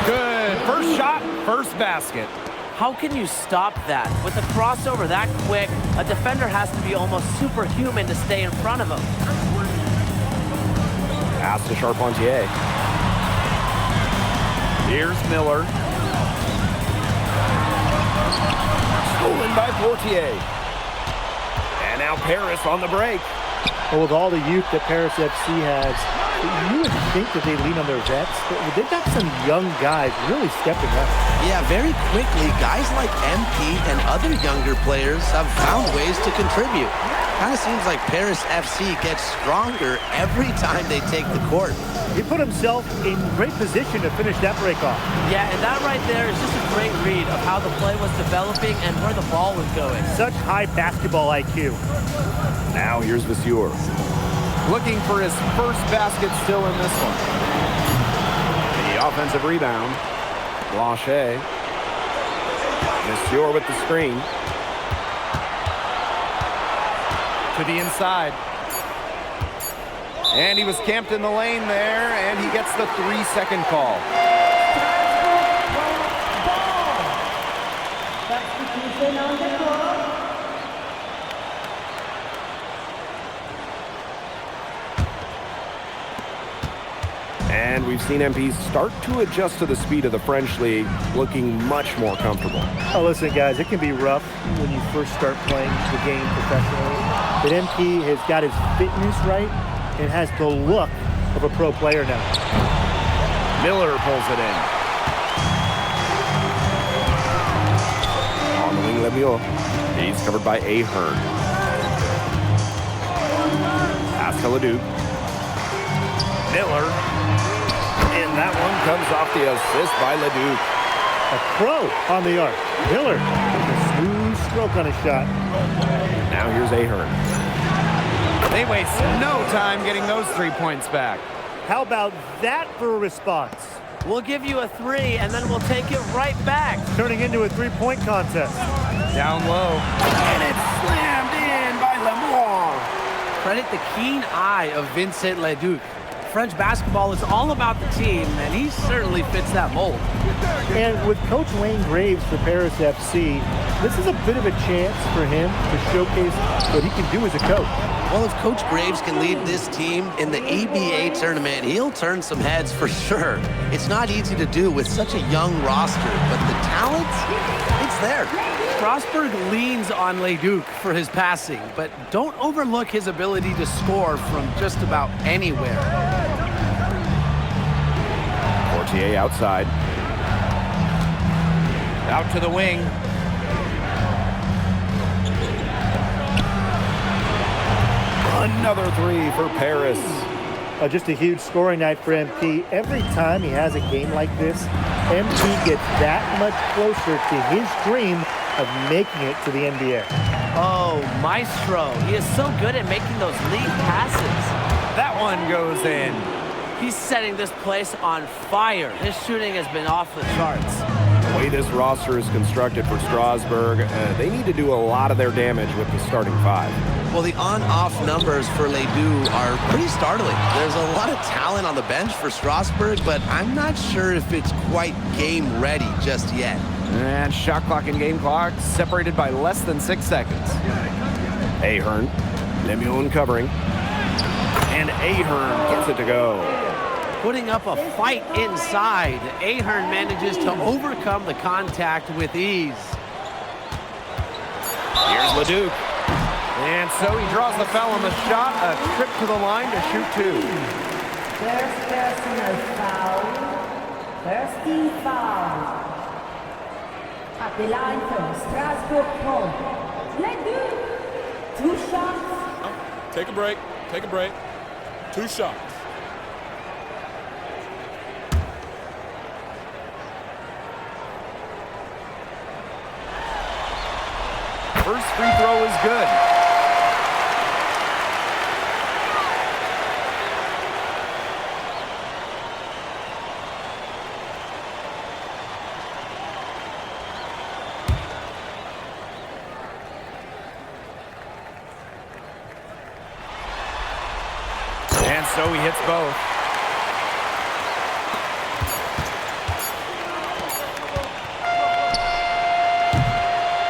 Good. First shot, first basket. How can you stop that? With a crossover that quick, a defender has to be almost superhuman to stay in front of him. Pass to Charpentier. Here's Miller. Stolen by Portier. And now Paris on the break. Well, with all the youth that Paris FC has, you would think that they lean on their vets, but they've got some young guys really stepping up. Yeah, very quickly, guys like MP and other younger players have found ways to contribute. Kind of seems like Paris FC gets stronger every time they take the court. He put himself in great position to finish that break off. Yeah, and that right there is just a great read of how the play was developing and where the ball was going. Such high basketball IQ. Now here's Vasseur. Looking for his first basket still in this one. The offensive rebound. Blanchet. Vasseur with the screen. To the inside. And he was camped in the lane there, and he gets the 3-second call. And we've seen MP start to adjust to the speed of the French league, looking much more comfortable. Oh, listen, guys, it can be rough when you first start playing the game professionally. But MP has got his fitness right and has the look of a pro player now. Miller pulls it in. On the wing, Lemieux. He's covered by Ahern. Pass to Leduc. Miller. And that one comes off the assist by Leduc. A pro on the arc. Miller with a smooth stroke on his shot. Now here's Ahern. They waste no time getting those 3 points back. How about that for a response? We'll give you a 3, and then we'll take it right back. Turning into a three-point contest. Down low. And it's slammed in by Lemoire. Credit the keen eye of Vincent Leduc. French basketball is all about the team, and he certainly fits that mold. And with Coach Wayne Graves for Paris FC, this is a bit of a chance for him to showcase what he can do as a coach. Well, if Coach Graves can lead this team in the EBA tournament, he'll turn some heads for sure. It's not easy to do with such a young roster, but the talent, it's there. Strasbourg leans on Leduc for his passing, but don't overlook his ability to score from just about anywhere. Portier outside. Out to the wing. Another 3 for Paris. Just a huge scoring night for MP. Every time he has a game like this, MP gets that much closer to his dream of making it to the NBA. Oh, maestro. He is so good at making those lead passes. That one goes in. He's setting this place on fire. His shooting has been off the charts. The way this roster is constructed for Strasbourg, they need to do a lot of their damage with the starting 5. Well, the on-off numbers for Ledoux are pretty startling. There's a lot of talent on the bench for Strasbourg, but I'm not sure if it's quite game ready just yet. And shot clock and game clock separated by less than 6 seconds. Ahern, Lemieux covering, and Ahern gets it to go. Putting up a fight inside, Ahern manages to overcome the contact with ease. Here's Leduc. And so he draws the foul on the shot, a trip to the line to shoot 2. First personal foul. First team foul. At the line from Strasbourg home. Leduc. 2 shots. Take a break. Take a break. 2 shots. First free throw is good. so he hits both.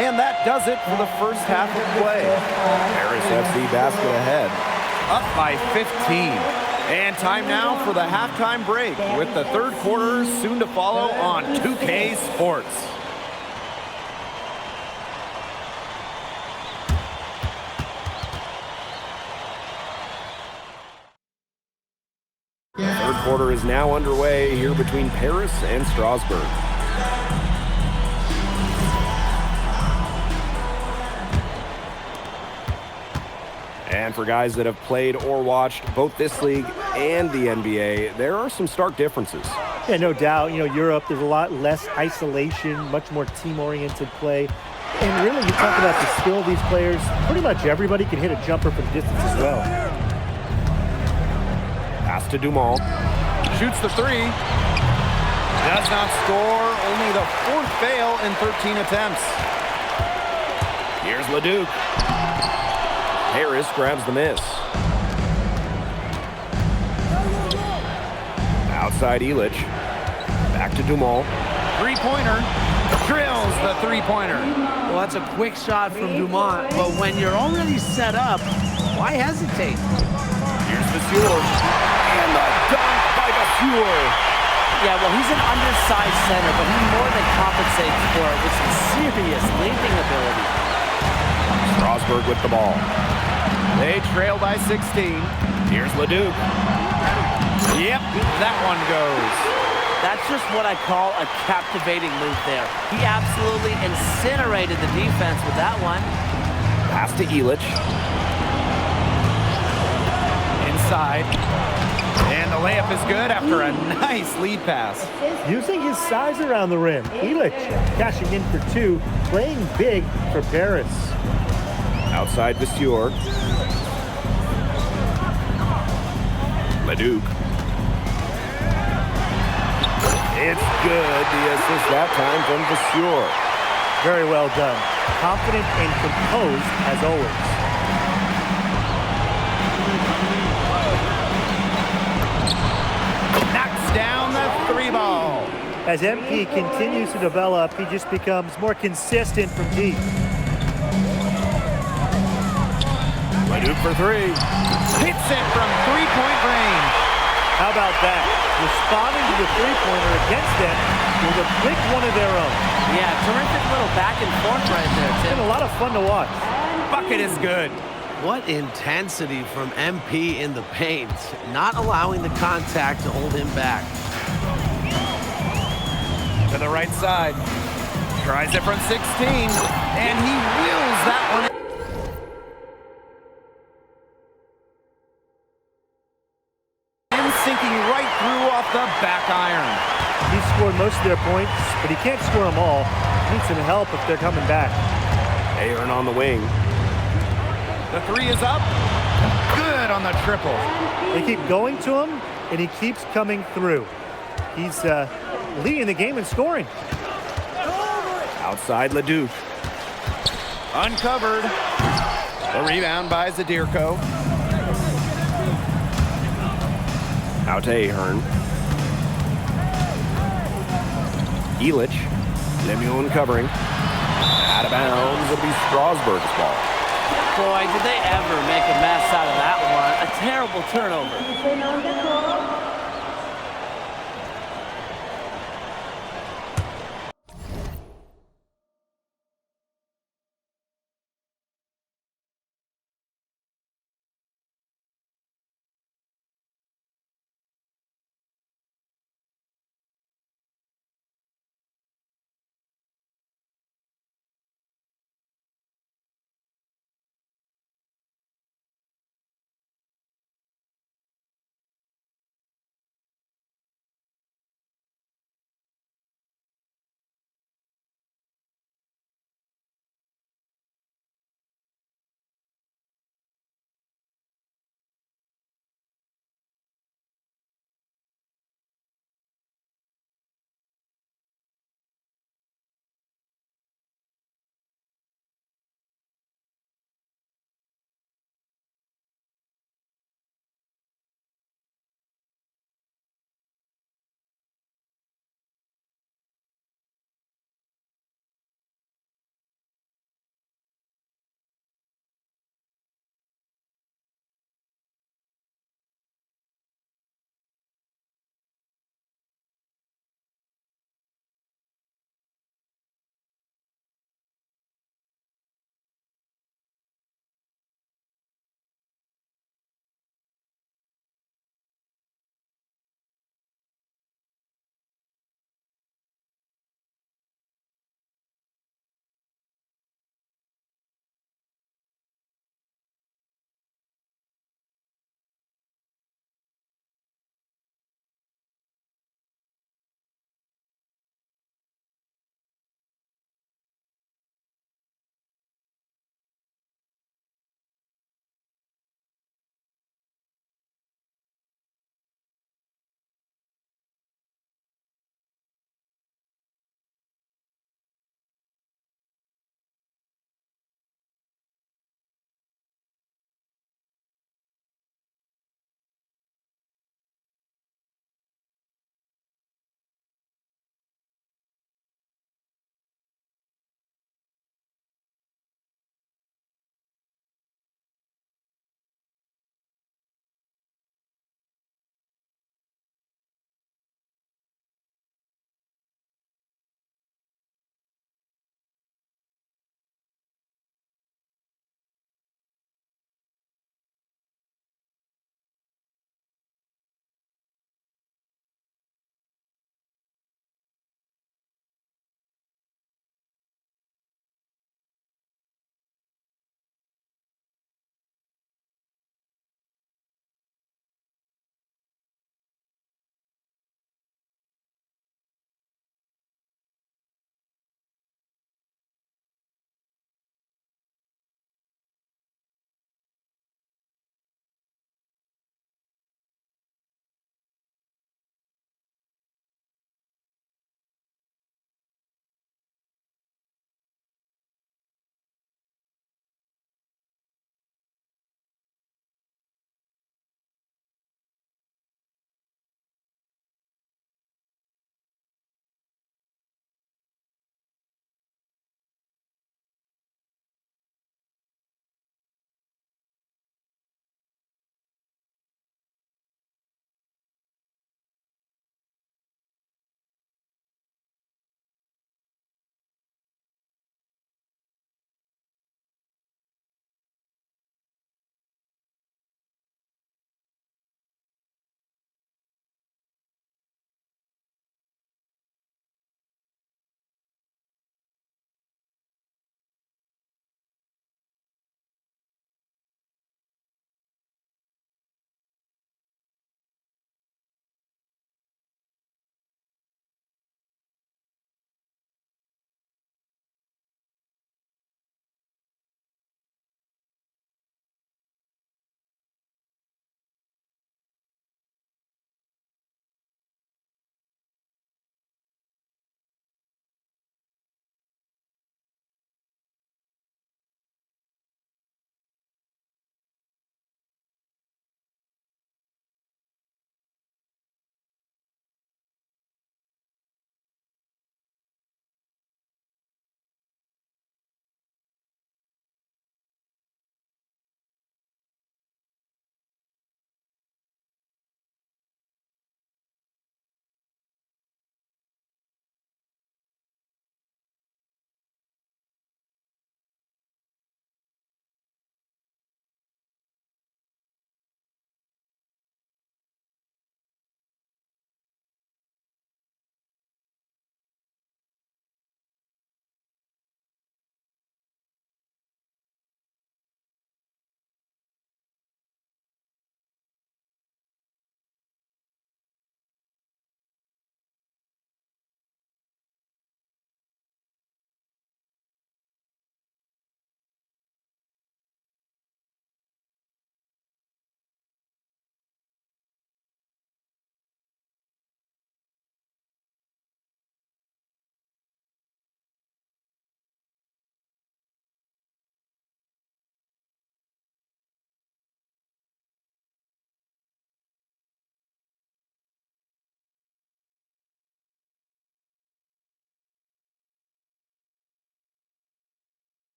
And that does it for the first half of play. Paris FC basket ahead, up by 15. And time now for the halftime break with the third quarter soon to follow on 2K Sports. The third quarter is now underway here between Paris and Strasbourg. And for guys that have played or watched both this league and the NBA, there are some stark differences. Yeah, no doubt. You know, Europe, there's a lot less isolation, much more team-oriented play. And really, you talk about the skill of these players, pretty much everybody can hit a jumper from distance as well. Pass to Dumont. Shoots the three. Does not score. Only the fourth fail in 13 attempts. Here's Leduc. Harris grabs the miss. Outside Illich. Back to Dumont. Three-pointer. Drills the three-pointer. Well, that's a quick shot from Dumont, but when you're already set up, why hesitate? Here's Vasseur. And the dunk by Vasseur. Yeah, well, he's an undersized center, but he more than compensates for it with some serious leaping ability. Strasbourg with the ball. They trail by 16. Here's Leduc. Yep, that one goes. That's just what I call a captivating move there. He absolutely incinerated the defense with that one. Pass to Illich. Inside. And the layup is good after a nice lead pass. Using his size around the rim. Illich cashing in for two, playing big for Paris. Outside Vasseur. Leduc. It's good. The assist that time from Vasseur. Very well done. Confident and composed as always. Knocks down the three ball. As MP continues to develop, he just becomes more consistent from deep. Leduc for three. Hits it from three-point range. How about that? Responding to the three-pointer against them with a quick one of their own. Yeah, terrific little back and forth right there, Tim. It's been a lot of fun to watch. Bucket is good. What intensity from MP in the paint, not allowing the contact to hold him back. To the right side. Tries it from 16, and he wheels that one. Sinking right through off the back iron. He scored most of their points, but he can't score them all. Needs some help if they're coming back. Aaron on the wing. The three is up. Good on the triple. They keep going to him, and he keeps coming through. He's leading the game in scoring. Outside Leduc. Uncovered. The rebound by Zadirko. Out to Ahern. Illich. Lemieux covering. Out of bounds. It'll be Strasbourg's ball. Boy, did they ever make a mess out of that one. A terrible turnover.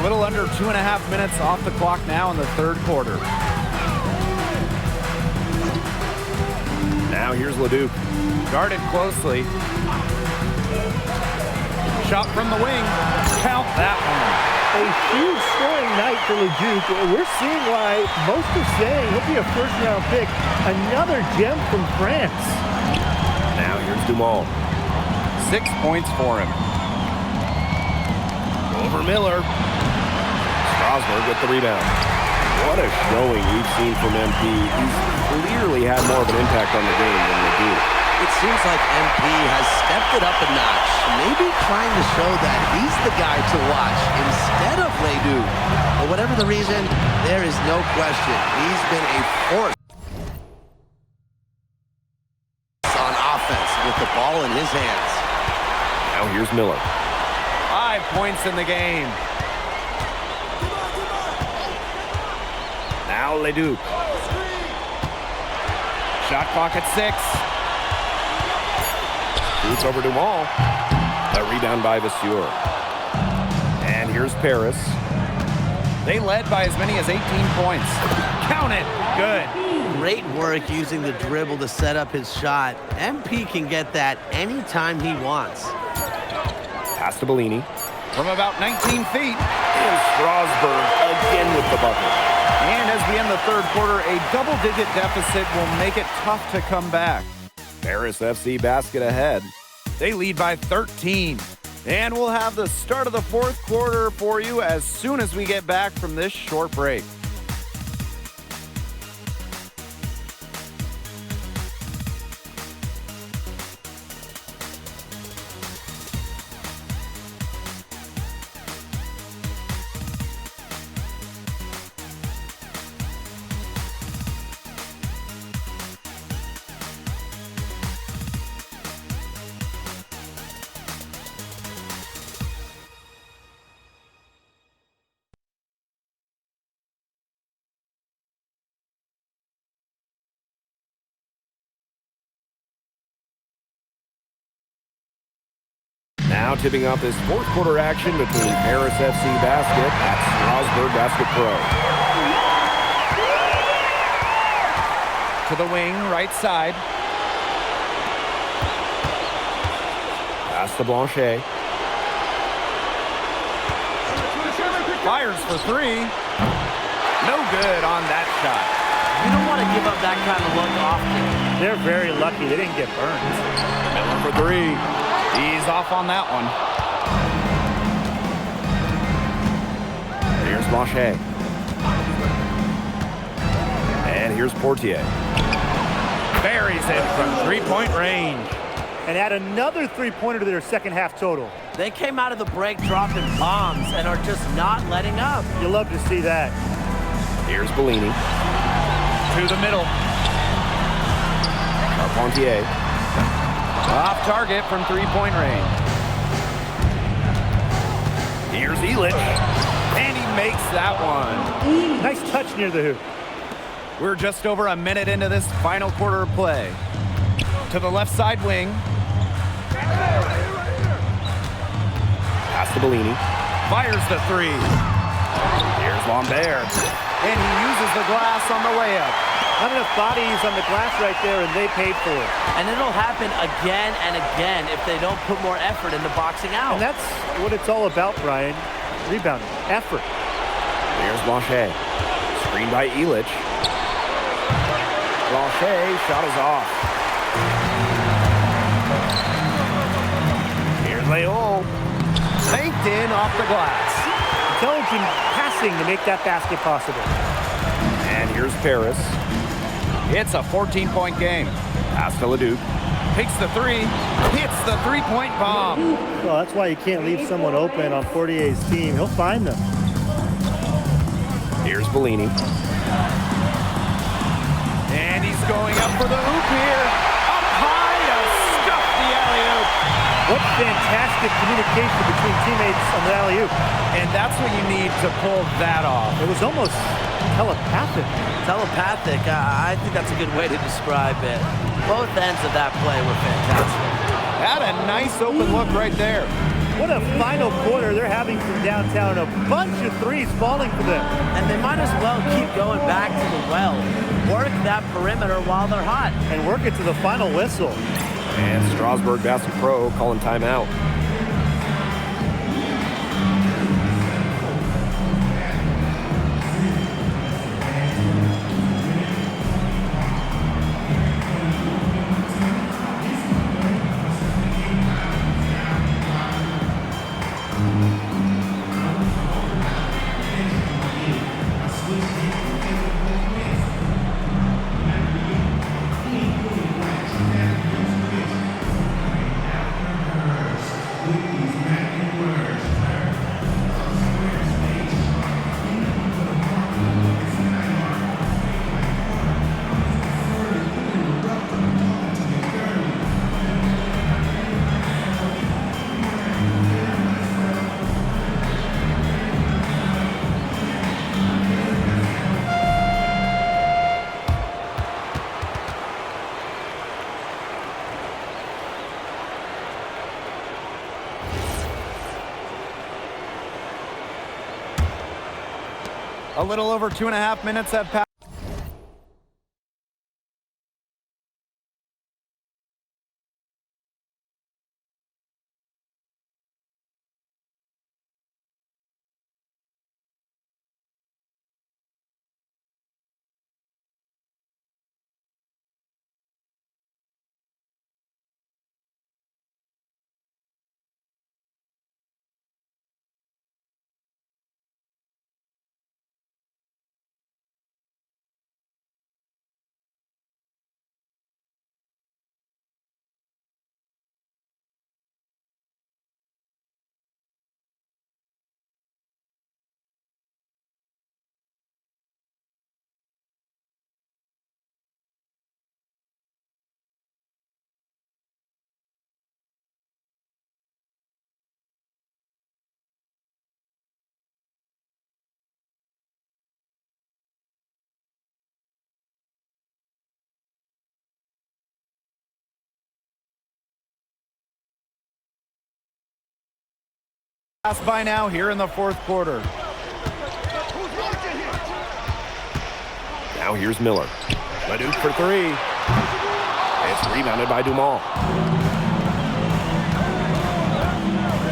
little under 2.5 minutes off the clock now in the third quarter. Now here's Leduc. Guarded closely. Shot from the wing. Count that one. A huge scoring night for Leduc. We're seeing why most are saying he'll be a first-round pick. Another gem from France. Now here's Dumont. 6 points for him. Over Miller. Strasburg with the rebound. What a showing we've seen from MP. He's clearly had more of an impact on the game than Leduc. It seems like MP has stepped it up a notch, maybe trying to show that he's the guy to watch instead of Leduc. But whatever the reason, there is no question. He's been a force on offense with the ball in his hands. Now here's Miller. 5 points in the game. Now Leduc. Shot clock at 6. Shoots over Dumont. A rebound by Vasseur. And here's Paris. They led by as many as 18 points. Count it. Good. Great work using the dribble to set up his shot. MP can get that anytime he wants. Pass to Bellini. From about 19 feet. And Strasburg again with the bucket. And as we end the third quarter, a double-digit deficit will make it tough to come back. Paris FC basket ahead. They lead by 13. And we'll have the start of the fourth quarter for you as soon as we get back from this short break. Now tipping off this fourth quarter action between Paris FC Basket at Strasburg Basket Pro. To the wing, right side. Pass to Blanchet. Fires for 3. No good on that shot. You don't want to give up that kind of look often. They're very lucky they didn't get burned. Miller for 3. He's off on that one. Here's Blanchet. And here's Portier. Buries it from three-point range. And add another three-pointer to their second half total. They came out of the break dropping bombs and are just not letting up. You love to see that. Here's Bellini. To the middle. Carpentier. Off target from three-point range. Here's Elitch. And he makes that one. Nice touch near the hoop. We're just over a minute into this final quarter of play. To the left side wing. Pass to Bellini. Fires the 3. Here's Lambert. And he uses the glass on the layup. Not enough bodies on the glass right there, and they paid for it. And it'll happen again and again if they don't put more effort into boxing out. And that's what it's all about, Brian. Rebounding, effort. Here's Blanchet. Screened by Elitch. Blanchet, shot is off. Here's Leol. Banked in off the glass. Intelligent passing to make that basket possible. And here's Paris. It's a 14-point game. Pass to Leduc. Takes the 3. Hits the three-point bomb. Well, that's why you can't leave someone open on Portier's team. He'll find them. Here's Bellini. And he's going up for the hoop here. Up high to stuff the alley-oop. What fantastic communication between teammates on the alley-oop. And that's what you need to pull that off. It was almost telepathic. Telepathic, I think that's a good way to describe it. Both ends of that play were fantastic. Had a nice open look right there. What a final quarter they're having from downtown. A bunch of threes falling for them. And they might as well keep going back to the well. Work that perimeter while they're hot. And work it to the final whistle. And Strasburg Basket Pro calling timeout. A little over 2.5 minutes have passed. By now here in the fourth quarter. Now here's Miller. Leduc for three. It's rebounded by Dumont.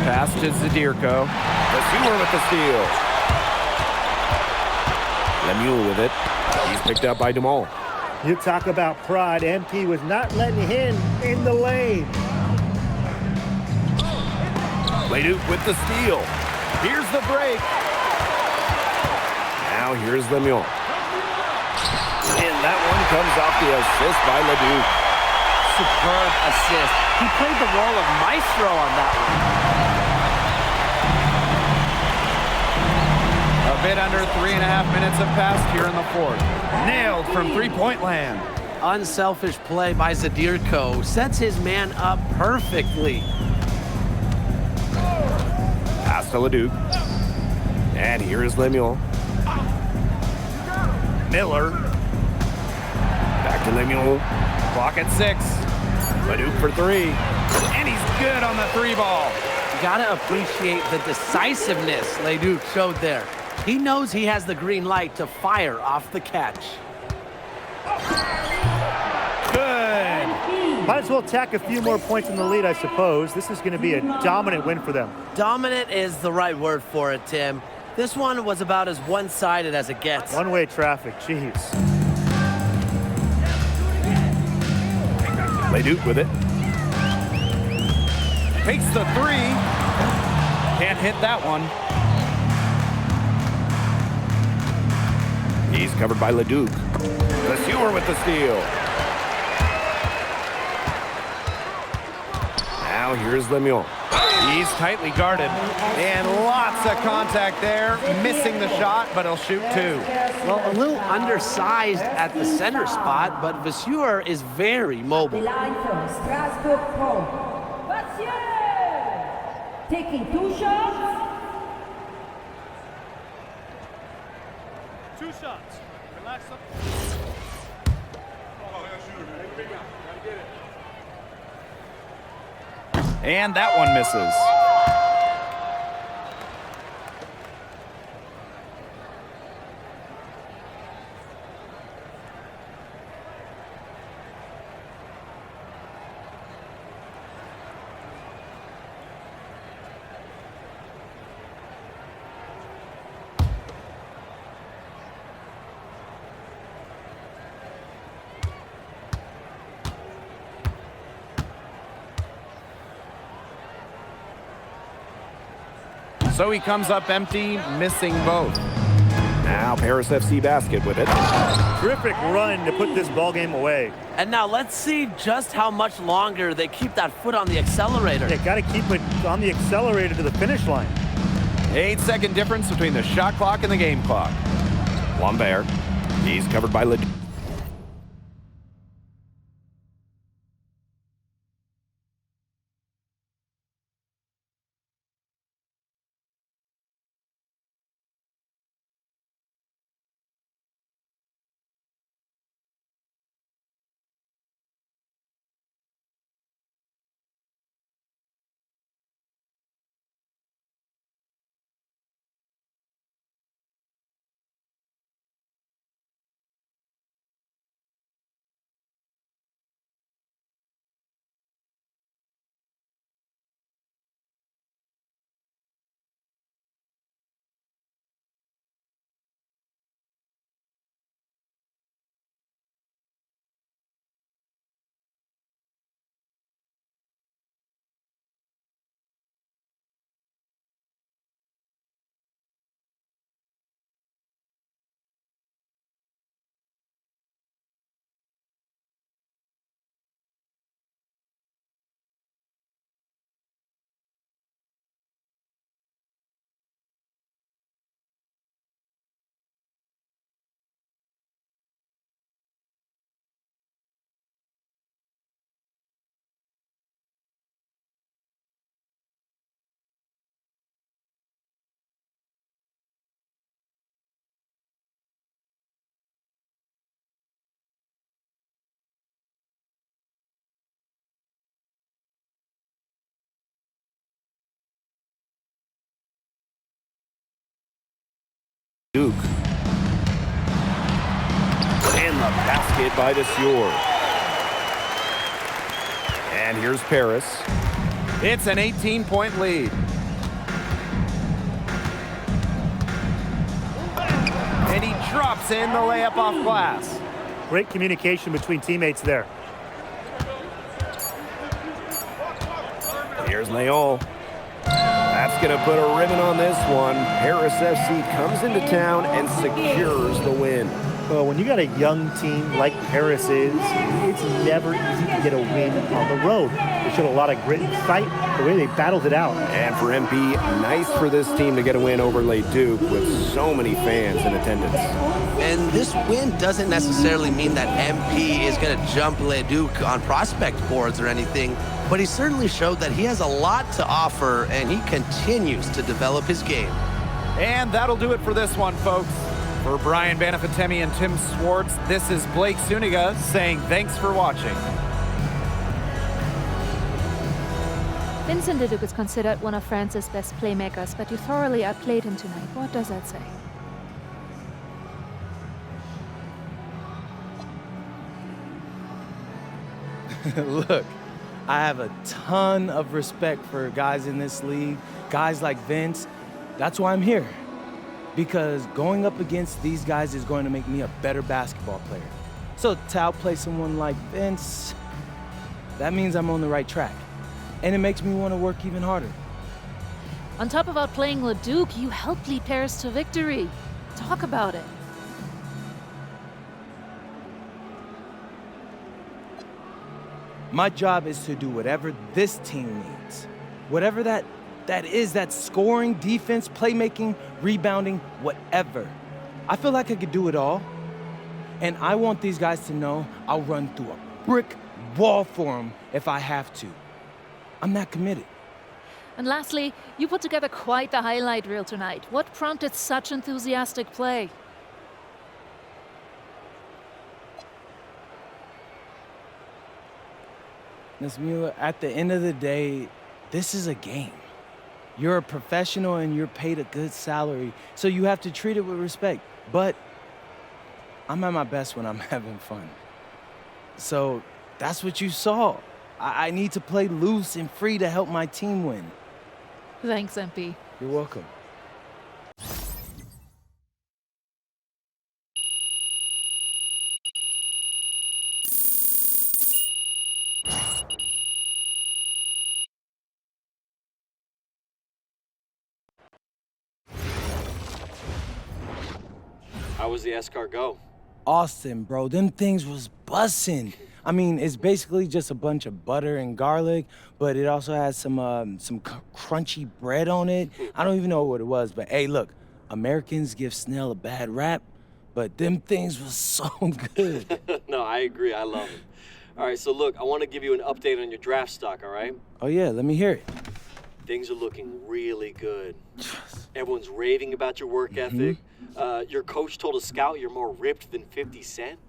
Pass to Zadirko. Lesueur with the steal. Lemuel with it. He's picked up by Dumont. You talk about pride. MP was not letting him in the lane. Leduc with the steal. Here's the break. Now here's Lemuel. And that one comes off the assist by Leduc. Superb assist. He played the role of maestro on that one. A bit under 3.5 minutes have passed here in the fourth. Nailed from three-point land. Unselfish play by Zadirko. Sets his man up perfectly. Pass to Leduc. And here is Lemuel. Miller. Back to Lemuel. Clock at 6. Leduc for three. And he's good on the three ball. You gotta appreciate the decisiveness Leduc showed there. He knows he has the green light to fire off the catch. Good. Might as well tack a few more points in the lead, I suppose. This is going to be a dominant win for them. Dominant is the right word for it, Tim. This one was about as one-sided as it gets. One-way traffic, jeez. Leduc with it. Takes the three. Can't hit that one. He's covered by Leduc. Lesueur with the steal. Now here's Lemuel. He's tightly guarded. And lots of contact there. Missing the shot, but he'll shoot two. Well, a little undersized at the center spot, but Lesueur is very mobile. The line from Strasbourg Pro. Lesueur! Taking 2 shots. 2 shots. Relax up. And that one misses. So he comes up empty, missing both. Now Paris FC basket with it. Terrific run to put this ball game away. And now let's see just how much longer they keep that foot on the accelerator. They got to keep it on the accelerator to the finish line. 8-second difference between the shot clock and the game clock. Lambert. He's covered by Leduc. Duke. And the basket by Desure. And here's Paris. It's an 18-point lead. And he drops in the layup off glass. Great communication between teammates there. Here's Naol. That's going to put a ribbon on this one. Paris FC comes into town and secures the win. Well, when you got a young team like Paris is, it's never easy to get a win on the road. They showed a lot of grit and fight, the way they battled it out. And for MP, nice for this team to get a win over Leduc with so many fans in attendance. And this win doesn't necessarily mean that MP is going to jump Leduc on prospect boards or anything, but he certainly showed that he has a lot to offer, and he continues to develop his game. And that'll do it for this one, folks. For Brian Banafitemi and Tim Swartz, this is Blake Suniga saying thanks for watching. Vincent Leduc is considered one of France's best playmakers, but you thoroughly outplayed him tonight. What does that say? Look, I have a ton of respect for guys in this league, guys like Vince. That's why I'm here. Because going up against these guys is going to make me a better basketball player. So to outplay someone like Vince, that means I'm on the right track. And it makes me want to work even harder. On top of outplaying Leduc, you helped lead Paris to victory. Talk about it. My job is to do whatever this team needs. Whatever that is, that's scoring, defense, playmaking, rebounding, whatever. I feel like I could do it all. And I want these guys to know I'll run through a brick wall for them if I have to. I'm that committed. And lastly, you put together quite the highlight reel tonight. What prompted such enthusiastic play? Ms. Mueller, at the end of the day, this is a game. You're a professional and you're paid a good salary, so you have to treat it with respect. But I'm at my best when I'm having fun. So that's what you saw. I need to play loose and free to help my team win. Thanks, MP. You're welcome. How was the escargot? Austin, bro, them things was bussin'. I mean, it's basically just a bunch of butter and garlic, but it also has some crunchy bread on it. I don't even know what it was, but hey, look, Americans give snail a bad rap, but them things was so good. No, I agree. I love them. All right, so look, I want to give you an update on your draft stock, all right? Oh yeah, let me hear it. Things are looking really good. Everyone's raving about your work ethic. Your coach told a scout you're more ripped than 50 Cent.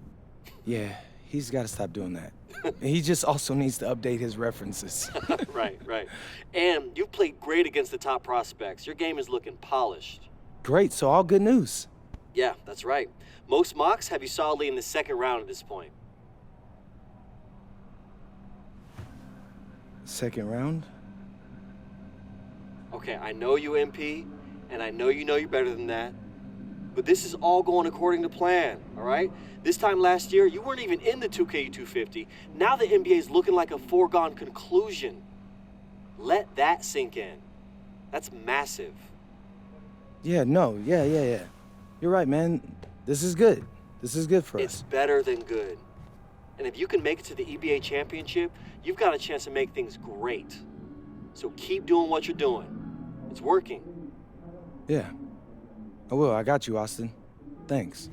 Yeah, he's got to stop doing that. He just also needs to update his references. Right. And you've played great against the top prospects. Your game is looking polished. Great, so all good news. Yeah, that's right. Most mocks have you solidly in the second round at this point. Second round? Okay, I know you MP, and I know you're better than that. But this is all going according to plan, all right? This time last year, you weren't even in the 2K 250. Now the NBA is looking like a foregone conclusion. Let that sink in. That's massive. Yeah. You're right, man. This is good. This is good for It's us. better than good. And if you can make it to the EBA championship, you've got a chance to make things great. So keep doing what you're doing. It's working. Yeah. I will. I got you, Austin. Thanks.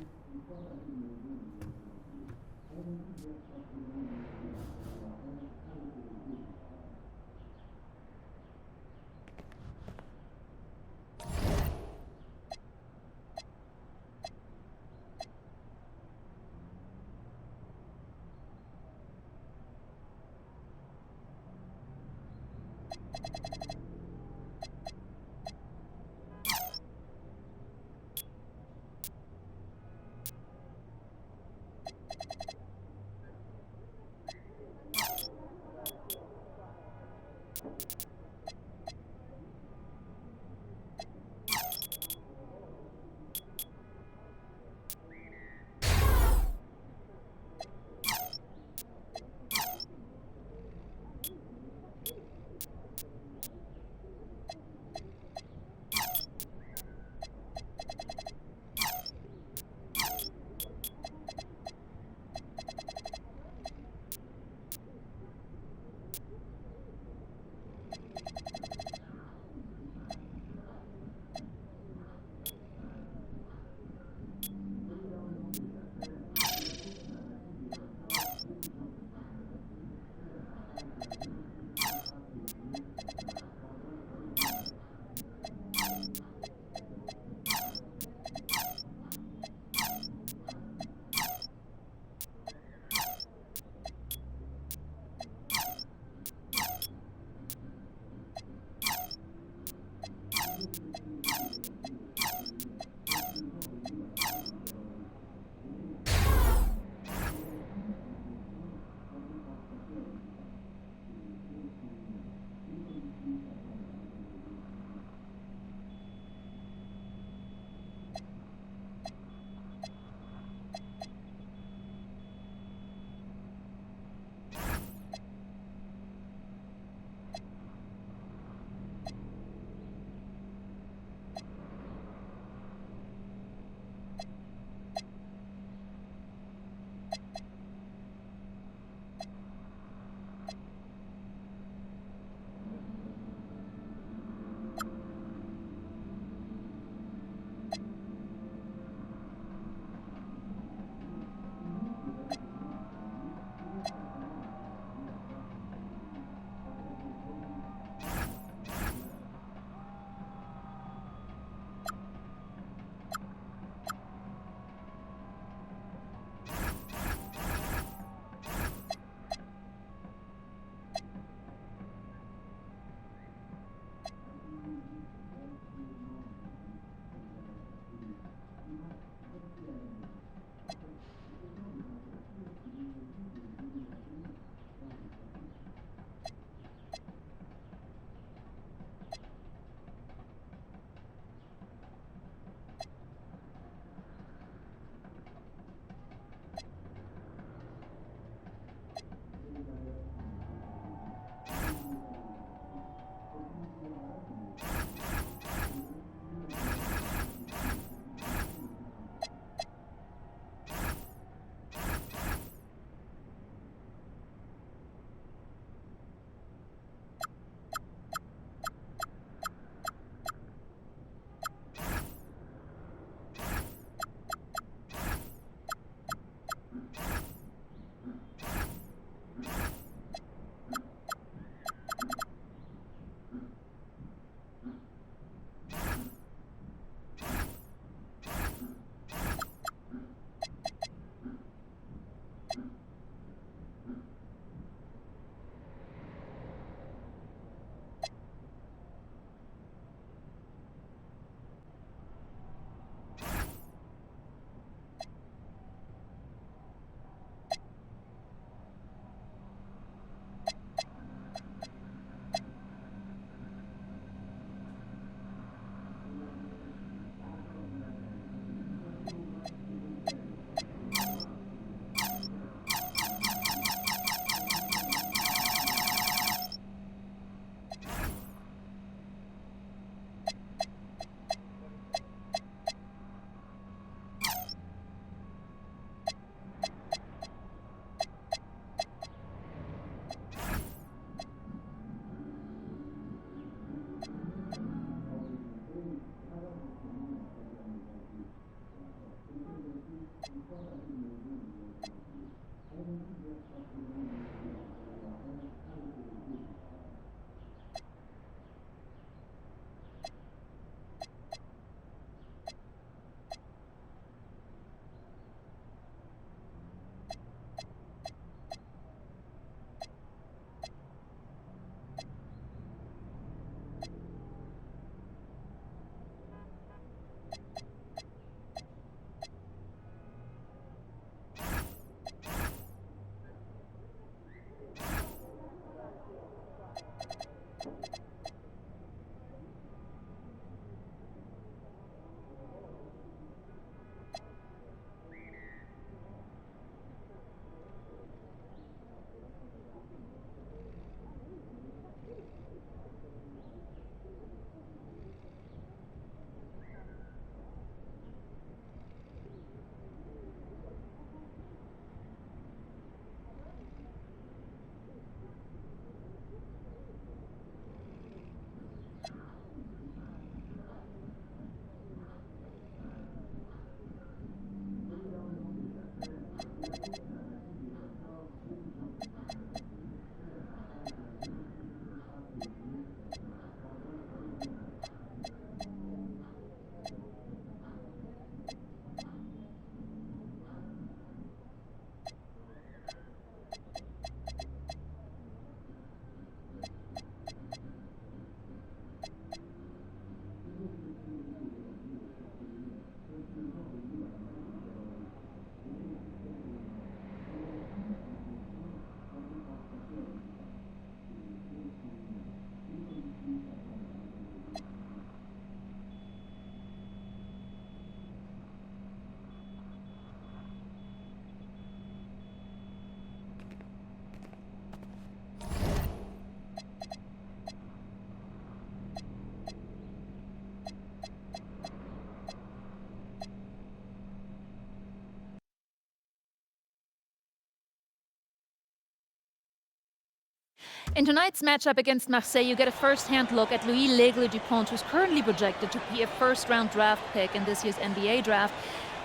In tonight's matchup against Marseille, you get a first-hand look at Louis L'Aigle Dupont, who's currently projected to be a first-round draft pick in this year's NBA draft.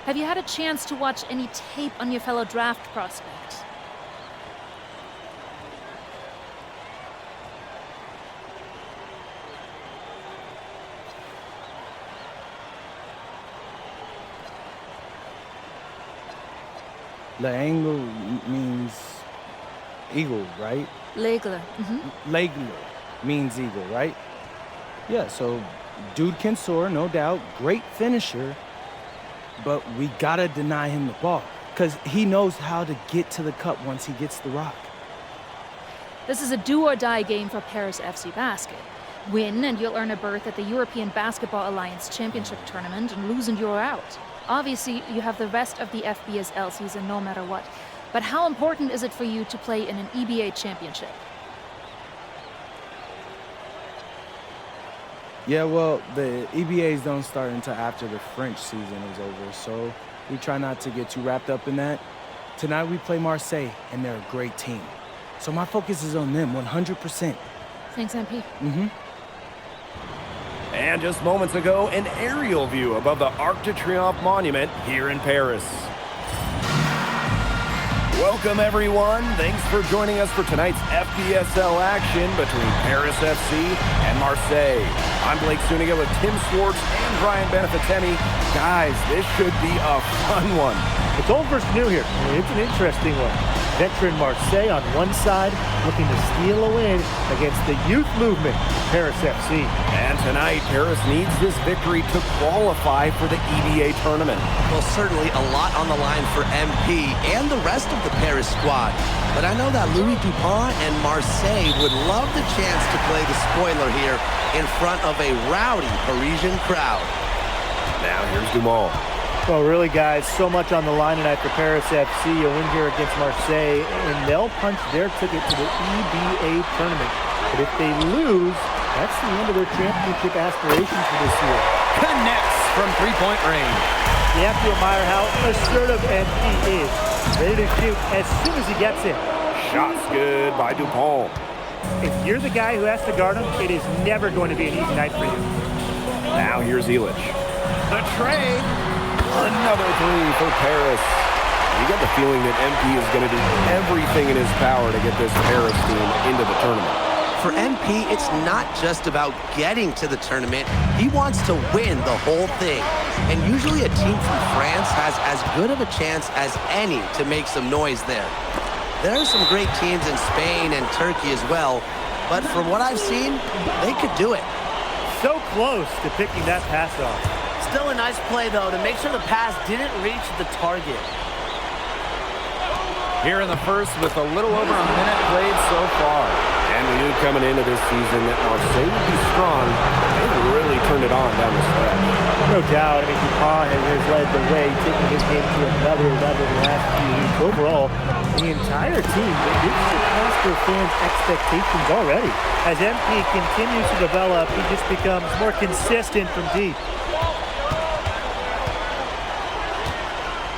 Have you had a chance to watch any tape on your fellow draft prospect? L'Aigle means eagle, right? L'Aigle. L'Aigle means eagle, right? Yeah, so dude can soar, no doubt. Great finisher. But we gotta deny him the ball, because he knows how to get to the cup once he gets the rock. This is a do-or-die game for Paris FC Basket. Win, and you'll earn a berth at the European Basketball Alliance Championship Tournament, and lose and you're out. Obviously, you have the rest of the FBSL season no matter what. But how important is it for you to play in an EBA championship? Yeah, well, the EBAs don't start until after the French season is over, so we try not to get too wrapped up in that. Tonight we play Marseille, and they're a great team. So my focus is on them 100%. Thanks, MP. And just moments ago, an aerial view above the Arc de Triomphe monument here in Paris. Welcome, everyone. Thanks for joining us for tonight's FBSL action between Paris FC and Marseille. I'm Blake Suniga with Tim Swartz and Brian Benefitemi. Guys, this should be a fun one. It's old versus new here. It's an interesting one. Veteran Marseille on one side, looking to steal a win against the youth movement, Paris FC. And tonight, Paris needs this victory to qualify for the EBA tournament. Well, certainly a lot on the line for MP and the rest of the Paris squad. But I know that Louis Dupont and Marseille would love the chance to play the spoiler here in front of a rowdy Parisian crowd. Now here's Dumont. Well, really, guys, so much on the line tonight for Paris FC. A win here against Marseille, and they'll punch their ticket to the EBA tournament. But if they lose, that's the end of their championship aspirations for this year. Connects from three-point range. You have to admire how assertive MP is. Ready to shoot as soon as he gets it. Shots good by Dupont. If you're the guy who has to guard him, it is never going to be an easy night for you. Now here's Illich. The trade. Another three for Paris. You get the feeling that MP is going to do everything in his power to get this Paris team into the tournament. For MP, it's not just about getting to the tournament. He wants to win the whole thing. And usually a team from France has as good of a chance as any to make some noise there. There are some great teams in Spain and Turkey as well, but from what I've seen, they could do it. So close to picking that pass off. Still a nice play, though, to make sure the pass didn't reach the target. Here in the first with a little over a minute played so far. And we knew coming into this season that Marseille would be strong. They really turned it on down the stretch. No doubt. I mean, Dupont has led the way, taking his game to another level the last few weeks. Overall, the entire team, they've surpassed their fans' expectations already. As MP continues to develop, he just becomes more consistent from deep.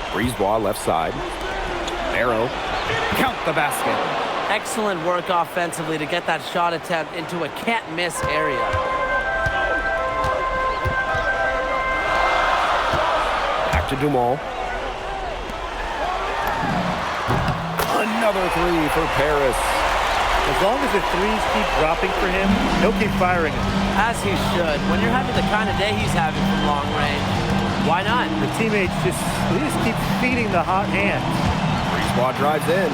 Brisebois left side. Arrow. Count the basket. Excellent work offensively to get that shot attempt into a can't-miss area. Back to Dumont. Another three for Paris. As long as the threes keep dropping for him, he'll keep firing them. As he should. When you're having the kind of day he's having from long range, why not? The teammates just keep feeding the hot hand. Brisebois drives in.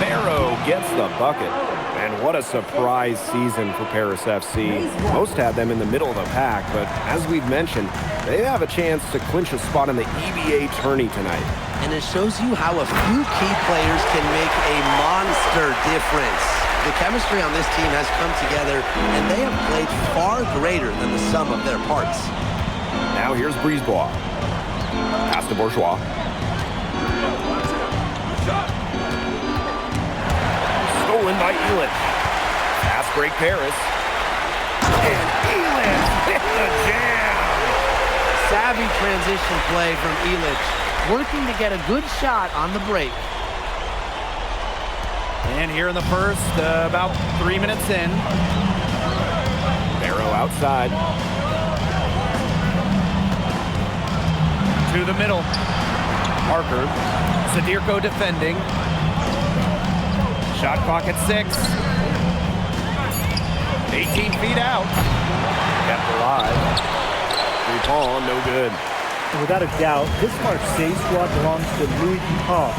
Barrow gets the bucket. And what a surprise season for Paris FC. Most had them in the middle of the pack, but as we've mentioned, they have a chance to clinch a spot in the EBA tourney tonight. And it shows you how a few key players can make a monster difference. The chemistry on this team has come together, and they have played far greater than the sum of their parts. Now here's Brisebois. Pass to Bourgeois. Stolen by Illich. Pass break Paris. And Illich hit the jam. Savvy transition play from Illich, working to get a good shot on the break. And here in the first, about 3 minutes in. Barrow outside. To the middle. Parker. Sadirko defending. Shot clock at 6. 18 feet out. Kept alive. Dupont, no good. And without a doubt, this Marseille squad belongs to Louis Dupont.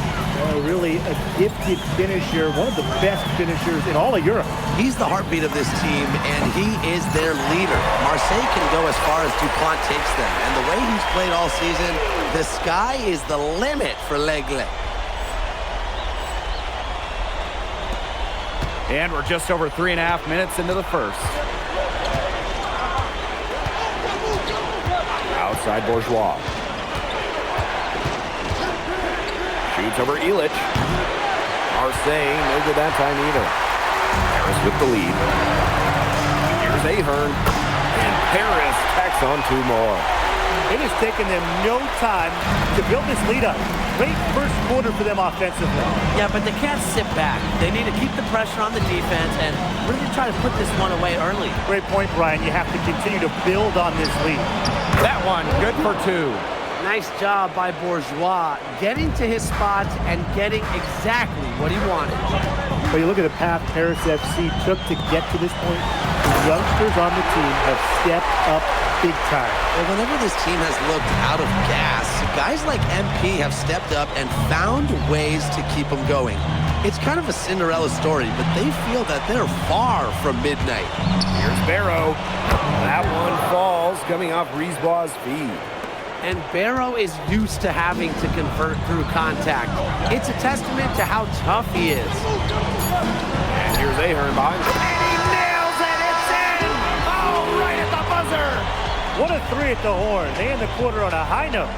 Really a gifted finisher, one of the best finishers in all of Europe. He's the heartbeat of this team, and he is their leader. Marseille can go as far as Dupont takes them, and the way he's played all season, the sky is the limit for L'Aigle. And we're just over 3.5 minutes into the first. Outside Bourgeois. Shoots over Illich. Marseille, no good that time either. Paris with the lead. Here's Ahern. And Paris tacks on 2 more. It has taken them no time to build this lead up. Great first quarter for them offensively. Yeah, but they can't sit back. They need to keep the pressure on the defense and really try to put this one away early. Great point, Brian. You have to continue to build on this lead. That one, good for 2. Nice job by Bourgeois, getting to his spots and getting exactly what he wanted. But you look at the path Paris FC took to get to this point. The youngsters on the team have stepped up big time. Well, whenever this team has looked out of gas, guys like MP have stepped up and found ways to keep them going. It's kind of a Cinderella story, but they feel that they're far from midnight. Here's Barrow. That one falls, coming off Brisebois' feed. And Barrow is used to having to convert through contact. It's a testament to how tough he is. And here's Ahern behind. And he nails it! It's in! Oh, right at the buzzer! What a 3 at the horn. They end the quarter on a high note.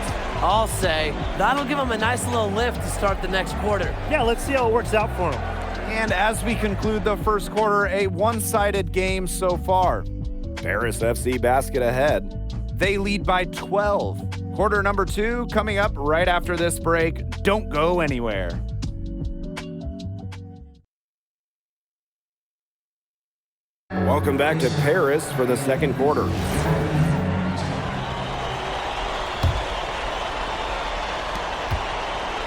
I'll say, that'll give him a nice little lift to start the next quarter. Yeah, let's see how it works out for him. And as we conclude the first quarter, a one-sided game so far. Paris FC basket ahead. They lead by 12. Quarter number 2 coming up right after this break. Don't go anywhere. Welcome back to Paris for the second quarter.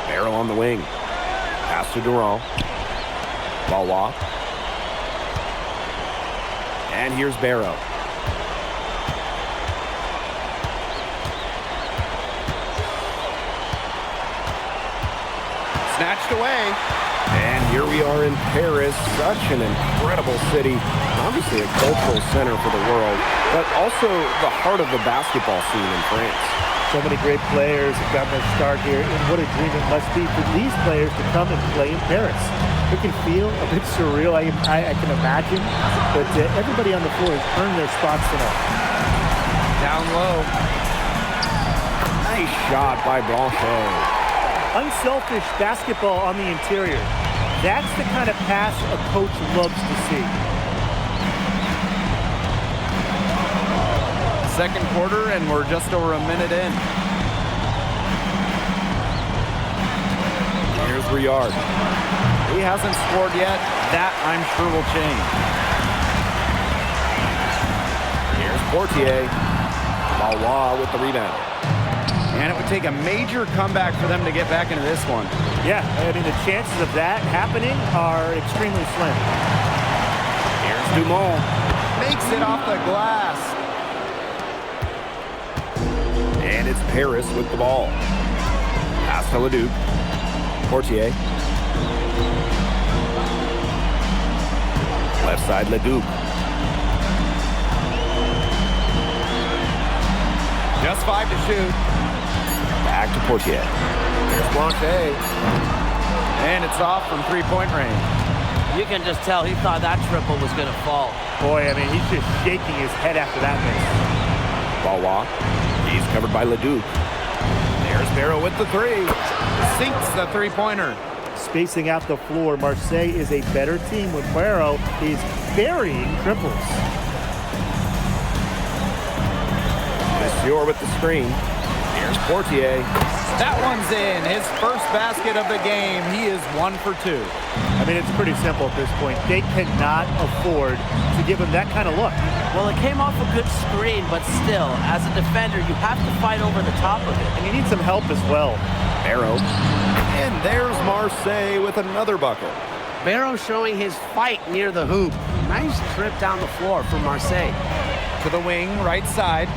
Barrow on the wing. Pass to Durand. Valois. And here's Barrow. Snatched away. And here we are in Paris, such an incredible city. Obviously a cultural center for the world, but also the heart of the basketball scene in France. So many great players have gotten their start here, and what a dream it must be for these players to come and play in Paris. It can feel a bit surreal, I can imagine, but everybody on the floor has earned their spots tonight. Down low. Nice shot by Blanchet. Unselfish basketball on the interior. That's the kind of pass a coach loves to see. Second quarter, and we're just over a minute in. Here's Riard. He hasn't scored yet. That, I'm sure, will change. Here's Portier. Valois with the rebound. And it would take a major comeback for them to get back into this one. Yeah, I mean, the chances of that happening are extremely slim. Here's Dumont. Makes it off the glass. And it's Paris with the ball. Pass to Leduc. Portier. Left side, Leduc. Just 5 to shoot. Back to Portier. There's Blanchet. And it's off from three-point range. You can just tell he thought that triple was going to fall. Boy, I mean, he's just shaking his head after that miss. Valois. He's covered by Leduc. There's Barrow with the 3. Sinks the three-pointer. Spacing out the floor, Marseille is a better team when Barrow is burying triples. Monsieur with the screen. Here's Portier. That one's in. His first basket of the game. He is 1 for 2. I mean, it's pretty simple at this point. They cannot afford to give him that kind of look. Well, it came off a good screen, but still, as a defender, you have to fight over the top of it. And you need some help as well. Barrow. And there's Marseille with another bucket. Barrow showing his fight near the hoop. Nice trip down the floor for Marseille. To the wing, right side.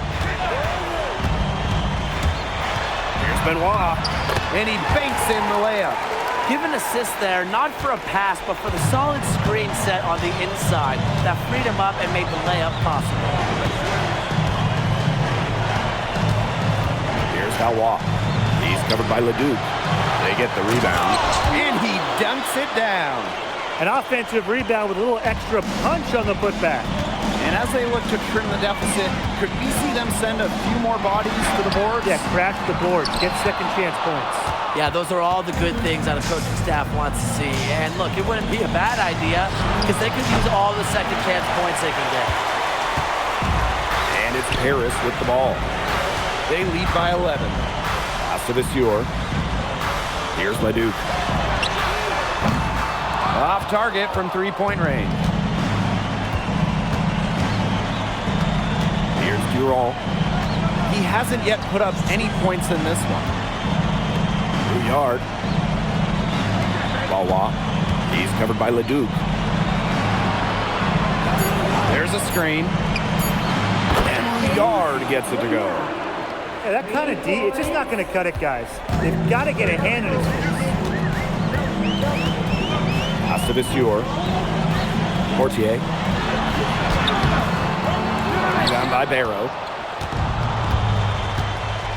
Here's Benoit. And he banks in the layup. Give an assist there, not for a pass, but for the solid screen set on the inside that freed him up and made the layup possible. Here's Valois. He's covered by Leduc. They get the rebound. And he dunks it down. An offensive rebound with a little extra punch on the putback. And as they look to trim the deficit, could we see them send a few more bodies to the board? Yeah, crash the board, get second chance points. Yeah, those are all the good things that a coaching staff wants to see. And look, it wouldn't be a bad idea because they could use all the second chance points they can get. And it's Paris with the ball. They lead by 11. Pass to Vasseur. Here's Leduc. Off target from three-point range. Here's Durand. He hasn't yet put up any points in this one. Yard. Valois. He's covered by Leduc. There's a screen. And Yard gets it to go. Yeah, that kind of D, it's just not going to cut it, guys. They've got to get a hand in his face. Pass to Vasseur. Portier. Rebound by Barrow.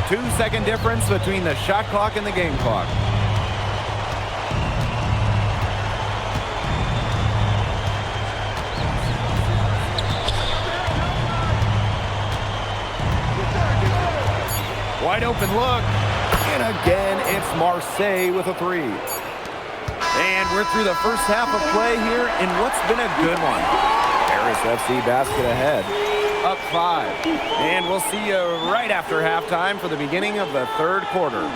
2-second difference between the shot clock and the game clock. Wide open look. And again, it's Marseille with a three. And we're through the first half of play here in what's been a good one. Paris FC basket ahead. Up 5. And we'll see you right after halftime for the beginning of the third quarter.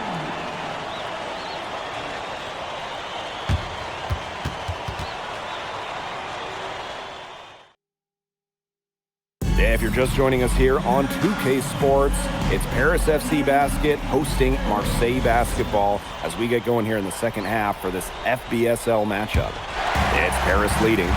If you're just joining us here on 2K Sports, it's Paris FC basket hosting Marseille basketball as we get going here in the second half for this FBSL matchup. It's Paris leading.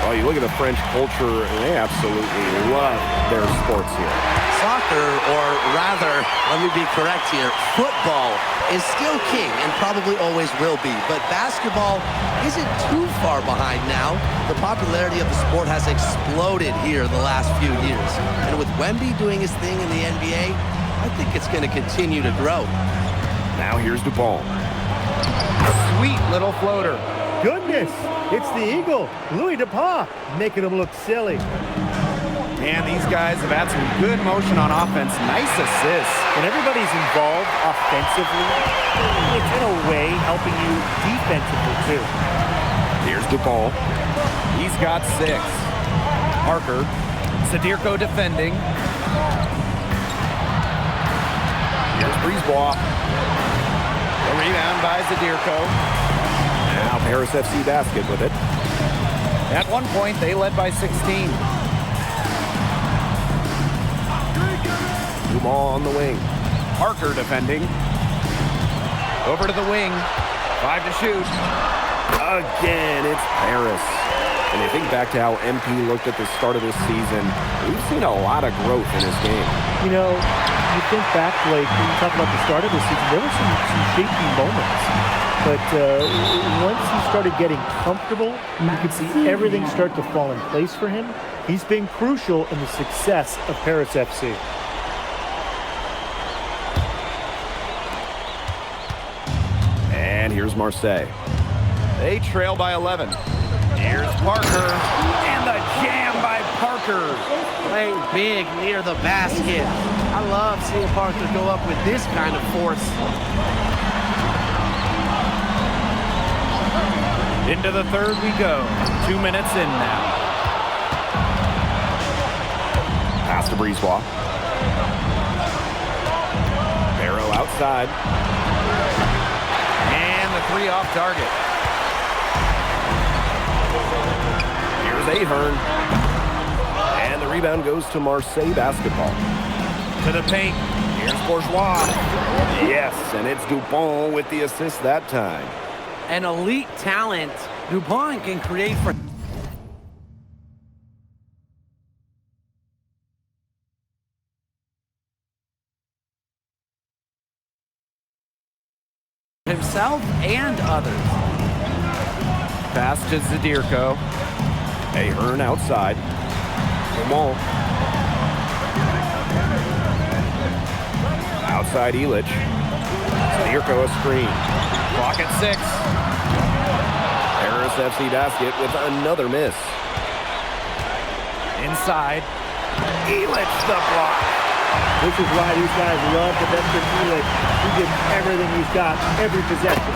Well, you look at the French culture, and they absolutely love their sports here. Soccer, or rather, let me be correct here, football is still king and probably always will be. But basketball isn't too far behind now. The popularity of the sport has exploded here the last few years. And with Wemby doing his thing in the NBA, I think it's going to continue to grow. Now here's Dupont. Sweet little floater. Goodness, it's the Eagle, Louis Dupont, making him look silly. And these guys have had some good motion on offense. Nice assists. When everybody's involved offensively, it's in a way helping you defensively too. Here's Dupont. He's got 6. Parker. Zadirko defending. Here's Brisebois. The rebound by Zadirko. Now Paris FC basket with it. At one point, they led by 16. Dumont on the wing. Parker defending. Over to the wing. 5 to shoot. Again, it's Paris. And you think back to how MP looked at the start of this season, we've seen a lot of growth in his game. You know, you think back, Blake, when you talk about the start of the season, there were some shaky moments. But once he started getting comfortable, you could see everything start to fall in place for him. He's been crucial in the success of Paris FC. And here's Marseille. They trail by 11. Here's Parker. And the jam by Parker. Playing big near the basket. I love seeing Parker go up with this kind of force. Into the third we go. 2 minutes in now. Pass to Brisebois. Barrow outside. And the 3 off target. Here's Ahern. And the rebound goes to Marseille basketball. To the paint. Here's Bourgeois. Yes, and it's Dupont with the assist that time. An elite talent. Dupont can create for himself and others. Pass to Zadirko. Ahern outside. Dumont. Outside Illich. Zadirko a screen. Clock at 6. Paris FC basket with another miss. Inside. Illich the block. This is why these guys love the veteran Felix. He gives everything he's got, every possession.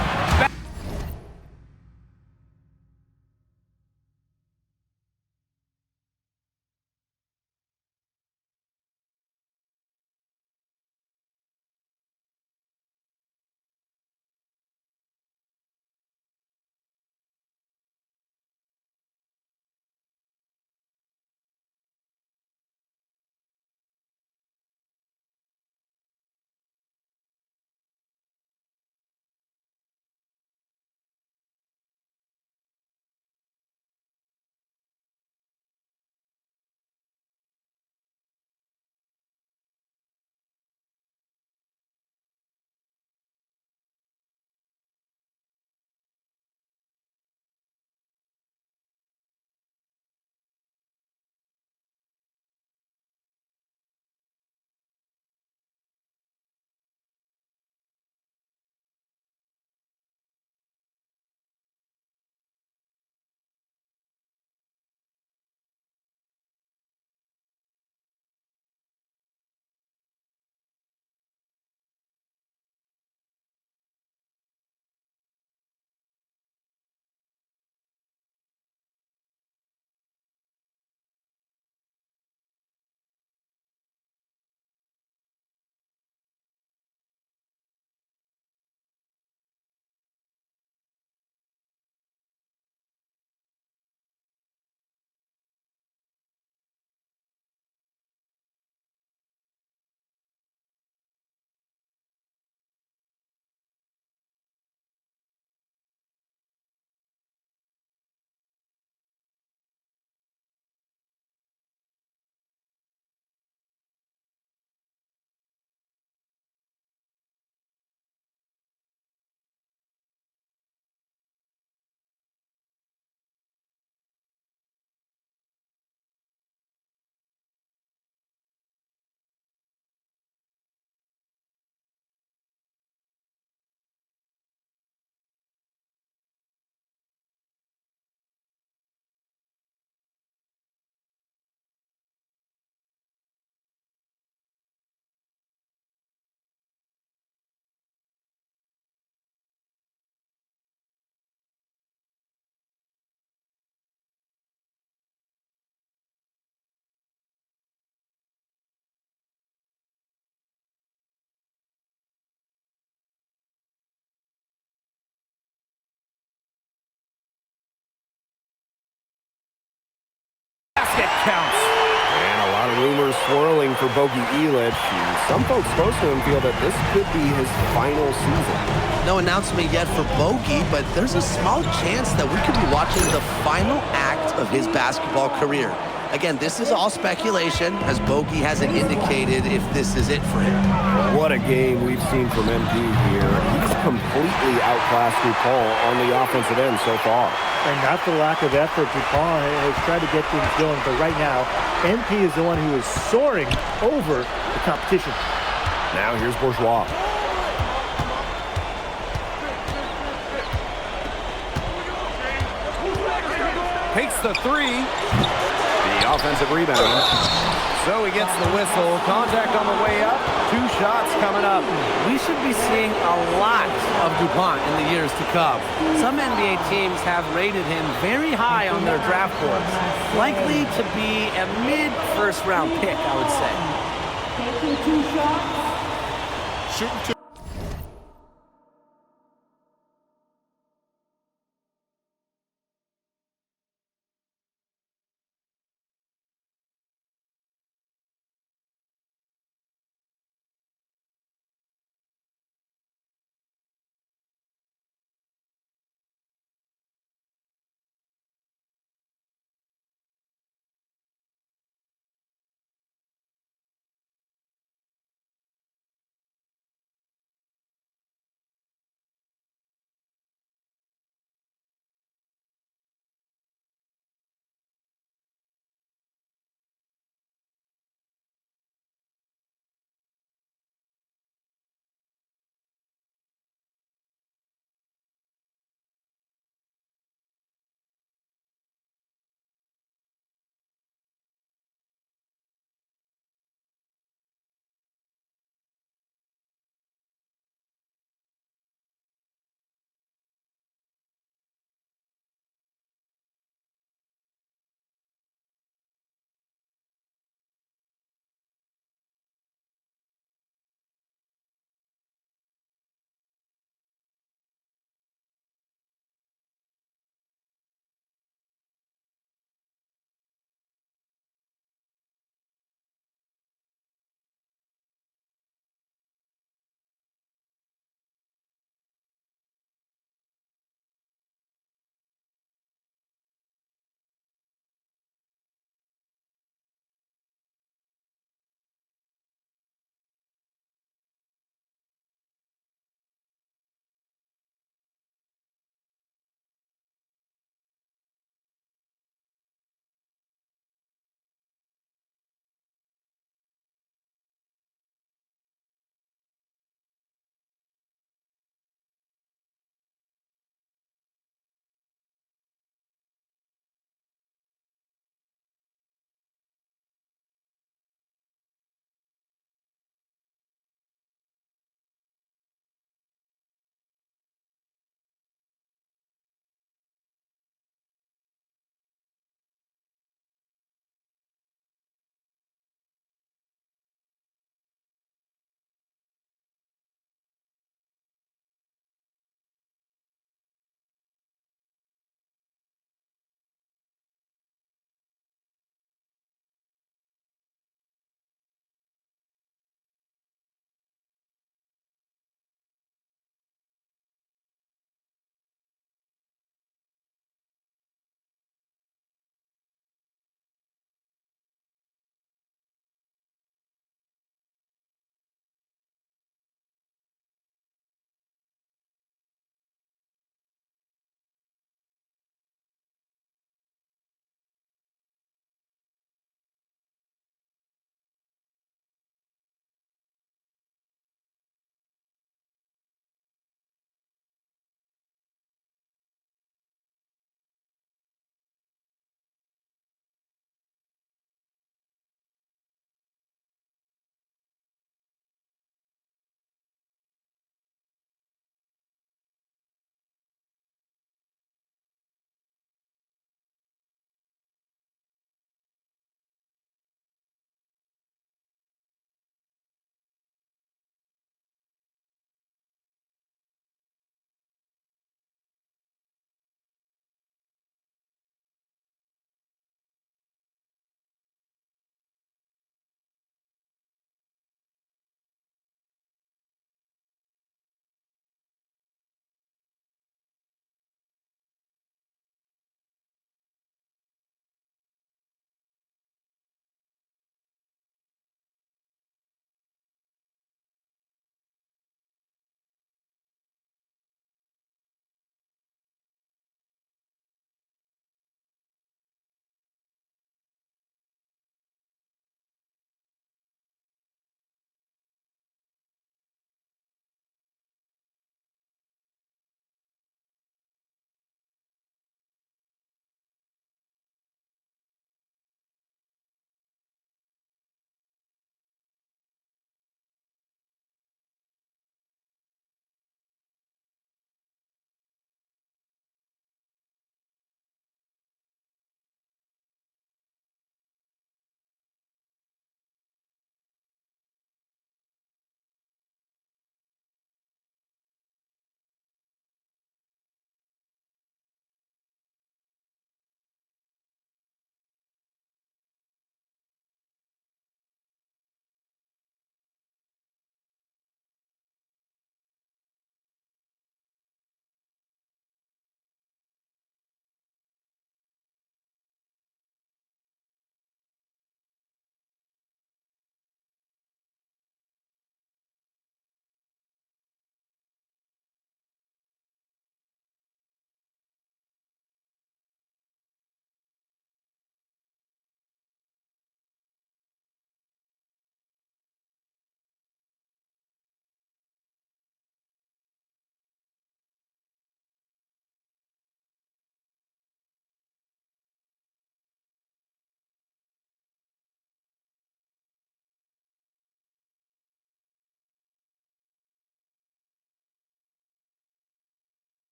counts. And a lot of rumors swirling for Bogey Elich. Some folks close to him feel that this could be his final season. No announcement yet for Bogey, but there's a small chance that we could be watching the final act of his basketball career. Again, this is all speculation, as Bogey hasn't indicated if this is it for him. What a game we've seen from MP here. He's completely outclassed DuPont on the offensive end so far. And not for lack of effort, DuPont has tried to get things going, but right now, MP is the one who is soaring over the competition. Now here's Bourgeois. Takes the three. The offensive rebound. So he gets the whistle. Contact on the way up. 2 shots coming up. We should be seeing a lot of DuPont in the years to come. Some NBA teams have rated him very high on their draft boards. Likely to be a mid-first round pick, I would say. Taking 2 shots. Shooting 2.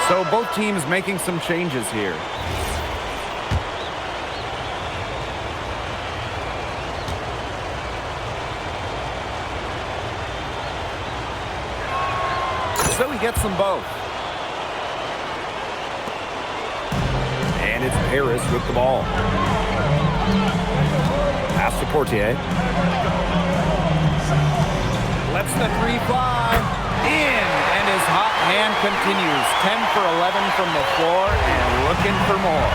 So both teams making some changes here. So he gets them both. And it's Paris with the ball. Pass to Portier. Lets the three fly. In. And his hot hand continues. 10 for 11 from the floor and looking for more.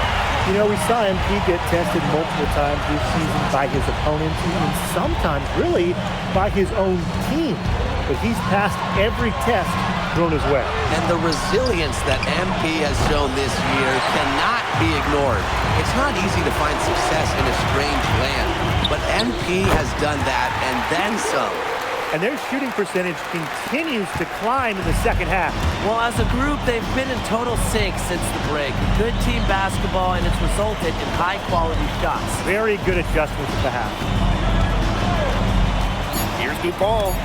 You know, we saw MP get tested multiple times this season by his opponents, and sometimes really by his own team. But he's passed every test thrown his way. And the resilience that MP has shown this year cannot be ignored. It's not easy to find success in a strange land, but MP has done that and then some. And their shooting percentage continues to climb in the second half. Well, as a group, they've been in total sync since the break. Good team basketball, and it's resulted in high-quality shots. Very good adjustments at the half. Here's Dupont.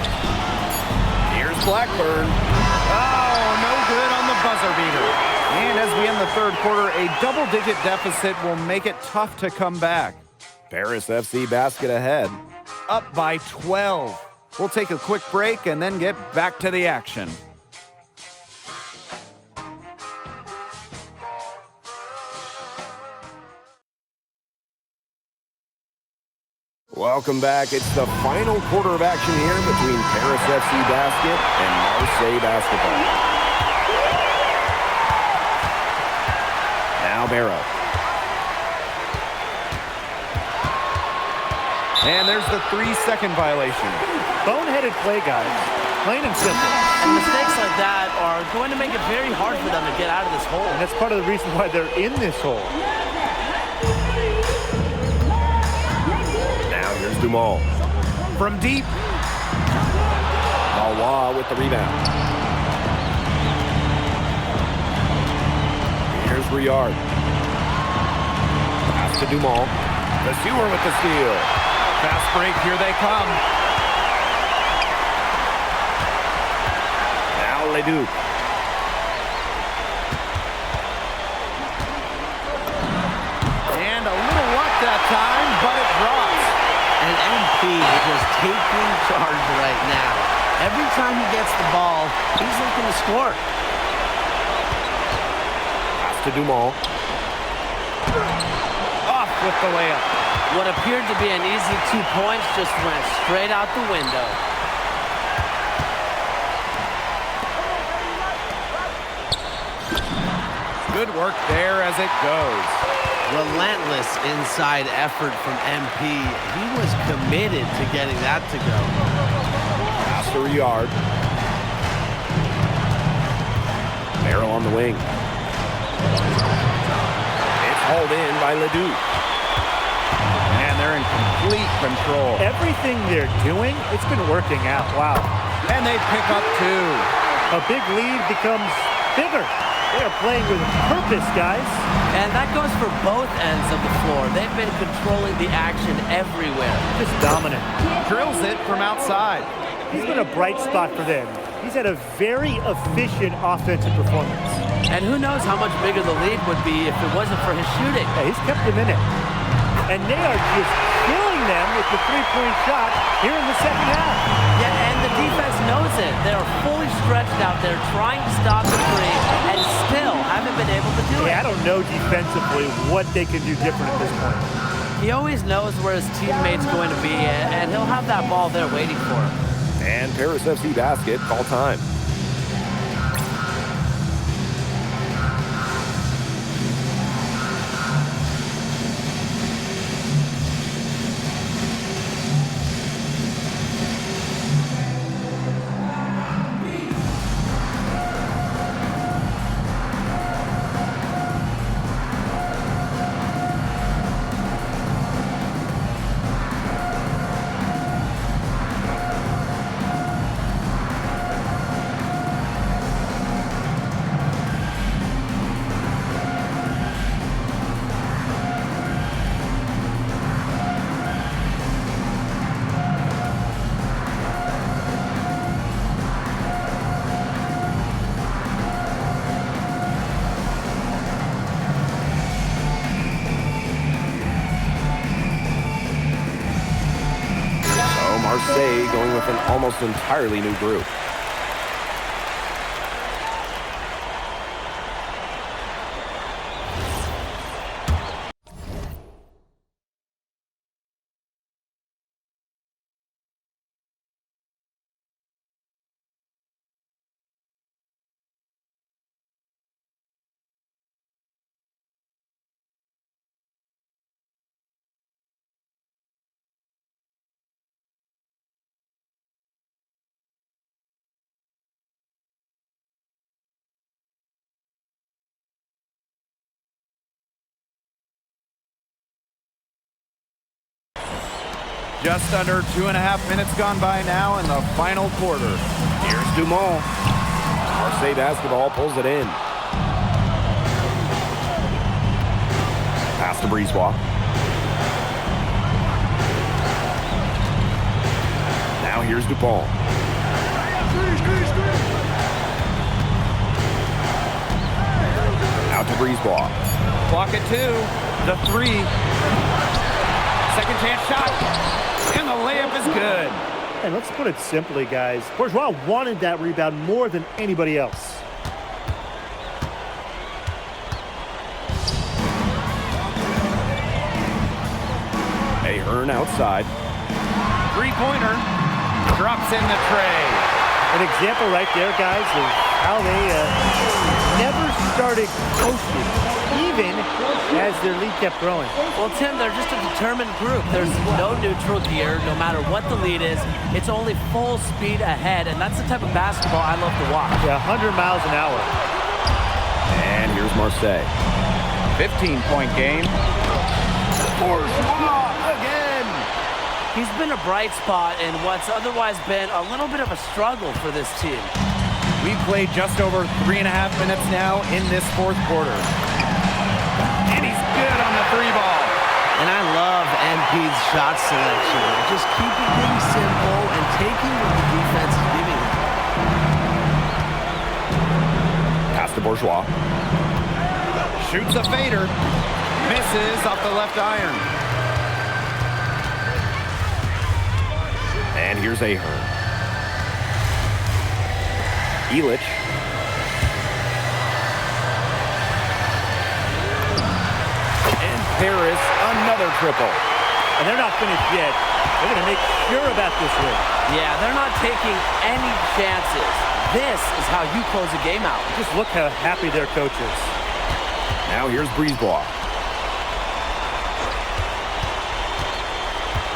Here's Blackburn. Oh, no good on the buzzer beater. And as we end the third quarter, a double-digit deficit will make it tough to come back. Paris FC basket ahead, up by 12. We'll take a quick break and then get back to the action. Welcome back. It's the final quarter of action here between Paris FC basket and Marseille basketball. Now Barrow. And there's the 3-second violation. Boneheaded play, guys. Plain and simple. And mistakes like that are going to make it very hard for them to get out of this hole. And that's part of the reason why they're in this hole. Now here's Dumal. From deep. Malwa with the rebound. Here's Riyard. Pass to Dumal. The Sewer with the steal. Fast break, here they come. Now Leduc. And a little luck that time, but it drops. And MP is just taking charge right now. Every time he gets the ball, he's looking to score. Pass to Dumal. Off with the layup. What appeared to be an easy 2 points just went straight out the window. Good work there as it goes. Relentless inside effort from MP. He was committed to getting that to go. Pass to Riyard. Barrel on the wing. It's hauled in by Ledoux. And they're in complete control. Everything they're doing, it's been working out. Wow. And they pick up 2. A big lead becomes bigger. They are playing with purpose, guys. And that goes for both ends of the floor. They've been controlling the action everywhere. Just dominant. Drills it from outside. He's been a bright spot for them. He's had a very efficient offensive performance. And who knows how much bigger the lead would be if it wasn't for his shooting. Yeah, he's kept them in it. And they are just killing them with the three-point shot here in the second half. Yeah, and the defense knows it. They're fully stretched out there trying to stop the three and still haven't been able to do it. Yeah, I don't know defensively what they can do different at this point. He always knows where his teammate's going to be, and he'll have that ball there waiting for him. And Paris FC basket, call time. Marseille going with an almost entirely new group. Just under 2.5 minutes gone by now in the final quarter. Here's Dumont. Marseille basketball pulls it in. Pass to Brisebois. Now here's Dupont. Out to Brisebois. Clock at 2. The 3. Second chance shot. And the layup is good. And let's put it simply, guys. Bourgeois wanted that rebound more than anybody else. Ahern outside. Three-pointer. Drops in the tray. An example right there, guys, of how they never started coasting, even as their lead kept growing. Well, Tim, they're just a determined group. There's no neutral here, no matter what the lead is. It's only full speed ahead, and that's the type of basketball I love to watch. Yeah, 100 miles an hour. And here's Marseille. 15-point game. Bourgeois again. He's been a bright spot in what's otherwise been a little bit of a struggle for this team. We've played just over 3.5 minutes now in this fourth quarter. And he's good on the 3-ball. And I love MP's shot selection. Just keeping things simple and taking what the defense is giving him. Pass to Bourgeois. Shoots a fader. Misses off the left iron. And here's Ahern. Elich. And Paris, another triple. And they're not finished yet. They're going to make sure about this win. Yeah, they're not taking any chances. This is how you close a game out. Just look how happy their coach is. Now here's Brisebois.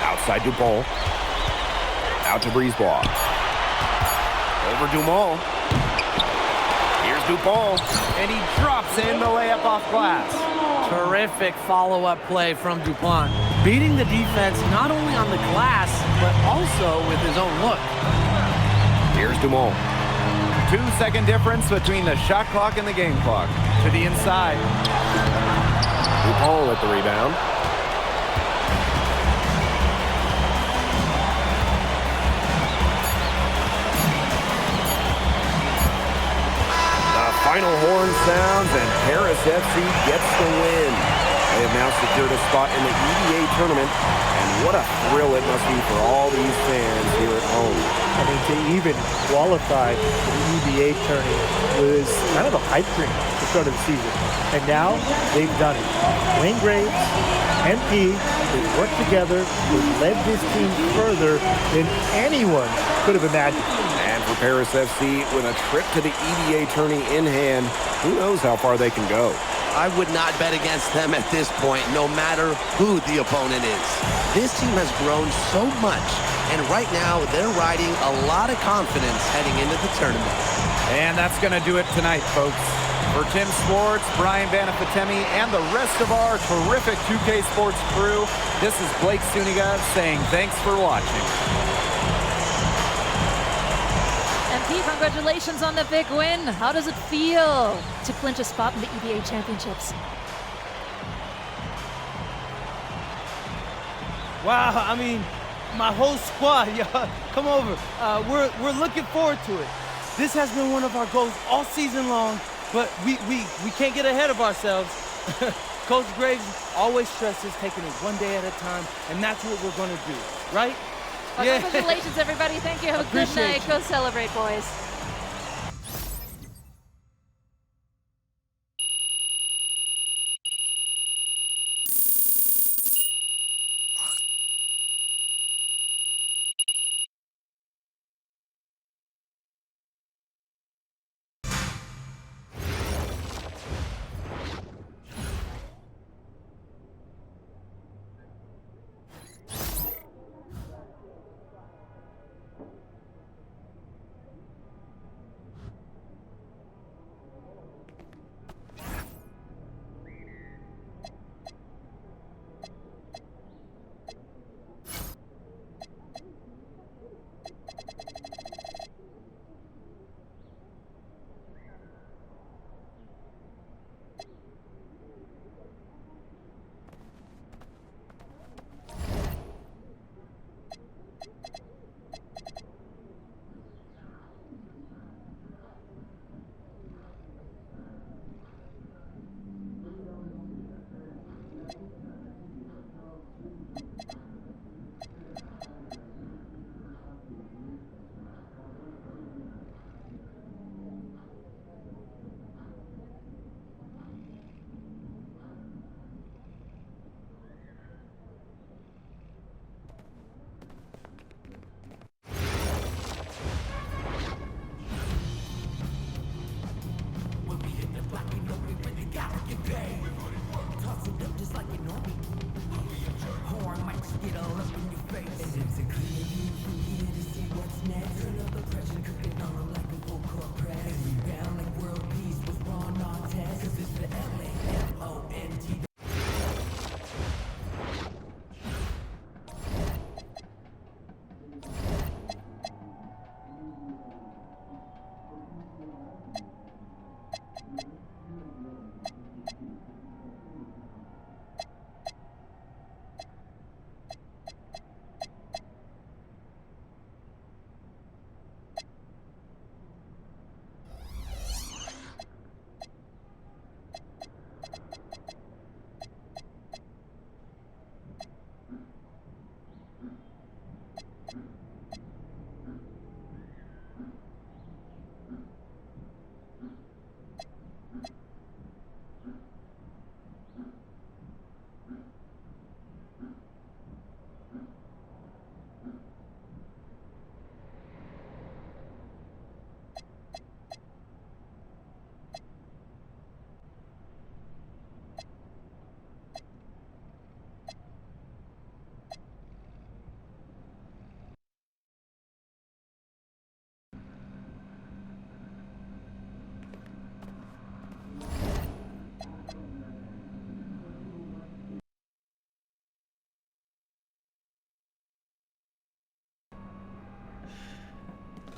Outside Dupont. Out to Brisebois. Over Dumont. Here's Dupont. And he drops in the layup off glass. Terrific follow-up play from Dupont. Beating the defense not only on the glass, but also with his own look. Here's Dumont. 2-second difference between the shot clock and the game clock. To the inside. Dupont with the rebound. Final horn sounds, and Paris FC gets the win. They have now secured a spot in the EBA tournament, and what a thrill it must be for all these fans here at home. I mean, to even qualify for the EBA tournament was kind of a hype dream at the start of the season. And now they've done it. Wayne Graves, MP, they've worked together, they've led this team further than anyone could have imagined. And for Paris FC, with a trip to the EBA tourney in hand, who knows how far they can go. I would not bet against them at this point, no matter who the opponent is. This team has grown so much, and right now they're riding a lot of confidence heading into the tournament. And that's going to do it tonight, folks. For Tim Swartz, Brian Banafitemi, and the rest of our terrific 2K Sports crew, this is Blake Suniga saying thanks for watching. MP, congratulations on the big win. How does it feel to clinch a spot in the EBA championships? Wow, I mean, my whole squad, y'all, come over. We're looking forward to it. This has been one of our goals all season long, but we can't get ahead of ourselves. Coach Graves always stresses taking it one day at a time, and that's what we're going to do, right? Well, Yeah. congratulations, everybody. Thank you. Have a good Appreciate night. you. Go celebrate, boys.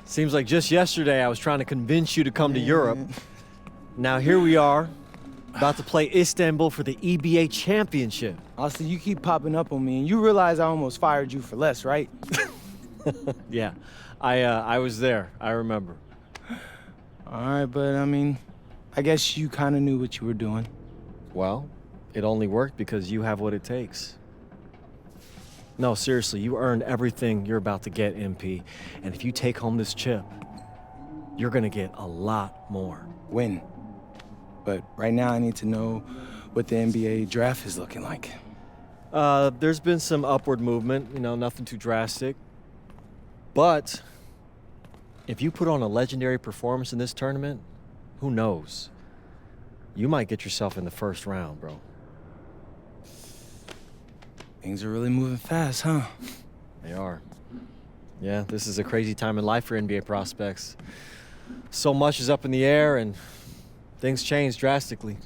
Seems like just yesterday I was trying to convince you to come to Europe. Now here we are, about to play Istanbul for the EBA championship. Austin, you keep popping up on me, and you realize I almost fired you for less, right? Yeah, I was there. I remember. All right, but I mean, I guess you kind of knew what you were doing. Well, it only worked because you have what it takes. No, seriously, you earned everything you're about to get, MP. And if you take home this chip, you're gonna get a lot more. Win. But right now I need to know what the NBA draft is looking like. There's been some upward movement, nothing too drastic. But if you put on a legendary performance in this tournament, who knows? You might get yourself in the first round, bro. Things are really moving fast, huh? They are. Yeah, this is a crazy time in life for NBA prospects. So much is up in the air and things change drastically.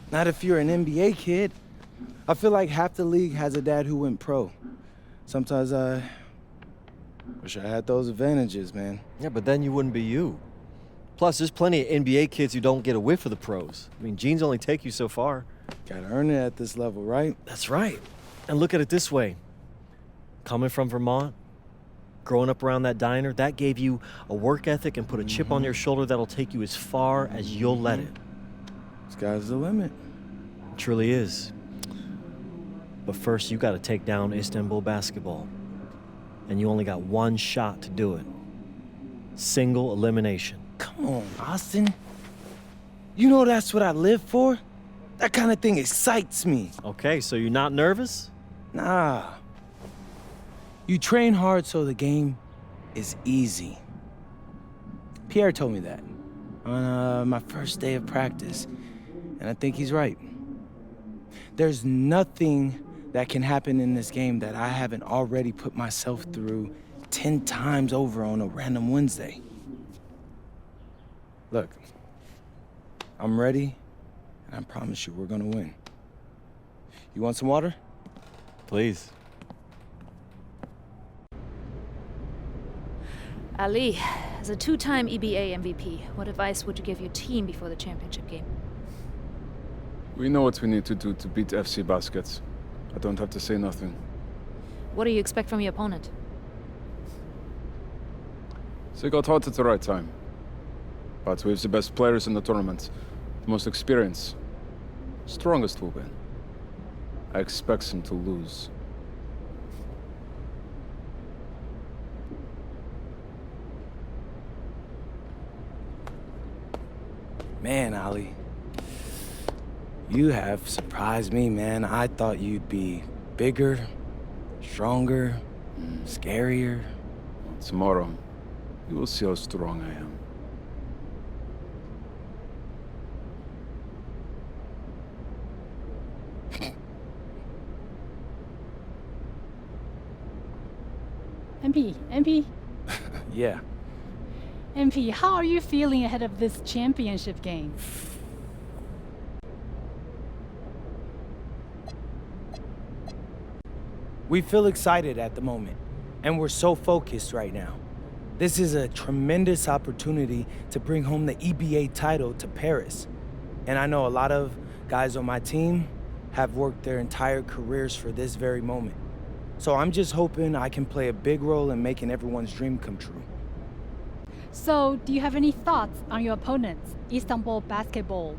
Not if you're an NBA kid. I feel like half the league has a dad who went pro. Sometimes I wish I had those advantages, man. Yeah, but then you wouldn't be you. Plus, there's plenty of NBA kids who don't get a whiff of the pros. I mean, genes only take you so far. Gotta earn it at this level, right? That's right. And look at it this way. Coming from Vermont, growing up around that diner, that gave you a work ethic and put a chip on your shoulder that'll take you as far as you'll let it. Sky's the limit. It truly is. But first, you gotta take down Istanbul basketball. and you only got one shot to do it. Single elimination. Come on, Austin. You know that's what I live for? That kind of thing excites me. Okay, so you're not nervous? Nah. You train hard so the game is easy. Pierre told me that on my first day of practice, and I think he's right. There's nothing that can happen in this game that I haven't already put myself through 10 times over on a random Wednesday. Look, I'm ready, and I promise you we're gonna win. You want some water? Please. Ali, as a two-time EBA MVP, what advice would you give your team before the championship game? We know what we need to do to beat FC Baskets. I don't have to say nothing. What do you expect from your opponent? They got hot at the right time. But we have the best players in the tournament, the most experience, strongest will win. I expect them to lose. Man, Ali, you have surprised me, man. I thought you'd be bigger, stronger, scarier. Tomorrow, you will see how strong I am. MP, Yeah. MP, how are you feeling ahead of this championship game? We feel excited at the moment, and we're so focused right now. This is a tremendous opportunity to bring home the EBA title to Paris. And I know a lot of guys on my team have worked their entire careers for this very moment. So I'm just hoping I can play a big role in making everyone's dream come true. So, do you have any thoughts on your opponents, Istanbul Basketball?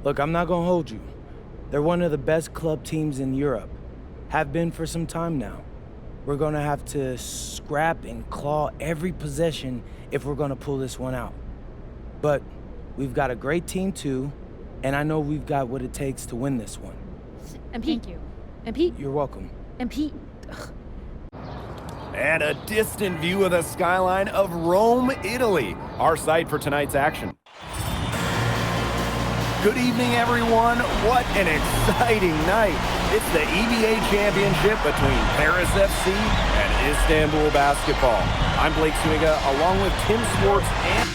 Look, I'm not gonna hold you. They're one of the best club teams in Europe. Have been for some time now. We're gonna have to scrap and claw every possession if we're gonna pull this one out. But we've got a great team too, and I know we've got what it takes to win this one. MP. Thank you. MP. You're welcome. MP. And a distant view of the skyline of Rome, Italy, our site for tonight's action. Good evening, everyone. What an exciting night. It's the EBA championship between Paris FC and Istanbul Basketball. I'm Blake Zuniga, along with Tim Swartz and